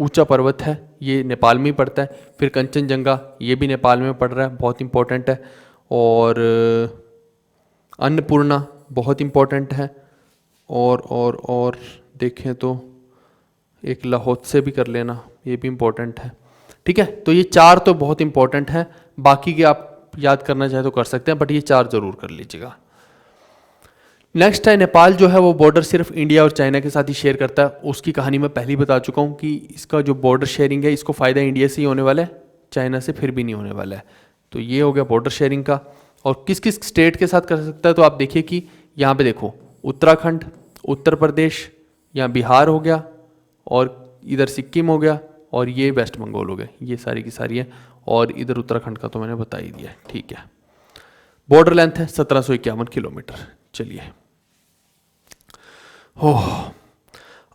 ऊंचा पर्वत है, ये नेपाल में ही पड़ता है। फिर कंचनजंगा, ये भी नेपाल में पड़ रहा है, बहुत इंपॉर्टेंट है। और अन्नपूर्णा बहुत इंपॉर्टेंट है। और देखें तो एक लाहौल भी कर लेना, ये भी इंपॉर्टेंट है। ठीक है, तो ये 4 तो बहुत इंपॉर्टेंट हैं, बाकी के आप याद करना चाहे तो कर सकते हैं, बट ये 4 जरूर कर लीजिएगा। नेक्स्ट है नेपाल, जो है वो बॉर्डर सिर्फ इंडिया और चाइना के साथ ही शेयर करता है। उसकी कहानी मैं पहले ही बता चुका हूँ कि इसका जो बॉर्डर शेयरिंग है, इसको फ़ायदा इंडिया से ही होने वाला है, चाइना से फिर भी नहीं होने वाला है। तो ये हो गया बॉर्डर शेयरिंग का। और किस किस स्टेट के साथ कर सकता है, तो आप देखिए कि यहाँ पे देखो उत्तराखंड, उत्तर प्रदेश, यहाँ बिहार हो गया, और इधर सिक्किम हो गया, और ये वेस्ट बंगाल हो गया, ये सारी की सारी है। और इधर उत्तराखंड का तो मैंने बता ही दिया, ठीक है। बॉर्डर लेंथ है 1751 किलोमीटर। चलिए,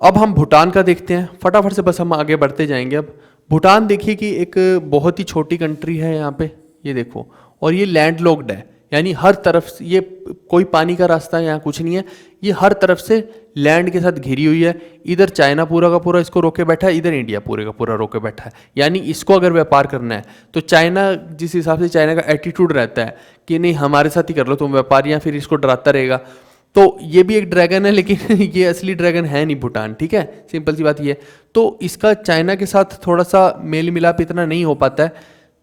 अब हम भूटान का देखते हैं फटाफट से, बस हम आगे बढ़ते जाएंगे। अब भूटान देखिए कि एक बहुत ही छोटी कंट्री है यहाँ पे, ये देखो, और ये लैंडलॉक्ड है, यानी हर तरफ से ये कोई पानी का रास्ता यहाँ कुछ नहीं है, ये हर तरफ से लैंड के साथ घिरी हुई है। इधर चाइना पूरा का पूरा इसको रोके बैठा है, इधर इंडिया पूरे का पूरा रोके बैठा है। यानी इसको अगर व्यापार करना है तो चाइना, जिस हिसाब से चाइना का एटीट्यूड रहता है कि नहीं हमारे साथ ही कर लो तुम व्यापार, या फिर इसको डराता रहेगा, तो ये भी एक ड्रैगन है, लेकिन ये असली ड्रैगन है नहीं भूटान, ठीक है, सिंपल सी बात ये। तो इसका चाइना के साथ थोड़ा सा मेल मिलाप इतना नहीं हो पाता है,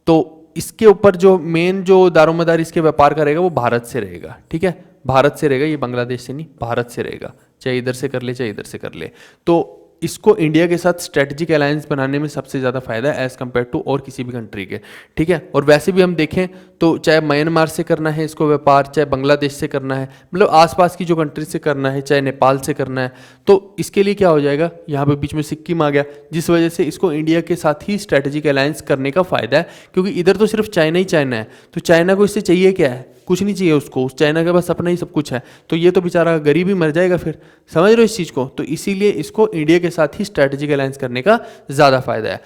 तो इसके ऊपर जो मेन जो दारोमदार इसके व्यापार का रहेगा वो भारत से रहेगा, ठीक है, भारत से रहेगा, ये बांग्लादेश से नहीं, भारत से रहेगा, चाहे इधर से कर ले चाहे इधर से कर ले। तो इसको इंडिया के साथ स्ट्रेटेजिक अलायंस बनाने में सबसे ज़्यादा फायदा है एज़ कम्पेयर टू और किसी भी कंट्री के, ठीक है। और वैसे भी हम देखें तो चाहे म्यांमार से करना है इसको व्यापार, चाहे बांग्लादेश से करना है, मतलब आसपास की जो कंट्री से करना है, चाहे नेपाल से करना है, तो इसके लिए क्या हो जाएगा, यहाँ पे बीच में सिक्किम आ गया, जिस वजह से इसको इंडिया के साथ ही स्ट्रेटेजिक अलायंस करने का फ़ायदा है, क्योंकि इधर तो सिर्फ चाइना ही चाइना है, तो चाइना को इससे चाहिए क्या है, कुछ नहीं चाहिए उसको, उस चाइना का बस अपना ही सब कुछ है, तो ये तो बेचारा गरीब ही मर जाएगा फिर, समझ रहे हो इस चीज़ को। तो इसीलिए इसको इंडिया के साथ ही स्ट्रैटेजिक अलायंस करने का ज़्यादा फायदा है।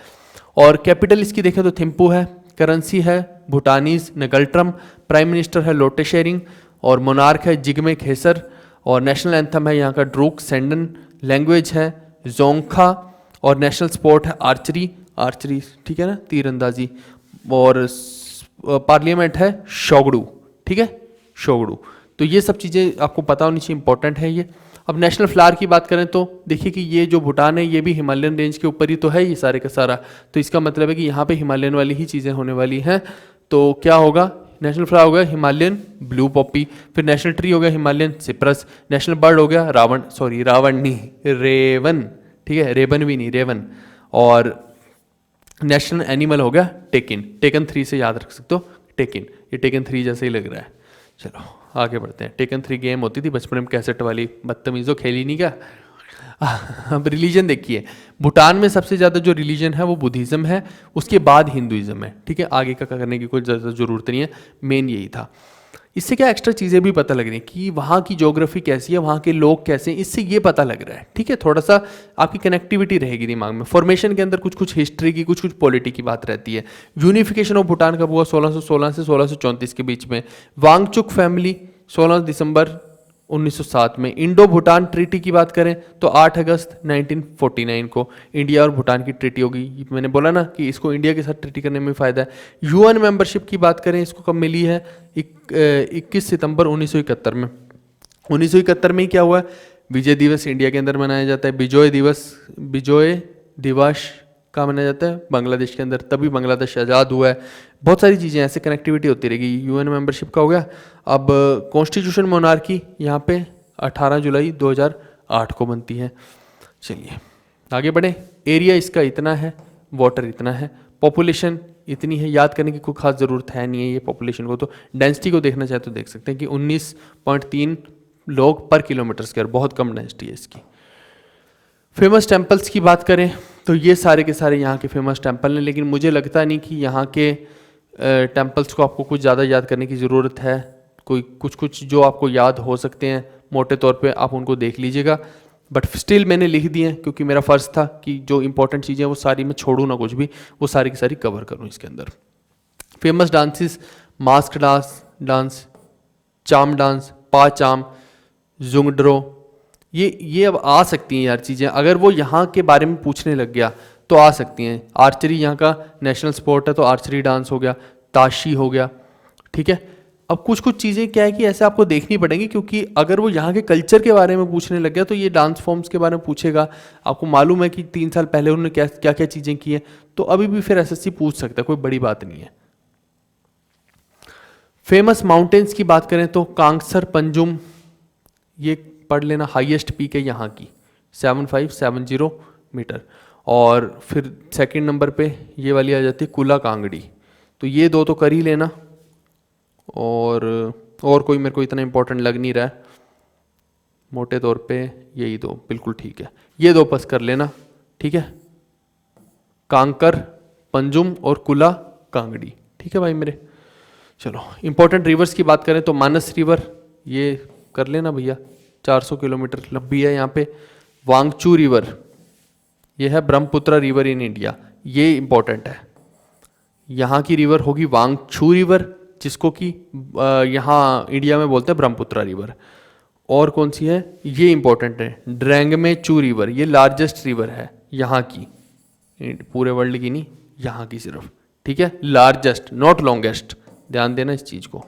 और कैपिटल इसकी देखें तो थिम्पू है, करेंसी है भूटानीज नगल्ट्रम, प्राइम मिनिस्टर है लोटे शेरिंग, और मोनार्क है जिग्मे खेसर, और नेशनल एंथम है यहाँ का ड्रूक सेंडन, लैंग्वेज है जोंगखा, और नेशनल स्पोर्ट है आर्चरी, आर्चरी ठीक है ना, तीरंदाजी, और पार्लियामेंट है शोगडू, ठीक है, शोगडू। तो ये सब चीज़ें आपको पता होनी चाहिए, इंपॉर्टेंट है ये। अब नेशनल फ्लावर की बात करें तो देखिए कि ये जो भूटान है ये भी हिमालयन रेंज के ऊपर ही तो है ये सारे का सारा, तो इसका मतलब है कि यहाँ पे हिमालयन वाली ही चीज़ें होने वाली हैं। तो क्या होगा, नेशनल फ्लावर हो गया हिमालयन ब्लू पॉपी, फिर नेशनल ट्री हो गया हिमालयन सिप्रस, नेशनल बर्ड हो गया रावण, सॉरी रावण नहीं रेवन, ठीक है, रेबन भी नहीं रेवन, और नेशनल एनिमल हो गया टेकिन, टेकन 3 से याद रख सकते हो टेकिन, ये टेकन 3 जैसे ही लग रहा है। चलो आगे बढ़ते हैं। टेकन 3 गेम होती थी बचपन में कैसेट वाली, बदतमीज़ों खेली नहीं क्या। अब रिलीजन देखिए, भूटान में सबसे ज़्यादा जो रिलीजन है वो बुद्धिज़्म है, उसके बाद हिंदुइज़्म है, ठीक है, आगे का करने की कोई ज़्यादा ज़रूरत नहीं है, मेन यही था। इससे क्या एक्स्ट्रा चीज़ें भी पता लग रही हैं कि वहाँ की ज्योग्राफी कैसी है, वहाँ के लोग कैसे हैं, इससे ये पता लग रहा है, ठीक है, थोड़ा सा आपकी कनेक्टिविटी रहेगी दिमाग में। फॉर्मेशन के अंदर कुछ कुछ हिस्ट्री की, कुछ कुछ पॉलिटी की बात रहती है। यूनिफिकेशन ऑफ भूटान कब हुआ, 1616 से 1634 के बीच में। वांगचुक फैमिली 16 दिसंबर 1907 में। इंडो भूटान ट्रीटी की बात करें तो 8 अगस्त 1949 को इंडिया और भूटान की ट्रीटी होगी। मैंने बोला ना कि इसको इंडिया के साथ ट्रीटी करने में फ़ायदा है। यूएन मेंबरशिप की बात करें, इसको कब मिली है, 21 सितंबर 1971 में। 1971 में ही क्या हुआ, विजय दिवस इंडिया के अंदर मनाया जाता है, विजय दिवस का मनाया जाता है बांग्लादेश के अंदर, तभी बांग्लादेश आज़ाद हुआ है। बहुत सारी चीज़ें ऐसे कनेक्टिविटी होती रहेगी। यूएन मेंबरशिप का हो गया। अब कॉन्स्टिट्यूशन मोनार्की यहाँ पे 18 जुलाई 2008 को बनती है। चलिए आगे बढ़े। एरिया इसका इतना है, वाटर इतना है, पॉपुलेशन इतनी है, याद करने की कोई खास ज़रूरत है नहीं है ये पॉपुलेशन को। तो डेंसिटी को देखना चाहे तो देख सकते हैं कि 19.3 लोग पर किलोमीटर स्क्वायर, बहुत कम डेंसिटी है इसकी। फेमस टेम्पल्स की बात करें तो ये सारे के सारे यहाँ के फेमस टेम्पल हैं, लेकिन मुझे लगता नहीं कि यहाँ के टेम्पल्स को आपको कुछ ज़्यादा याद करने की ज़रूरत है। कोई कुछ जो आपको याद हो सकते हैं मोटे तौर पे, आप उनको देख लीजिएगा। बट स्टिल मैंने लिख दिए हैं क्योंकि मेरा फ़र्ज़ था कि जो इंपॉर्टेंट चीज़ें वो सारी मैं छोड़ूँ ना कुछ भी, वो सारी की सारी कवर करूँ इसके अंदर। फेमस डांसेस, मास्क डांस, चाम डांस, पा चाम, जुंगड्रो, ये अब आ सकती हैं यार चीज़ें, अगर वो यहाँ के बारे में पूछने लग गया तो आ सकती हैं। आर्चरी यहाँ का नेशनल स्पोर्ट है तो आर्चरी डांस हो गया, ताशी हो गया, ठीक है। अब कुछ कुछ चीज़ें क्या है कि ऐसे आपको देखनी पड़ेंगी, क्योंकि अगर वो यहाँ के कल्चर के बारे में पूछने लग गया तो ये डांस फॉर्म्स के बारे में पूछेगा। आपको मालूम है कि 3 साल पहले उन्होंने क्या क्या चीज़ें की हैं, तो अभी भी फिर एसएससी पूछ सकता है, कोई बड़ी बात नहीं है। फेमस माउंटेन्स की बात करें तो कांगसर पंजुम, ये पढ़ लेना, हाईएस्ट पीक है यहाँ की 7570 मीटर। और फिर सेकंड नंबर पे ये वाली आ जाती है कुला कांगड़ी, तो ये दो तो कर ही लेना। और कोई मेरे को इतना इंपॉर्टेंट लग नहीं रहा है, मोटे तौर पे यही दो बिल्कुल ठीक है, ये दो पास कर लेना, ठीक है। कांकर पंजुम और कुला कांगड़ी, ठीक है भाई मेरे। चलो इंपॉर्टेंट रिवर्स की बात करें तो मानस रिवर, ये कर लेना भैया, 400 किलोमीटर लंबी है यहाँ पे। वांगचू रिवर, ये है ब्रह्मपुत्र रिवर इन इंडिया, ये इंपॉर्टेंट है। यहाँ की रिवर होगी वांगचू रिवर, जिसको कि यहाँ इंडिया में बोलते हैं ब्रह्मपुत्र रिवर। और कौन सी है, ये इंपॉर्टेंट है, ड्रैंगमेचू रिवर, ये लार्जेस्ट रिवर है यहाँ की, पूरे वर्ल्ड की नहीं, यहाँ की सिर्फ, ठीक है। लार्जेस्ट, नॉट लॉन्गेस्ट, ध्यान देना इस चीज़ को।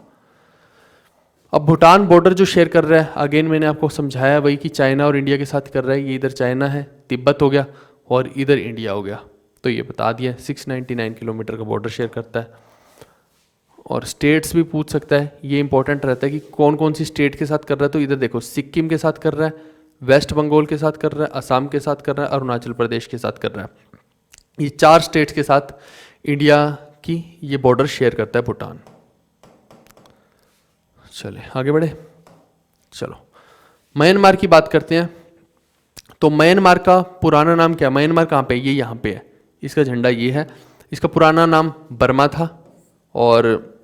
अब भूटान बॉर्डर जो शेयर कर रहा है, अगेन मैंने आपको समझाया वही कि चाइना और इंडिया के साथ कर रहा है। ये इधर चाइना है, तिब्बत हो गया, और इधर इंडिया हो गया, तो ये बता दिया 699 किलोमीटर का बॉर्डर शेयर करता है। और स्टेट्स भी पूछ सकता है, ये इंपॉर्टेंट रहता है कि कौन कौन सी स्टेट के साथ कर रहा है। तो इधर देखो, सिक्किम के साथ कर रहा है, वेस्ट बंगाल के साथ कर रहा है, असम के साथ कर रहा है, अरुणाचल प्रदेश के साथ कर रहा है। ये 4 स्टेट्स के साथ इंडिया की ये बॉर्डर शेयर करता है भूटान। चले आगे बढ़े, चलो म्यांमार की बात करते हैं। तो म्यांमार का पुराना नाम क्या, म्यांमार कहाँ पे है, ये यहाँ पे है, इसका झंडा ये है। इसका पुराना नाम बर्मा था, और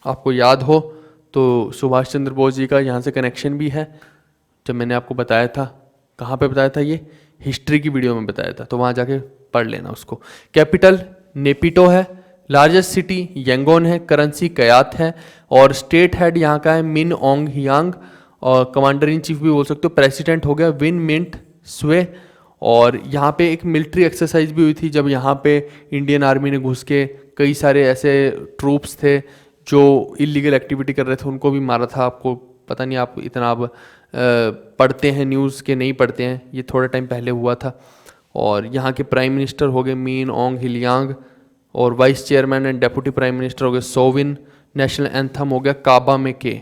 आपको याद हो तो सुभाष चंद्र बोस जी का यहाँ से कनेक्शन भी है, जब मैंने आपको बताया था, कहाँ पे बताया था, ये हिस्ट्री की वीडियो में बताया था, तो वहाँ जाके पढ़ लेना उसको। कैपिटल नेपिटो है, लार्जेस्ट सिटी यंगोन है, करेंसी कयात है, और स्टेट हेड यहाँ का है मिन ओंग हियांग, और कमांडर इन चीफ भी बोल सकते हो। प्रेसिडेंट हो गया विन मिंट स्वे। और यहाँ पे एक मिलिट्री एक्सरसाइज भी हुई थी, जब यहाँ पे इंडियन आर्मी ने घुस के कई सारे ऐसे ट्रूप्स थे जो इलीगल एक्टिविटी कर रहे थे, उनको भी मारा था। आपको पता नहीं, आप इतना आप पढ़ते हैं न्यूज़ के नहीं पढ़ते हैं, ये थोड़ा टाइम पहले हुआ था। और यहाँ के प्राइम मिनिस्टर हो गए मीन ओंग हिलियांग, और vice chairman and deputy prime minister हो गए सोविन। नेशनल एंथम हो गया काबा में के,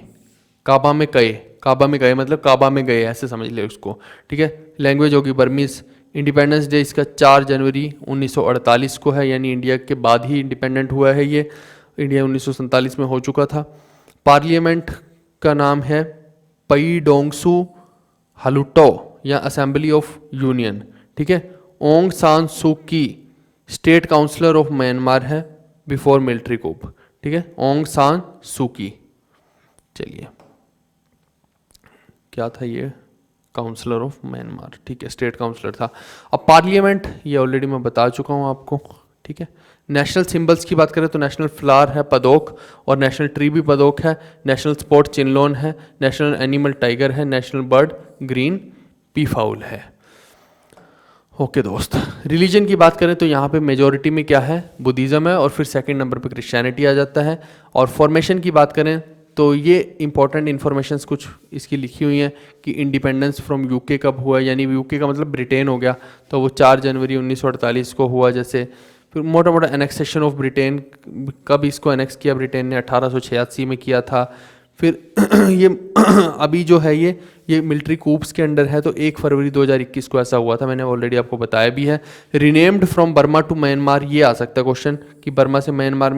काबा में गए, काबा में गए मतलब काबा में गए, ऐसे समझ ले उसको, ठीक है। लैंग्वेज होगी बर्मीज। इंडिपेंडेंस डे इसका 4 जनवरी 1948 को है, यानी इंडिया के बाद ही इंडिपेंडेंट हुआ है ये, इंडिया 1947 में हो चुका था। पार्लियामेंट का नाम है पैडोंगसू हलुटो या असेंबली ऑफ यूनियन, ठीक है। ओंग सान सू की स्टेट काउंसलर ऑफ म्यांमार है बिफोर मिलिट्री कूप, ठीक है, ओंग सान सू की। चलिए क्या था ये, काउंसलर ऑफ म्यांमार, ठीक है, स्टेट काउंसलर था। अब पार्लियामेंट, ये ऑलरेडी मैं बता चुका हूँ आपको, ठीक है। नेशनल सिंबल्स की बात करें तो नेशनल फ्लावर है पदोक, और नेशनल ट्री भी पदोक है। नेशनल स्पोर्ट चिनलोन है, नेशनल एनिमल टाइगर है, नेशनल बर्ड ग्रीन पीफाउल है। ओके दोस्त, रिलीजन की बात करें तो यहाँ पे मेजॉरिटी में क्या है, बुद्धिज़्म है, और फिर सेकंड नंबर पे क्रिश्चियनिटी आ जाता है। और फॉर्मेशन की बात करें तो ये इंपॉर्टेंट इन्फॉर्मेशंस कुछ इसकी लिखी हुई हैं कि इंडिपेंडेंस फ्रॉम यूके कब हुआ, यानी यूके का मतलब ब्रिटेन हो गया, तो वो 4 जनवरी 1948 को हुआ। जैसे फिर मोटा मोटा एनेक्सेशन ऑफ ब्रिटेन, कब इसको एनेक्स किया ब्रिटेन ने, 1886 में किया था। फिर ये अभी जो है ये मिलिट्री कूप्स के अंडर है, तो 1 फरवरी 2021 को ऐसा हुआ था, मैंने ऑलरेडी आपको बताया भी है। Renamed from Burma to Myanmar, ये आ सकता है क्वेश्चन कि बर्मा से म्यांमार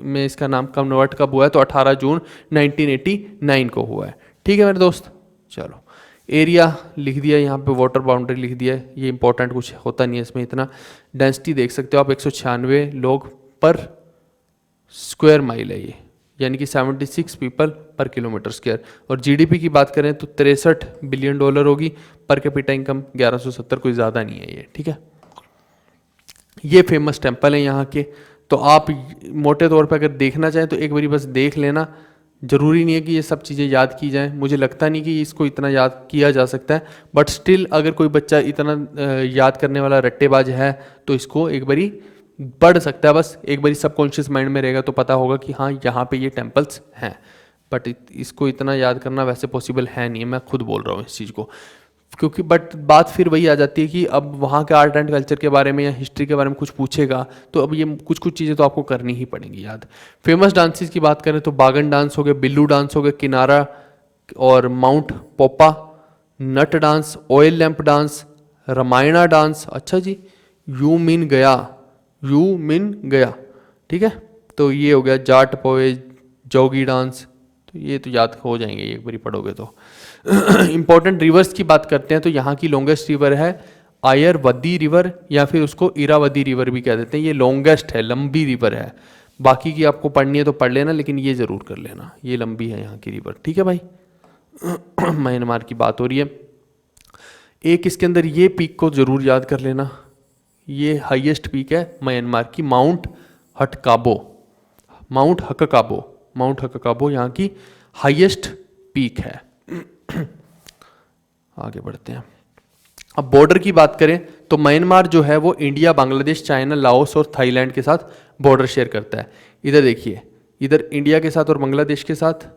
में इसका नाम कन्वर्ट कब हुआ है, तो 18 जून 1989 को हुआ है, ठीक है मेरे दोस्त। चलो एरिया लिख दिया यहाँ पे, वाटर बाउंड्री लिख दिया है, ये इंपॉर्टेंट कुछ होता नहीं है इसमें इतना। डेंसिटी देख सकते हो आप, 196 लोग पर स्क्वायर माइल है यानी कि 76 पीपल पर किलोमीटर स्क्वायर। और जीडीपी की बात करें तो 63 बिलियन डॉलर होगी। पर कैपिटा इनकम 1170, कोई ज़्यादा नहीं है ये, ठीक है। ये फेमस टेम्पल है यहाँ के। तो आप मोटे तौर पे अगर देखना चाहें तो एक बारी बस देख लेना। ज़रूरी नहीं है कि ये सब चीज़ें याद की जाएं, मुझे लगता नहीं कि इसको इतना याद किया जा सकता है, बट स्टिल अगर कोई बच्चा इतना याद करने वाला रट्टेबाज है तो इसको एक बारी पढ़ सकता है। बस एक बारी सबकॉन्शियस माइंड में रहेगा तो पता होगा कि हाँ यहाँ पे ये टेम्पल्स हैं। बट इसको इतना याद करना वैसे पॉसिबल है नहीं, मैं खुद बोल रहा हूँ इस चीज़ को। क्योंकि बट बात फिर वही आ जाती है कि अब वहाँ के आर्ट एंड कल्चर के बारे में या हिस्ट्री के बारे में कुछ पूछेगा तो अब ये कुछ कुछ चीज़ें तो आपको करनी ही पड़ेंगी याद। फेमस डांसेस की बात करें तो बागन डांस हो गया, बिल्लू डांस हो गया, किनारा और mount Popa, Nat dance, oil lamp dance, Ramayana dance, अच्छा जी, यू मीन गया, यू मीन गया, ठीक है। तो ये हो गया जाट पोए, जोगी डांस, तो ये तो याद हो जाएंगे एक बारी पढ़ोगे तो। इंपॉर्टेंट रिवर्स की बात करते हैं तो यहाँ की लॉन्गेस्ट रिवर है आयरवदी रिवर, या फिर उसको इरावदी रिवर भी कह देते हैं। ये लॉन्गेस्ट है, लंबी रिवर है। बाकी की आपको पढ़नी है तो पढ़ लेना, लेकिन ये ज़रूर कर लेना, ये लंबी है यहाँ की रिवर, ठीक है भाई। म्यांमार की बात हो रही है। एक इसके अंदर ये पीक को ज़रूर याद कर लेना, ये हाईएस्ट पीक है म्यांमार की, माउंट हटकाबो, माउंट हककाबो, माउंट हककाबो यहाँ की हाईएस्ट पीक है। आगे बढ़ते हैं। अब बॉर्डर की बात करें तो म्यांमार जो है वो इंडिया, बांग्लादेश, चाइना, लाओस और थाईलैंड के साथ बॉर्डर शेयर करता है। इधर देखिए, इधर इंडिया के साथ और बांग्लादेश के साथ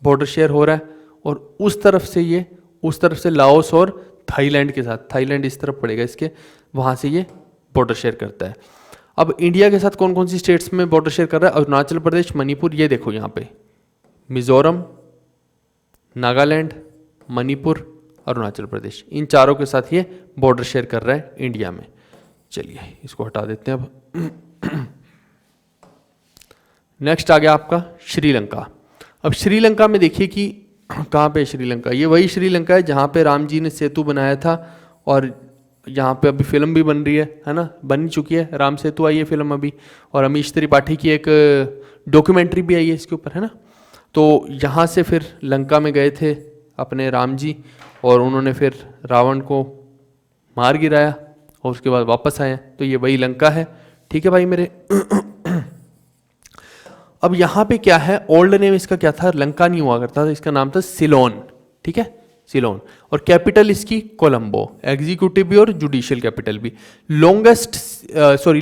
बॉर्डर शेयर हो रहा है, और उस तरफ से ये, उस तरफ से लाओस और थाईलैंड के साथ, थाईलैंड इस तरफ पड़ेगा इसके, वहाँ से ये बॉर्डर शेयर करता है। अब इंडिया के साथ कौन कौन सी स्टेट्स में बॉर्डर शेयर कर रहा है? अरुणाचल प्रदेश, मणिपुर, ये देखो यहाँ पे, मिजोरम, नागालैंड, मणिपुर, अरुणाचल प्रदेश, इन चारों के साथ ये बॉर्डर शेयर कर रहा है इंडिया में। चलिए इसको हटा देते हैं अब। नेक्स्ट आ गया आपका श्रीलंका। अब श्रीलंका में देखिए कि कहाँ पे श्रीलंका, ये वही श्रीलंका है जहाँ पे राम जी ने सेतु बनाया था, और यहाँ पे अभी फिल्म भी बन रही है ना, बन चुकी है, राम सेतु आई है फिल्म अभी, और अमीश त्रिपाठी की एक डॉक्यूमेंट्री भी आई है इसके ऊपर, है ना। तो यहाँ से फिर लंका में गए थे अपने राम जी, और उन्होंने फिर रावण को मार गिराया और उसके बाद वापस आए। तो ये वही लंका है, ठीक है भाई मेरे। अब यहाँ पे क्या है, ओल्ड नेम इसका क्या था, लंका नहीं हुआ करता था, इसका नाम था सिलोन, ठीक है, सिलोन। और कैपिटल इसकी कोलंबो, एग्जीक्यूटिव भी और जुडिशियल कैपिटल भी।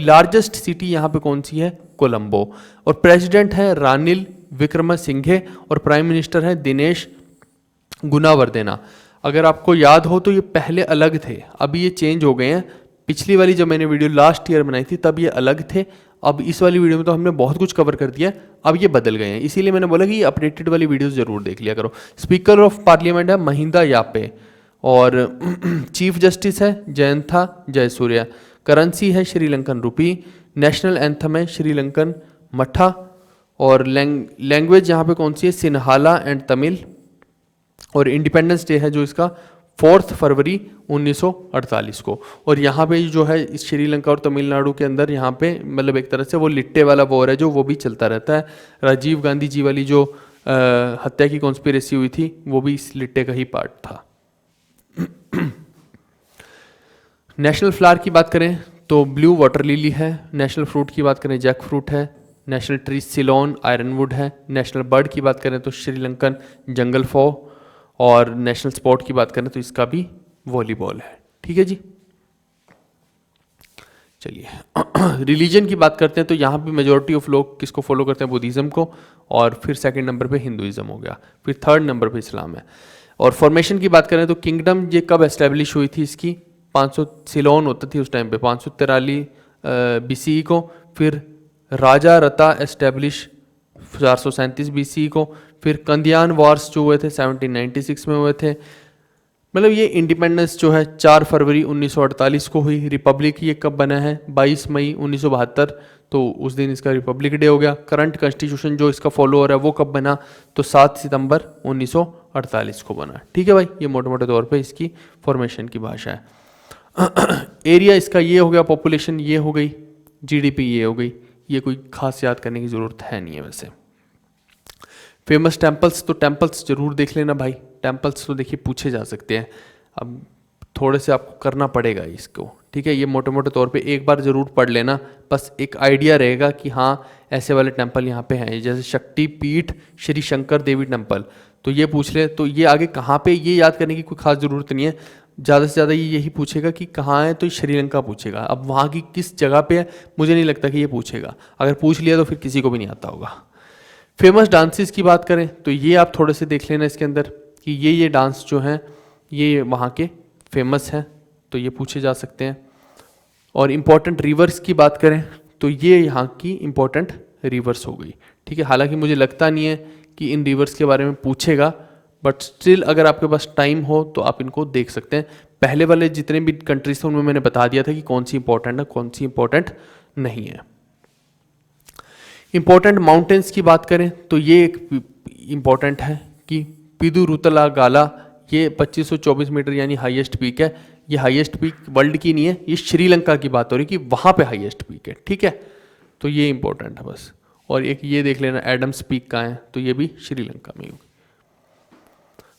लार्जेस्ट सिटी यहाँ पे कौन सी है? कोलंबो। और प्रेसिडेंट है रानिल विक्रमसिंघे, और प्राइम मिनिस्टर है दिनेश गुनावर्देना। अगर आपको याद हो तो ये पहले अलग थे, अभी ये चेंज हो गए हैं। पिछली वाली जब मैंने वीडियो लास्ट ईयर बनाई थी तब ये अलग थे, अब इस वाली वीडियो में तो हमने बहुत कुछ कवर कर दिया, अब ये बदल गए हैं। इसीलिए मैंने बोला कि ये अपडेटेड वाली वीडियोस जरूर देख लिया करो। स्पीकर ऑफ पार्लियामेंट है महिंदा यापे, और चीफ जस्टिस है जयंथा जयसूर्या। करेंसी है श्रीलंकन रुपी। नेशनल एंथम है श्रीलंकन मठा। और लैंग्वेज यहाँ पे कौन सी है? सिन्हाला एंड तमिल। और इंडिपेंडेंस डे है जो इसका 4 फरवरी 1948 को। और यहाँ पे जो है इस श्रीलंका और तमिलनाडु के अंदर यहाँ पे मतलब एक तरह से वो लिट्टे वाला वॉर है जो वो भी चलता रहता है। राजीव गांधी जी वाली जो हत्या की कॉन्स्पिरेसी हुई थी वो भी इस लिट्टे का ही पार्ट था। नेशनल फ्लावर की बात करें तो ब्लू वाटर लिली है। नेशनल फ्रूट की बात करें जैक फ्रूट है। नेशनल ट्री सिलोन आयरनवुड है। नेशनल बर्ड की बात करें तो श्रीलंकन जंगल फॉ। और नेशनल स्पोर्ट की बात करें तो इसका भी वॉलीबॉल है। ठीक है जी, चलिए रिलीजन की बात करते हैं तो यहाँ पे मेजॉरिटी ऑफ लोग किसको फॉलो करते हैं? बुद्धिज़्म को। और फिर सेकंड नंबर पे हिंदुइज्म हो गया, फिर थर्ड नंबर पे इस्लाम है। और फॉर्मेशन की बात करें तो किंगडम ये कब एस्टेब्लिश हुई थी इसकी? 500 सिलोन होती थी उस टाइम पे 543 BCE को। फिर राजा रता एस्टेब्लिश 437 BCE को। फिर कंदियान वॉर्स जो हुए थे 1796 में हुए थे। मतलब ये इंडिपेंडेंस जो है 4 फरवरी 1948 को हुई। रिपब्लिक ये कब बना है? 22 मई 1972, तो उस दिन इसका रिपब्लिक डे हो गया। करंट कॉन्स्टिट्यूशन जो इसका फॉलो हो रहा है वो कब बना? तो 7 सितंबर 1948 को बना। ठीक है भाई, ये मोटे मोटे तौर पे इसकी फॉर्मेशन की भाषा है। एरिया इसका ये हो गया, पॉपुलेशन ये हो गई, GDP ये हो गई। ये कोई खास याद करने की ज़रूरत है नहीं है वैसे। फेमस टेम्पल्स, तो टेम्पल्स जरूर देख लेना भाई, टेम्पल्स तो देखिए पूछे जा सकते हैं। अब थोड़े से आपको करना पड़ेगा इसको, ठीक है, ये मोटे मोटे तौर पे एक बार ज़रूर पढ़ लेना, बस एक आइडिया रहेगा कि हाँ ऐसे वाले टेम्पल यहाँ पे हैं। जैसे शक्ति पीठ श्री शंकर देवी टेम्पल, तो ये पूछ ले, तो ये आगे कहाँ पे, ये याद करने की कोई खास ज़रूरत नहीं है। ज़्यादा से ज़्यादा ये यही पूछेगा कि कहाँ है, तो श्रीलंका पूछेगा। अब वहाँ की किस जगह पे है मुझे नहीं लगता कि ये पूछेगा, अगर पूछ लिया तो फिर किसी को भी नहीं आता होगा। फेमस डांसेस की बात करें तो ये आप थोड़े से देख लेना इसके अंदर कि ये डांस जो हैं ये वहाँ के फेमस हैं, तो ये पूछे जा सकते हैं। और इम्पॉर्टेंट रिवर्स की बात करें तो ये यहाँ की इम्पॉर्टेंट रिवर्स हो गई, ठीक है। हालांकि मुझे लगता नहीं है कि इन रिवर्स के बारे में पूछेगा, बट स्टिल अगर आपके पास टाइम हो तो आप इनको देख सकते हैं। पहले वाले जितने भी कंट्रीज थे उनमें मैंने बता दिया था कि कौन सी इंपॉर्टेंट है, कौन सी इंपॉर्टेंट नहीं है। इंपॉर्टेंट माउंटेन्स की बात करें तो ये एक इंपॉर्टेंट है कि पिदुरुतला गाला, ये 2524 मीटर यानी हाईएस्ट पीक है। ये हाईएस्ट पीक वर्ल्ड की नहीं है, ये श्रीलंका की बात हो रही कि वहाँ पे हाईएस्ट पीक है, ठीक है, तो ये इंपॉर्टेंट है बस। और एक ये देख लेना एडम्स पीक कहाँ है, तो ये भी श्रीलंका में होगी।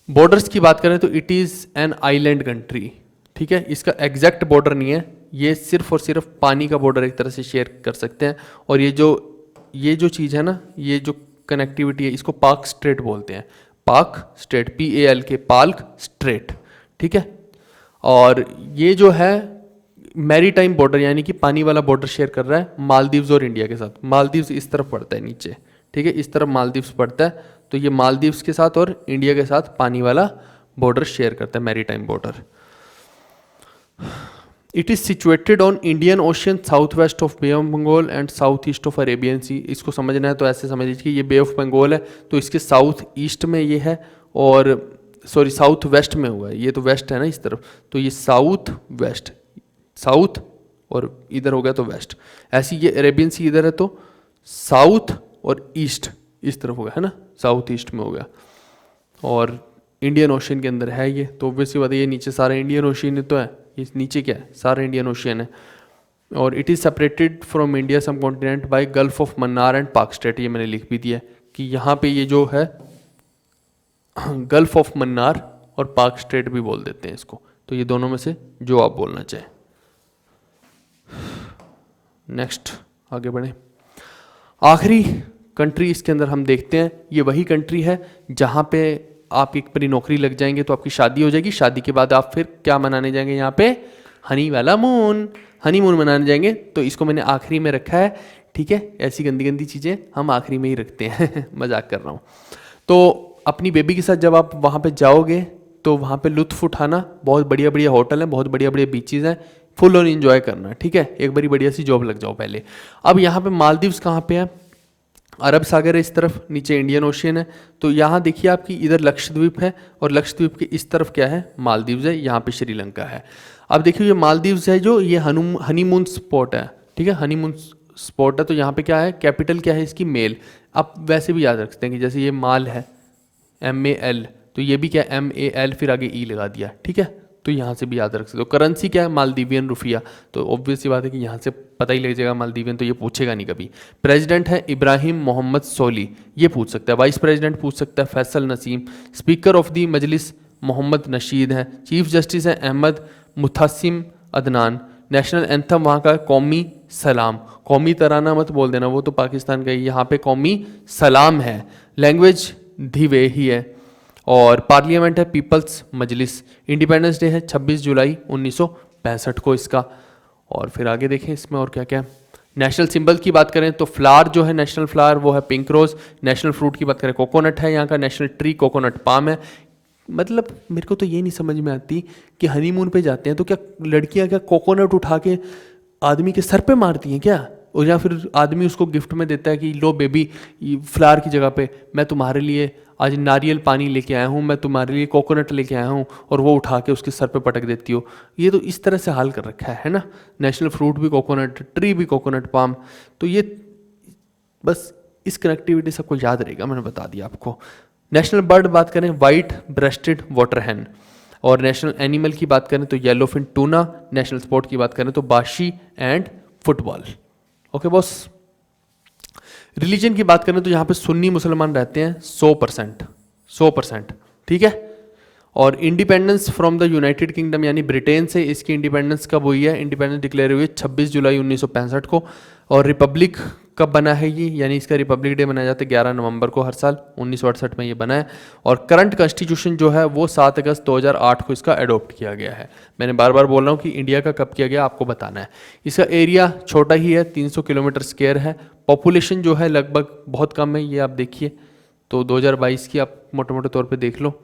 बॉर्डर्स की बात करें तो it is an island country, ठीक है, इसका एग्जैक्ट बॉर्डर नहीं है, ये सिर्फ और सिर्फ पानी का बॉर्डर एक तरह से शेयर कर सकते हैं। और ये जो चीज़ है ना, ये जो कनेक्टिविटी है, इसको पाक स्ट्रेट बोलते हैं, पाक स्ट्रेट, PALK, पाल्क स्ट्रेट, ठीक है। और ये जो है मैरीटाइम बॉर्डर यानी कि पानी वाला बॉर्डर शेयर कर रहा है मालदीव्स और इंडिया के साथ। मालदीव्स इस तरफ पड़ता है नीचे, ठीक है, इस तरफ मालदीव्स पड़ता है, तो ये मालदीव्स के साथ और इंडिया के साथ पानी वाला बॉर्डर शेयर करता है, maritime border. It is situated on Indian ocean, south west of bay of Bengal and south east of Arabian sea. इसको समझना है तो ऐसे समझ लीजिए कि ये बे ऑफ बंगाल है, तो इसके साउथ ईस्ट में ये है, और सॉरी साउथ वेस्ट में हुआ है, ये तो वेस्ट है ना इस तरफ, तो ये साउथ वेस्ट, साउथ और इधर हो गया तो वेस्ट। ऐसी ये अरेबियन सी इधर है तो साउथ और ईस्ट इस तरफ हो गया है ना, साउथ ईस्ट में हो गया। और इंडियन ओशियन के अंदर है ये, तो ऑब्वियसली बात है ये नीचे सारा इंडियन ओशियन तो है, ये नीचे क्या है, सारा इंडियन ओशियन है। और it is separated from India subcontinent by gulf of Mannar and Palk strait, ये मैंने लिख भी दिया है कि यहाँ पे ये जो है गल्फ ऑफ मन्नार और पाक स्ट्रेट भी बोल देते हैं इसको, तो ये दोनों में से जो आप बोलना चाहें। नेक्स्ट आगे बढ़े, आखिरी कंट्री इसके अंदर हम देखते हैं, ये वही कंट्री है जहाँ पे आप एक बारी नौकरी लग जाएंगे तो आपकी शादी हो जाएगी, शादी के बाद आप फिर क्या मनाने जाएंगे, यहाँ पे हनी वाला मून, हनीमून मनाने जाएंगे, तो इसको मैंने आखिरी में रखा है, ठीक है। ऐसी गंदी गंदी चीज़ें हम आखिरी में ही रखते हैं मजाक कर रहा हूँ। तो अपनी बेबी के साथ जब आप वहाँ पे जाओगे तो वहाँ पे लुत्फ उठाना, बहुत बढ़िया बढ़िया होटल हैं, बहुत बढ़िया बढ़िया बीचेज़ हैं, फुल ऑन एंजॉय करना, ठीक है। एक बारी बढ़िया सी जॉब लग जाओ पहले। अब यहाँ पे मालदीव्स कहाँ पे है, अरब सागर है इस तरफ, नीचे इंडियन ओशियन है, तो यहाँ देखिए आपकी इधर लक्षद्वीप है और लक्षद्वीप के इस तरफ क्या है, मालदीव्स है, यहाँ पे श्रीलंका है। अब देखिए ये मालदीव्स है जो ये हनीमून स्पॉट है, ठीक है, हनीमून स्पॉट है, तो यहाँ पे क्या है, कैपिटल क्या है इसकी, मेल। आप वैसे भी याद रख सकते हैं कि जैसे ये माल है MAL, तो ये भी क्या है MAL, फिर आगे E लगा दिया, ठीक है, तो यहाँ से भी याद रख सकते हो। करेंसी क्या है, मालदीवियन रुपया, तो ऑब्वियस सी बात है कि यहाँ से पता ही लग जाएगा मालदीवियन, तो ये पूछेगा नहीं कभी। प्रेसिडेंट है इब्राहिम मोहम्मद सोली, ये पूछ सकता है। वाइस प्रेसिडेंट पूछ सकता है Faisal Naseem. Speaker of the Majlis Mohamed Nasheed हैं। चीफ जस्टिस है अहमद मुथासिम अदनान। नेशनल एंथम वहाँ का कौमी सलाम, कौमी तराना मत बोल देना, वो तो पाकिस्तान का ही, यहाँ पे कौमी सलाम है। लैंग्वेज धिवे ही है। और पार्लियामेंट है पीपल्स मजलिस। इंडिपेंडेंस डे है 26 जुलाई 1965 को इसका। और फिर आगे देखें इसमें और क्या क्या है। नेशनल सिंबल की बात करें तो फ्लावर जो है, नेशनल फ्लावर वो है पिंक रोज। नेशनल फ्रूट की बात करें कोकोनट है, यहाँ का नेशनल ट्री कोकोनट पाम है। मतलब मेरे को तो ये नहीं समझ में आती कि हनीमून पे जाते हैं तो क्या लड़कियां क्या कोकोनट उठा के आदमी के सर पे मारती हैं क्या, और या फिर आदमी उसको गिफ्ट में देता है कि लो बेबी, फ्लावर की जगह पे मैं तुम्हारे लिए आज नारियल पानी लेके आया हूँ, मैं तुम्हारे लिए कोकोनट लेके आया हूँ, और वो उठा के उसके सर पे पटक देती हो। ये तो इस तरह से हाल कर रखा है ना। नेशनल फ्रूट भी कोकोनट, ट्री भी कोकोनट पाम, तो ये बस इस कनेक्टिविटी सबको याद रहेगा, मैंने बता दिया आपको। नेशनल बर्ड बात करें वाइट ब्रेस्टेड वाटर हैन। और नेशनल एनिमल की बात करें तो येलोफिन टूना। नेशनल स्पोर्ट की बात करें तो Bashi and football. Okay boss. Religion की बात करें तो यहाँ पे सुन्नी मुसलमान रहते हैं 100%, ठीक है। और independence from the United kingdom यानी ब्रिटेन से इसकी इंडिपेंडेंस कब हुई है? इंडिपेंडेंस डिक्लेयर हुई 26 जुलाई 1965 को। और रिपब्लिक कब बना है ये, यानी इसका रिपब्लिक डे मनाया जाता है 11 नवंबर को हर साल, 1968 में ये बना है। और करंट कॉन्स्टिट्यूशन जो है वो 7 अगस्त 2008 को इसका अडॉप्ट किया गया है। मैंने बार बार बोल रहा हूँ कि इंडिया का कब किया गया आपको बताना है। इसका एरिया छोटा ही है, 300 किलोमीटर स्क्वायर है। पॉपुलेशन जो है लगभग बहुत कम है, ये आप देखिए, तो 2022 की आप मोटे मोटे तौर पर देख लो।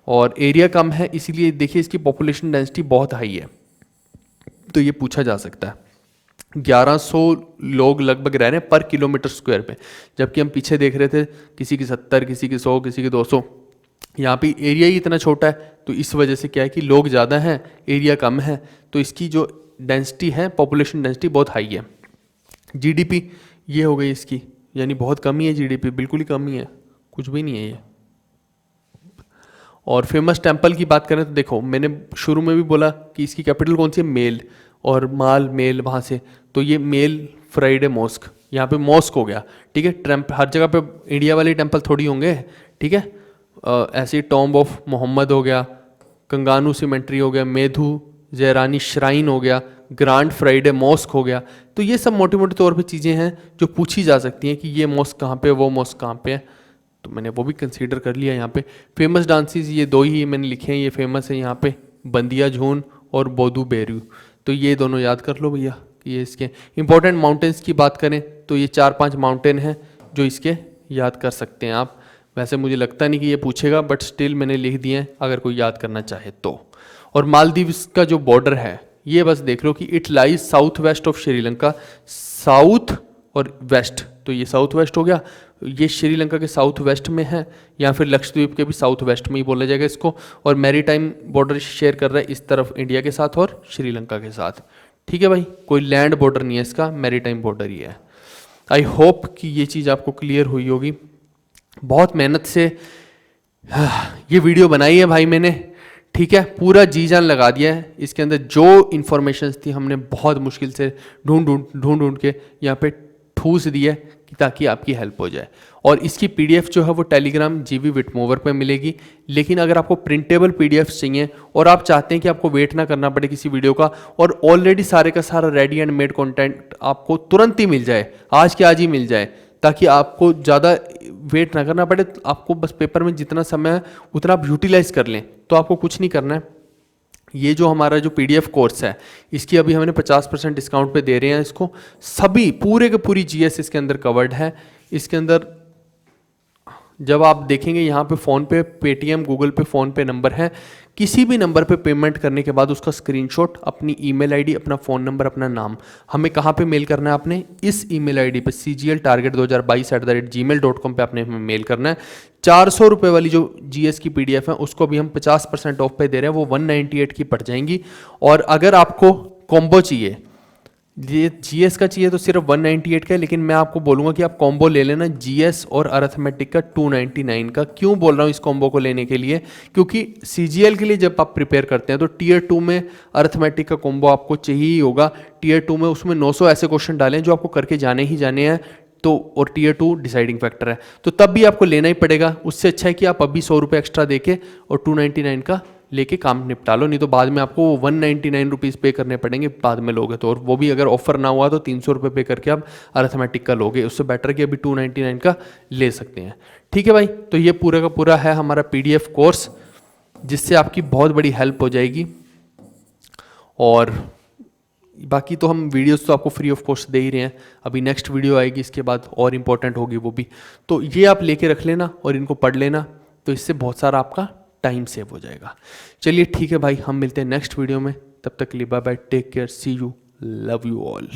और एरिया कम है इसीलिए देखिए इसकी पॉपुलेशन डेंसिटी बहुत हाई है, तो ये पूछा जा सकता है। 1100 लोग लगभग रह रहे हैं पर किलोमीटर स्क्वायर पे, जबकि हम पीछे देख रहे थे किसी की 70, किसी की 100, किसी की 200। यहाँ पे एरिया ही इतना छोटा है, तो इस वजह से क्या है कि लोग ज़्यादा हैं, एरिया कम है, तो इसकी जो डेंसिटी है, पॉपुलेशन डेंसिटी बहुत हाई है। जीडीपी ये हो गई इसकी, यानी बहुत कम ही है जीडीपी, बिल्कुल ही कम ही है, कुछ भी नहीं है ये। और फेमस टेम्पल की बात करें तो देखो मैंने शुरू में भी बोला कि इसकी कैपिटल कौन सी है? मेल, और माल मेल वहाँ से, तो ये मेल फ्राइडे मॉस्क, यहाँ पे मॉस्क हो गया, ठीक है। टेम्प हर जगह पे इंडिया वाले टेम्पल थोड़ी होंगे, ठीक है। ऐसे टॉम्ब ऑफ मोहम्मद हो गया, कंगानू सीमेंट्री हो गया, मेधु जयरानी श्राइन हो गया, ग्रांड फ्राइडे मॉस्क हो गया। तो ये सब मोटे मोटे तौर पे चीज़ें हैं जो पूछी जा सकती हैं कि ये मॉस्क कहाँ पे, वो मॉस्क कहाँ पे है, तो मैंने वो भी कंसीडर कर लिया यहाँ पे। फेमस डांसेस ये दो ही मैंने लिखे हैं, ये फेमस है यहाँ पे, बंदिया झून और बोदू बेरू, तो ये दोनों याद कर लो भैया। ये इसके इंपॉर्टेंट माउंटेन्स की बात करें तो ये 4-5 माउंटेन हैं जो इसके याद कर सकते हैं आप। वैसे मुझे लगता नहीं कि ये पूछेगा, बट स्टिल मैंने लिख दिए हैं अगर कोई याद करना चाहे तो। और मालदीव्स का जो बॉर्डर है ये बस देख लो कि it lies south west of Sri Lanka, south और वेस्ट, तो ये साउथ वेस्ट हो गया, ये श्रीलंका के साउथ वेस्ट में है, या फिर लक्षद्वीप के भी साउथ वेस्ट में ही बोला जाएगा इसको। और मैरीटाइम बॉर्डर शेयर कर रहा है इस तरफ इंडिया के साथ और श्रीलंका के साथ, ठीक है भाई। कोई लैंड बॉर्डर नहीं है इसका, मैरीटाइम बॉर्डर ही है। आई होप कि ये चीज़ आपको क्लियर हुई होगी। बहुत मेहनत से ये वीडियो बनाई है भाई मैंने, ठीक है, पूरा जी जान लगा दिया है। इसके अंदर जो इन्फॉर्मेशंस थी हमने बहुत मुश्किल से ढूंढ के यहाँ पे ठूस दी है कि ताकि आपकी हेल्प हो जाए। और इसकी पीडीएफ जो है वो टेलीग्राम जीवी विटमोवर पे मिलेगी। लेकिन अगर आपको प्रिंटेबल पीडीएफ चाहिए और आप चाहते हैं कि आपको वेट ना करना पड़े किसी वीडियो का, और ऑलरेडी सारे का सारा रेडी एंड मेड कंटेंट आपको तुरंत ही मिल जाए, आज के आज ही मिल जाए, ताकि आपको ज़्यादा वेट ना करना पड़े, आपको बस पेपर में जितना समय है उतना आप यूटिलाइज कर लें, तो आपको कुछ नहीं करना है। ये जो हमारा जो पीडीएफ कोर्स है इसकी अभी हमने 50% डिस्काउंट पे दे रहे हैं इसको। सभी पूरे के पूरी जीएस इसके अंदर कवर्ड है। इसके अंदर जब आप देखेंगे यहाँ पे फ़ोनपे, पेटीएम, गूगल पे, फ़ोनपे नंबर है, किसी भी नंबर पे पेमेंट करने के बाद उसका स्क्रीनशॉट, अपनी ईमेल आईडी, अपना फ़ोन नंबर, अपना नाम हमें कहाँ पे मेल करना है? आपने इस ईमेल आईडी पे cgltarget2022@gmail.com पे आपने हमें मेल करना है। 400 रुपये वाली जो जीएस की पीडीएफ है उसको भी हम 50% ऑफ पे दे रहे हैं, वो 198 की पड़ जाएंगी। और अगर आपको कॉम्बो चाहिए, ये जीएस का चाहिए तो सिर्फ 198 का है, लेकिन मैं आपको बोलूँगा कि आप कॉम्बो ले लेना जीएस और अरिथमेटिक का 299 का। क्यों बोल रहा हूँ इस कॉम्बो को लेने के लिए? क्योंकि सीजीएल के लिए जब आप प्रिपेयर करते हैं तो टीयर 2 में अरिथमेटिक का कॉम्बो आपको चाहिए ही होगा। टीयर 2 में उसमें 900 ऐसे क्वेश्चन डालें जो आपको करके जाने ही जाने हैं, तो और टीयर 2 डिसाइडिंग फैक्टर है, तो तब भी आपको लेना ही पड़ेगा। उससे अच्छा है कि आप अभी 100 रुपये एक्स्ट्रा देके और 299 का लेके काम निपटा लो, नहीं तो बाद में आपको 199 रुपीज़ पे करने पड़ेंगे बाद में लोगे तो। और वो भी अगर ऑफर ना हुआ तो 300 रुपये पे करके आप अरिथमेटिक का लोगे, उससे बेटर कि अभी 299 का ले सकते हैं, ठीक है भाई। तो ये पूरा का पूरा है हमारा पीडीएफ कोर्स, जिससे आपकी बहुत बड़ी हेल्प हो जाएगी। और बाकी तो हम वीडियोस तो आपको फ्री ऑफ कॉस्ट दे ही रहे हैं। अभी नेक्स्ट वीडियो आएगी इसके बाद और इम्पोर्टेंट होगी वो भी, तो ये आप लेके रख लेना और इनको पढ़ लेना, तो इससे बहुत सारा आपका टाइम सेव हो जाएगा। चलिए ठीक है भाई, हम मिलते हैं नेक्स्ट वीडियो में, तब तक के लिए bye bye, take care, see you, love you all.